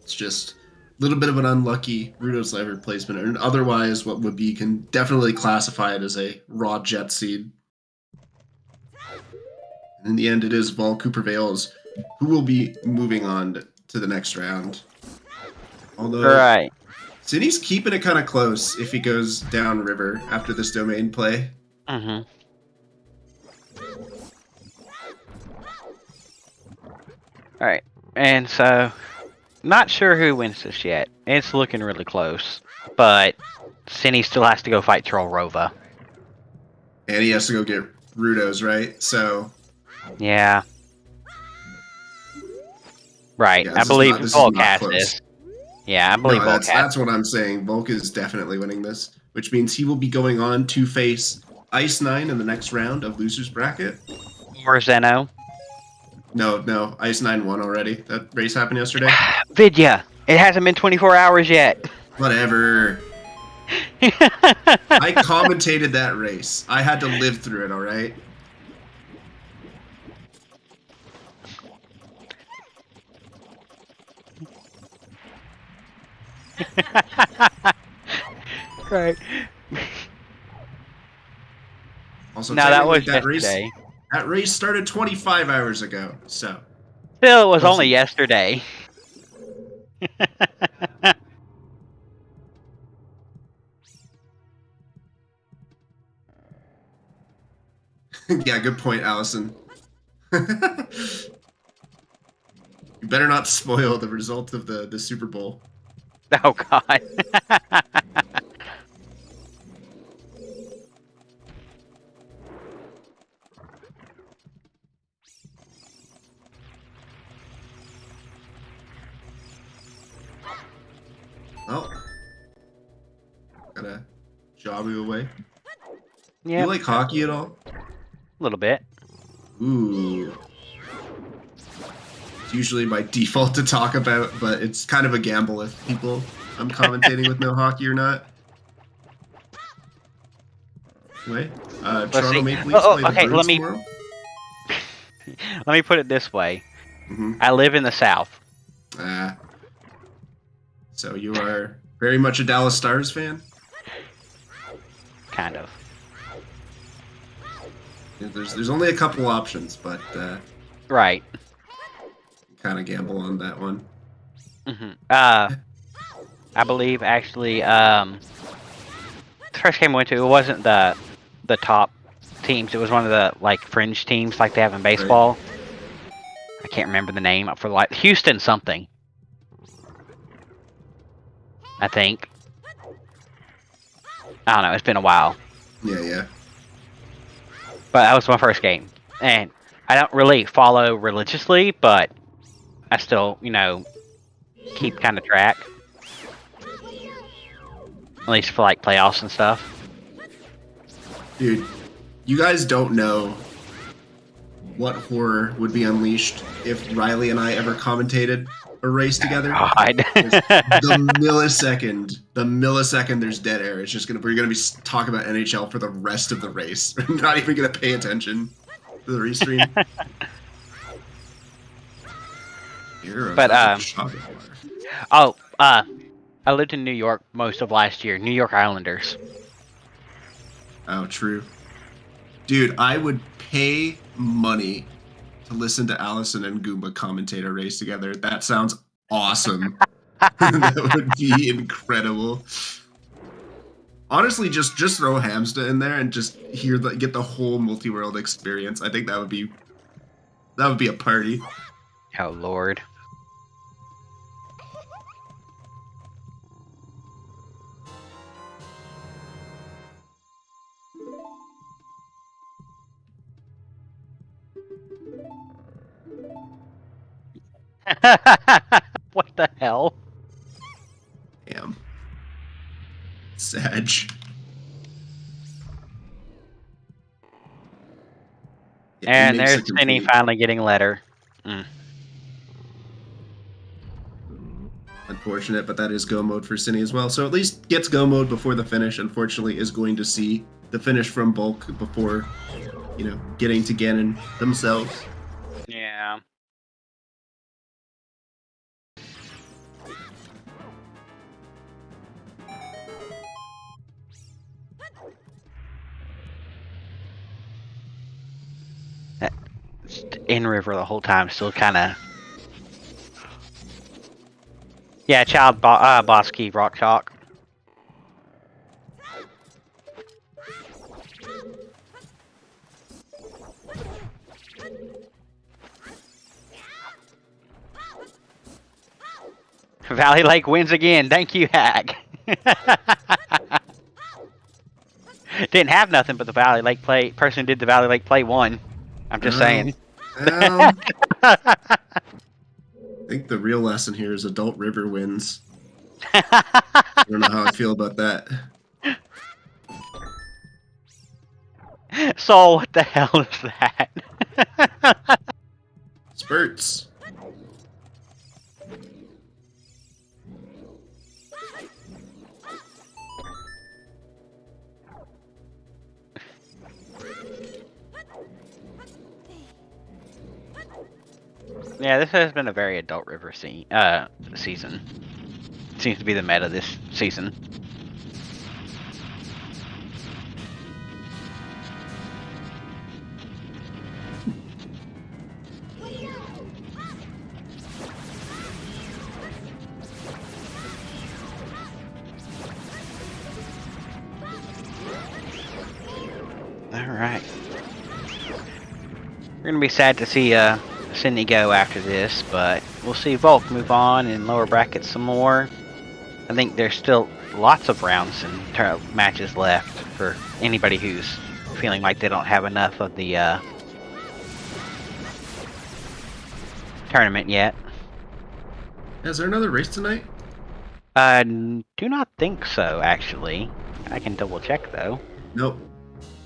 It's just a little bit of an unlucky Rudo's Live replacement, and otherwise what would be can definitely classify it as a raw jet seed. In the end, it is Volk who prevails, who will be moving on to the next round. Although, right. Synnii's keeping it kind of close if he goes down river after this domain play. Mm-hmm. Alright, and so, not sure who wins this yet. It's looking really close, but Synii still has to go fight Troll Rova. And he has to go get Rudo's, right? So... Yeah. Right, yeah, I believe Volk has this. Yeah, I believe Volk has that's what I'm saying. Volk is definitely winning this, which means he will be going on to face Ice 9 in the next round of Loser's Bracket. Or Zeno. No, Ice 9 won already. That race happened yesterday. Vidya! It hasn't been 24 hours yet. Whatever. I commentated that race. I had to live through it, alright? Right. Also, now that was that yesterday. That race started 25 hours ago, so... Still, it was only yesterday. Yeah, good point, Allison. You better not spoil the result of the Super Bowl. Oh, God. Well, gotta Jabu away. Yeah. You like hockey at all? A little bit. Ooh. It's usually my default to talk about, but it's kind of a gamble if people I'm commentating with know hockey or not. Anyway, Toronto Maple Leafs play the Bruins tomorrow. Let me put it this way. Mm-hmm. I live in the South. So you are very much a Dallas Stars fan? Kind of. There's only a couple options, but right. Kind of gamble on that one. Mm-hmm. I believe actually the first game I went to, it wasn't the top teams. It was one of the like fringe teams like they have in baseball. Right. I can't remember the name for like Houston something. I think. I don't know. It's been a while. Yeah. But that was my first game, and I don't really follow religiously, but I still, keep kind of track. At least for like playoffs and stuff. Dude, you guys don't know what horror would be unleashed if Riley and I ever commentated a race together. God. the millisecond there's dead air, it's just we're gonna be talking about NHL for the rest of the race. We're not even gonna pay attention to the restream. But I lived in New York most of last year. New York Islanders. Oh, true. Dude, I would pay money to listen to Allison and Goomba commentate a race together. That sounds awesome. That would be incredible. Honestly, just throw Hamsta in there and just get the whole multi-world experience. I think that would be a party. Oh Lord. What the hell? Damn. Sag. Yeah, and there's Synii finally getting letter. Unfortunate, but that is go mode for Synii as well. So at least gets go mode before the finish. Unfortunately, is going to see the finish from Volc before, getting to Ganon themselves. Yeah. In river the whole time, still kind of. Yeah, child boss key rock chalk. Valley Lake wins again. Thank you, Hack. Didn't have nothing but the Valley Lake play. Person who did the Valley Lake play won. I'm just saying. I think the real lesson here is Adult River wins. I don't know how I feel about that. Soul, what the hell is that? Spurts. Yeah, this has been a very Adult River season. Seems to be the meta this season. Alright. We're gonna be sad to see Synii go after this, but we'll see Volc move on in lower brackets some more. I think there's still lots of rounds and matches left for anybody who's feeling like they don't have enough of the tournament yet. Is there another race tonight? Do not think so, actually. I can double check though. Nope.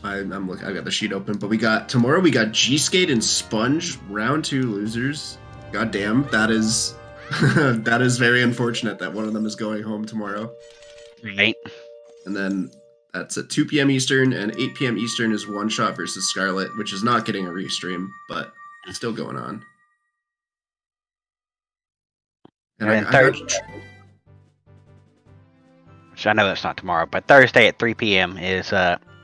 I'm looking. I got the sheet open, but tomorrow we got G-Skate and Sponge round 2 losers. God damn, that is that is very unfortunate that one of them is going home tomorrow. Right. And then that's at 2 p.m. Eastern, and 8 p.m. Eastern is One Shot versus Scarlet, which is not getting a restream, but it's still going on. And which I know that's not tomorrow, but Thursday at 3 p.m. is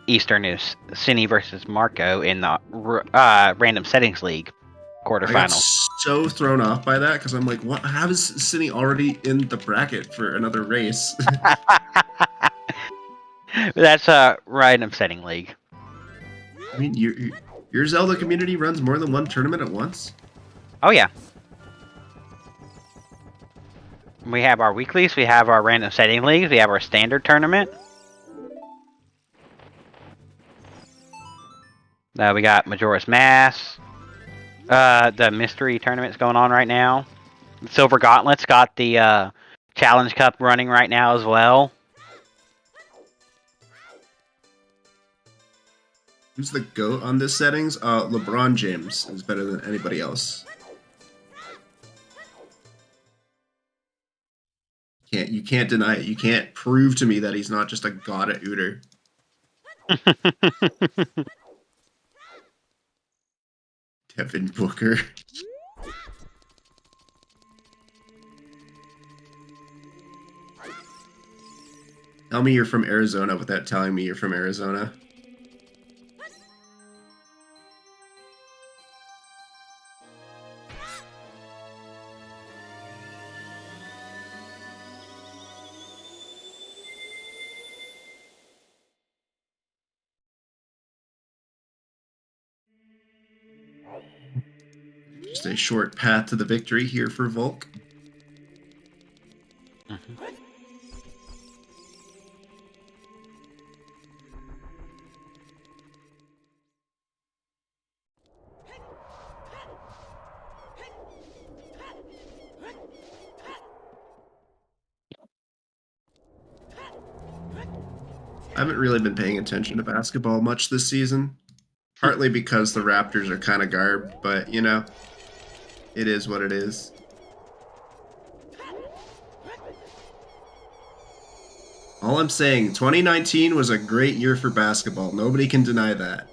Eastern is Synii versus Marco in the Random Settings League quarterfinal. I got so thrown off by that because I'm like, what? How is Synii already in the bracket for another race? That's a Random Setting League. I mean, your Zelda community runs more than one tournament at once? Oh yeah. We have our weeklies, we have our random setting leagues, we have our standard tournament. We got Majora's Mask. The mystery tournament's going on right now. Silver Gauntlet's got the Challenge Cup running right now as well. Who's the GOAT on this settings? LeBron James is better than anybody else. You can't deny it. You can't prove to me that he's not just a god at Ooter. Devin Booker. Tell me you're from Arizona without telling me you're from Arizona. Just a short path to the victory here for Volc. I haven't really been paying attention to basketball much this season. Partly because the Raptors are kind of garb, but, you know, it is what it is. All I'm saying, 2019 was a great year for basketball. Nobody can deny that.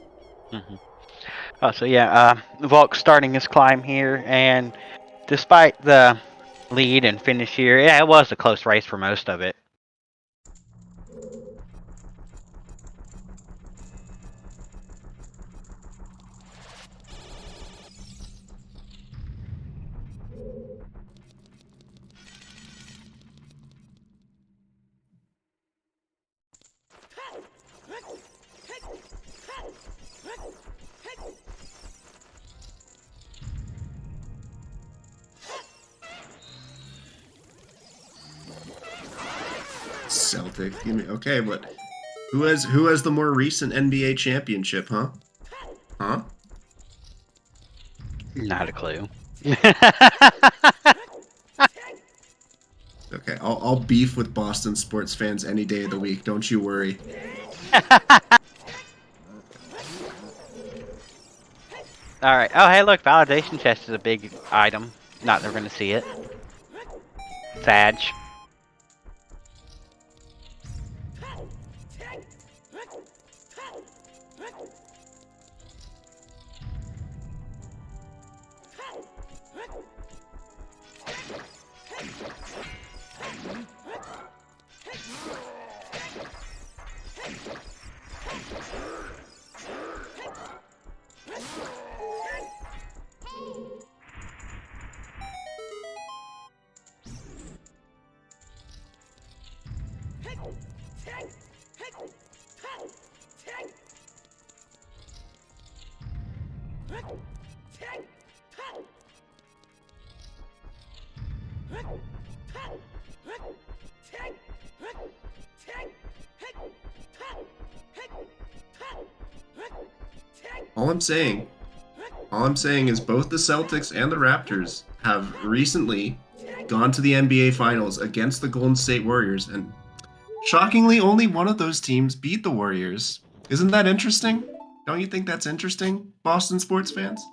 Oh, so yeah, Volk starting his climb here, and despite the lead and finish here, yeah, it was a close race for most of it. Celtic. Okay, but who has the more recent NBA championship, huh? Huh? Not a clue. Okay, I'll beef with Boston sports fans any day of the week. Don't you worry. All right. Oh, hey, look, validation chest is a big item. Not that we're gonna see it. Sag. All I'm saying is both the Celtics and the Raptors have recently gone to the NBA Finals against the Golden State Warriors, and shockingly, only one of those teams beat the Warriors. Isn't that interesting? Don't you think that's interesting, Boston sports fans?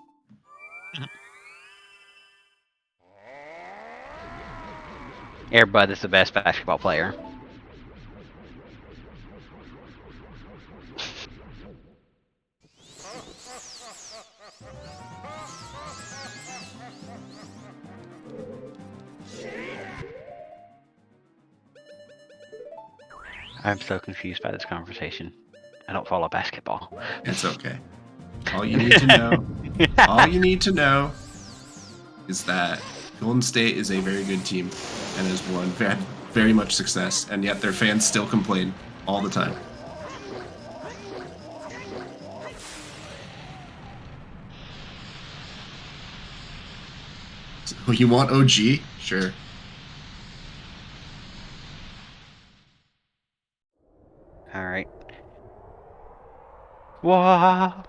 Airbud is the best basketball player. I'm so confused by this conversation. I don't follow basketball. It's okay. All you need to know, is that Golden State is a very good team and has won very much success, and yet their fans still complain all the time. Oh, you want OG? Sure. All right. Wow.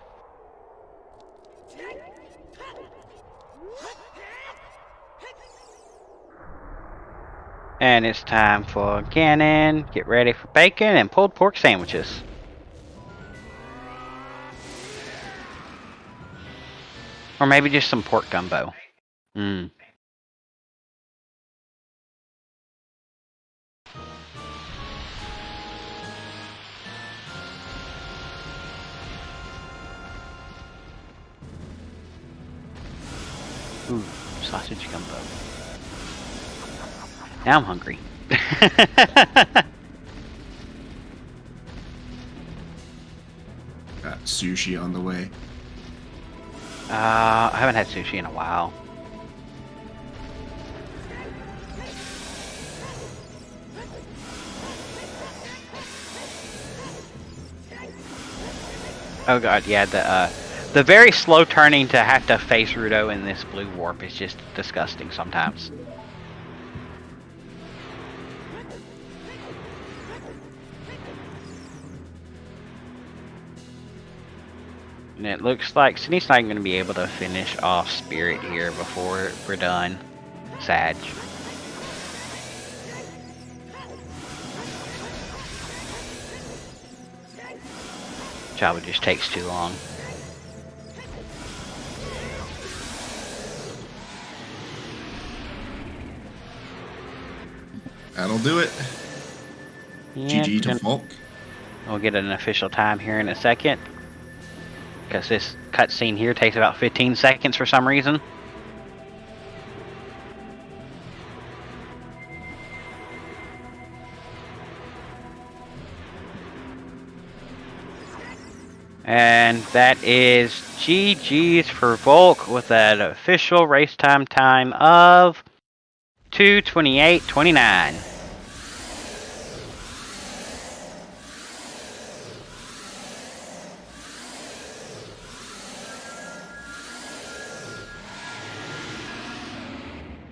And it's time for Gannon. Get ready for bacon and pulled pork sandwiches. Or maybe just some pork gumbo. Mmm. Ooh, sausage gumbo. Now I'm hungry. Got sushi on the way. I haven't had sushi in a while. Oh god, yeah, the very slow turning to have to face Rudo in this blue warp is just disgusting sometimes. And it looks like Synnii's not going to be able to finish off Spirit here before we're done. Sad. Job just takes too long. That'll do it. Yeah, GG to Volc. We'll get an official time here in a second. Because this cutscene here takes about 15 seconds for some reason. And that is GG's for Volc with an official race time of 2:28:29.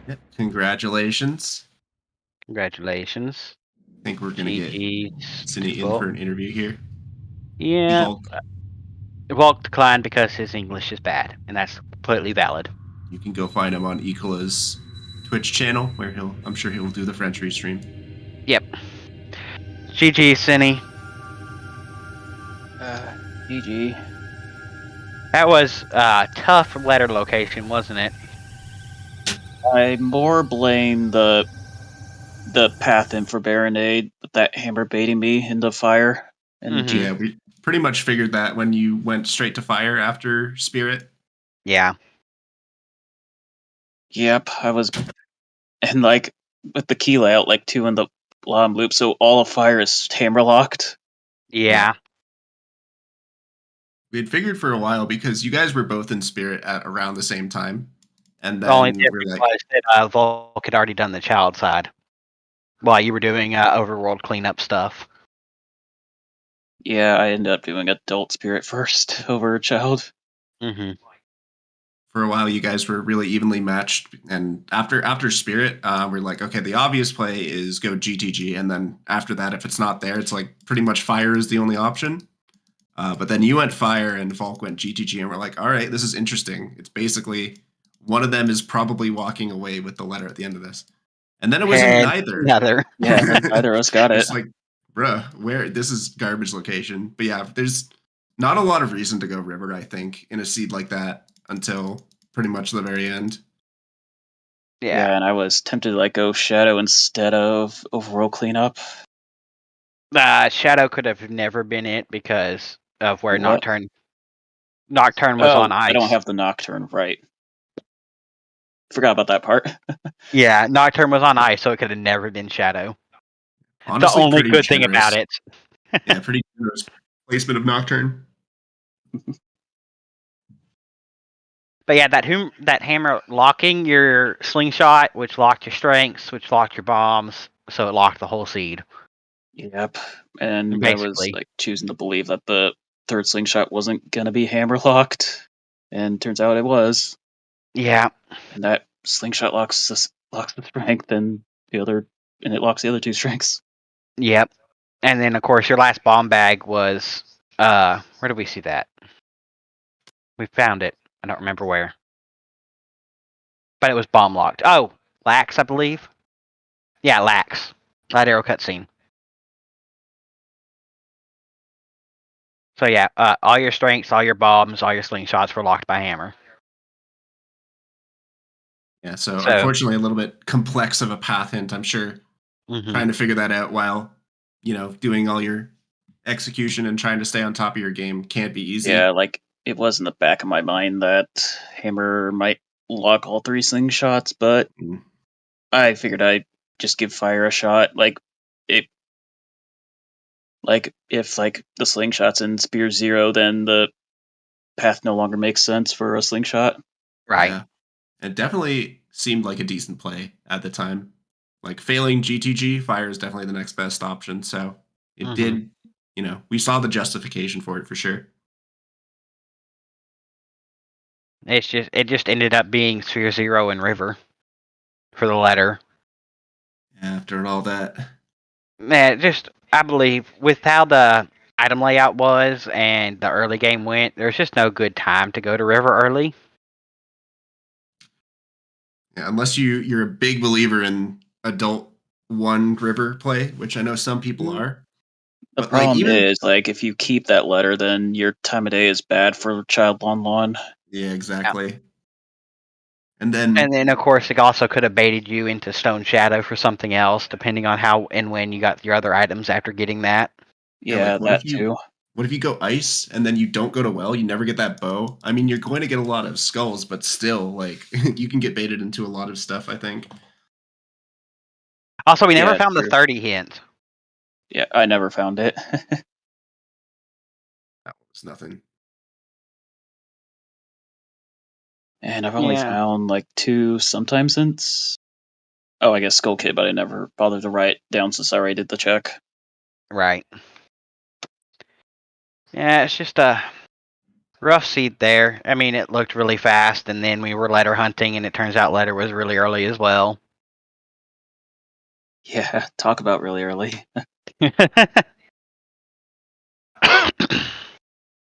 Yep. Congratulations. Congratulations. I think we're going to get Synii in Volc. for an interview here. Yeah. Volc. Volc declined because his English is bad, and that's completely valid. You can go find him on Ecola's Twitch channel, where I'm sure he'll do the French restream. Yep. GG, Synii. GG. That was a tough letter location, wasn't it? I more blame the path in for Baronade with that hammer baiting me into fire. And Mhm. Yeah, we pretty much figured that when you went straight to fire after Spirit. Yeah. Yep, I was, and like with the key layout, like 2 in the bottom loop, so all of fire is hammer locked. Yeah. We had figured for a while because you guys were both in Spirit at around the same time. And The then only we're difference like, was that Volc had already done the child side while you were doing overworld cleanup stuff. Yeah, I ended up doing adult spirit first over child. Mm-hmm. for a while you guys were really evenly matched, and after Spirit, we're like, okay, the obvious play is go GTG, and then after that, if it's not there, it's like pretty much fire is the only option. But then you went fire and Volc went GTG, and we're like, all right, this is interesting. It's basically one of them is probably walking away with the letter at the end of this, and then it was neither. Yeah, neither of us got it. It's like, bruh, where this is garbage location. But yeah, there's not a lot of reason to go river, I think, in a seed like that until pretty much the very end. Yeah, and I was tempted to like go Shadow instead of overworld cleanup. Shadow could have never been it because of where What? Nocturne was on ice. I don't have the Nocturne, right. Forgot about that part. Yeah, Nocturne was on ice, so it could have never been Shadow. Honestly, the only pretty good thing generous. about it. Yeah, pretty generous placement of Nocturne. But yeah, that hammer locking your slingshot, which locked your strengths, which locked your bombs, so it locked the whole seed. Yep, and Basically. I was like choosing to believe that the third slingshot wasn't gonna be hammer locked, and turns out it was. Yeah. And that slingshot locks the strength, and it locks the other two strengths. Yep. And then, of course, your last bomb bag was where did we see that? We found it. I don't remember where. But it was bomb locked. Oh, Lax, I believe. Yeah, Lax. Light arrow cutscene. So yeah, all your strengths, all your bombs, all your slingshots were locked by hammer. Yeah, so unfortunately a little bit complex of a path hint, I'm sure. Trying to figure that out while, doing all your execution and trying to stay on top of your game can't be easy. Yeah, like it was in the back of my mind that hammer might lock all three slingshots, but I figured I'd just give fire a shot. Like if the slingshot's in spear 0, then the path no longer makes sense for a slingshot. Right. Yeah. It definitely seemed like a decent play at the time. Like failing GTG, fire is definitely the next best option. So it did, we saw the justification for it for sure. It just ended up being sphere 0 and river for the letter. After all that. Man, I believe with how the item layout was and the early game went, there's just no good time to go to river early. Yeah, unless you're a big believer in adult one river play, which I know some people are. The problem is, if you keep that letter, then your time of day is bad for child Lon. Yeah, exactly. Yeah. And then, of course, it also could have baited you into Stone Shadow for something else, depending on how and when you got your other items after getting that. Yeah, that too. What if you go ice and then you don't go to well? You never get that bow. I mean, you're going to get a lot of skulls, but still, you can get baited into a lot of stuff, I think. Also, we never found the 30 hint. Yeah, I never found it. That was nothing. And I've only found 2 sometimes since. Oh, I guess Skull Kid, but I never bothered to write down since I already did the check. Right. Yeah, it's just a rough seed there. I mean, it looked really fast, and then we were letter hunting, and it turns out letter was really early as well. Yeah, talk about really early.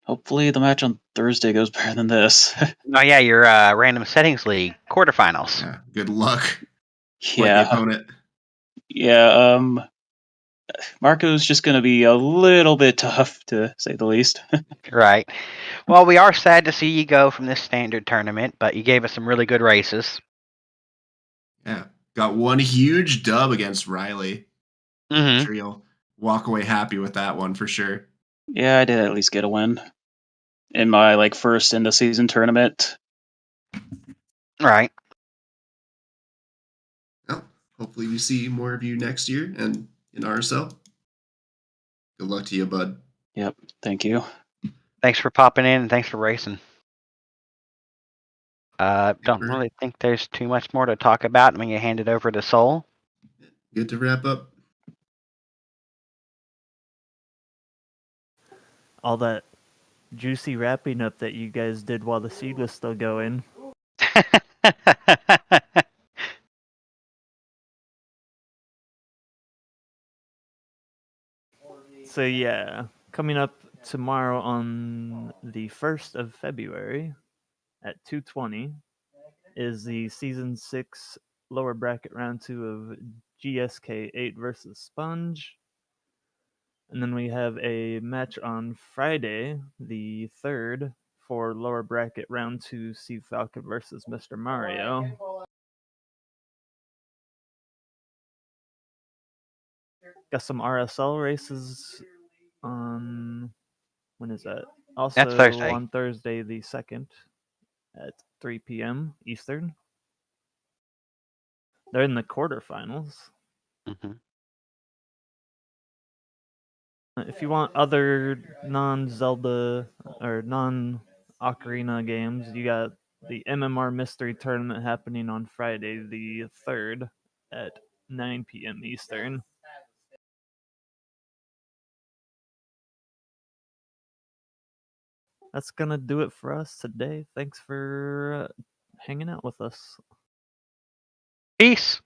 Hopefully the match on Thursday goes better than this. Oh yeah, your random settings league quarterfinals. Yeah, good luck. Yeah. The opponent. Yeah, Marco's just going to be a little bit tough, to say the least. Right. Well, we are sad to see you go from this standard tournament, but you gave us some really good races. Yeah. Got one huge dub against Riley. I'm sure you'll walk away happy with that one for sure. Yeah, I did at least get a win in my first in the season tournament. Right. Well, hopefully we see more of you next year and in RSL. Good luck to you, bud. Yep. Thank you. Thanks for popping in and thanks for racing. Don't really think there's too much more to talk about. I'm going to hand it over to Soul. Good to wrap up. All that juicy wrapping up that you guys did while the seed was still going. So yeah, coming up tomorrow on the 1st of February at 2:20 is the Season 6 lower bracket round 2 of GSK 8 versus Sponge. And then we have a match on Friday, the 3rd, for lower bracket round 2 Sea Falcon versus Mr. Mario. Got some RSL races on, when is that? Also That's Thursday. on Thursday the 2nd at 3 p.m. Eastern. They're in the quarterfinals. Mm-hmm. If you want other non-Zelda or non-Ocarina games, you got the MMR Mystery Tournament happening on Friday the 3rd at 9 p.m. Eastern. That's going to do it for us today. Thanks for hanging out with us. Peace.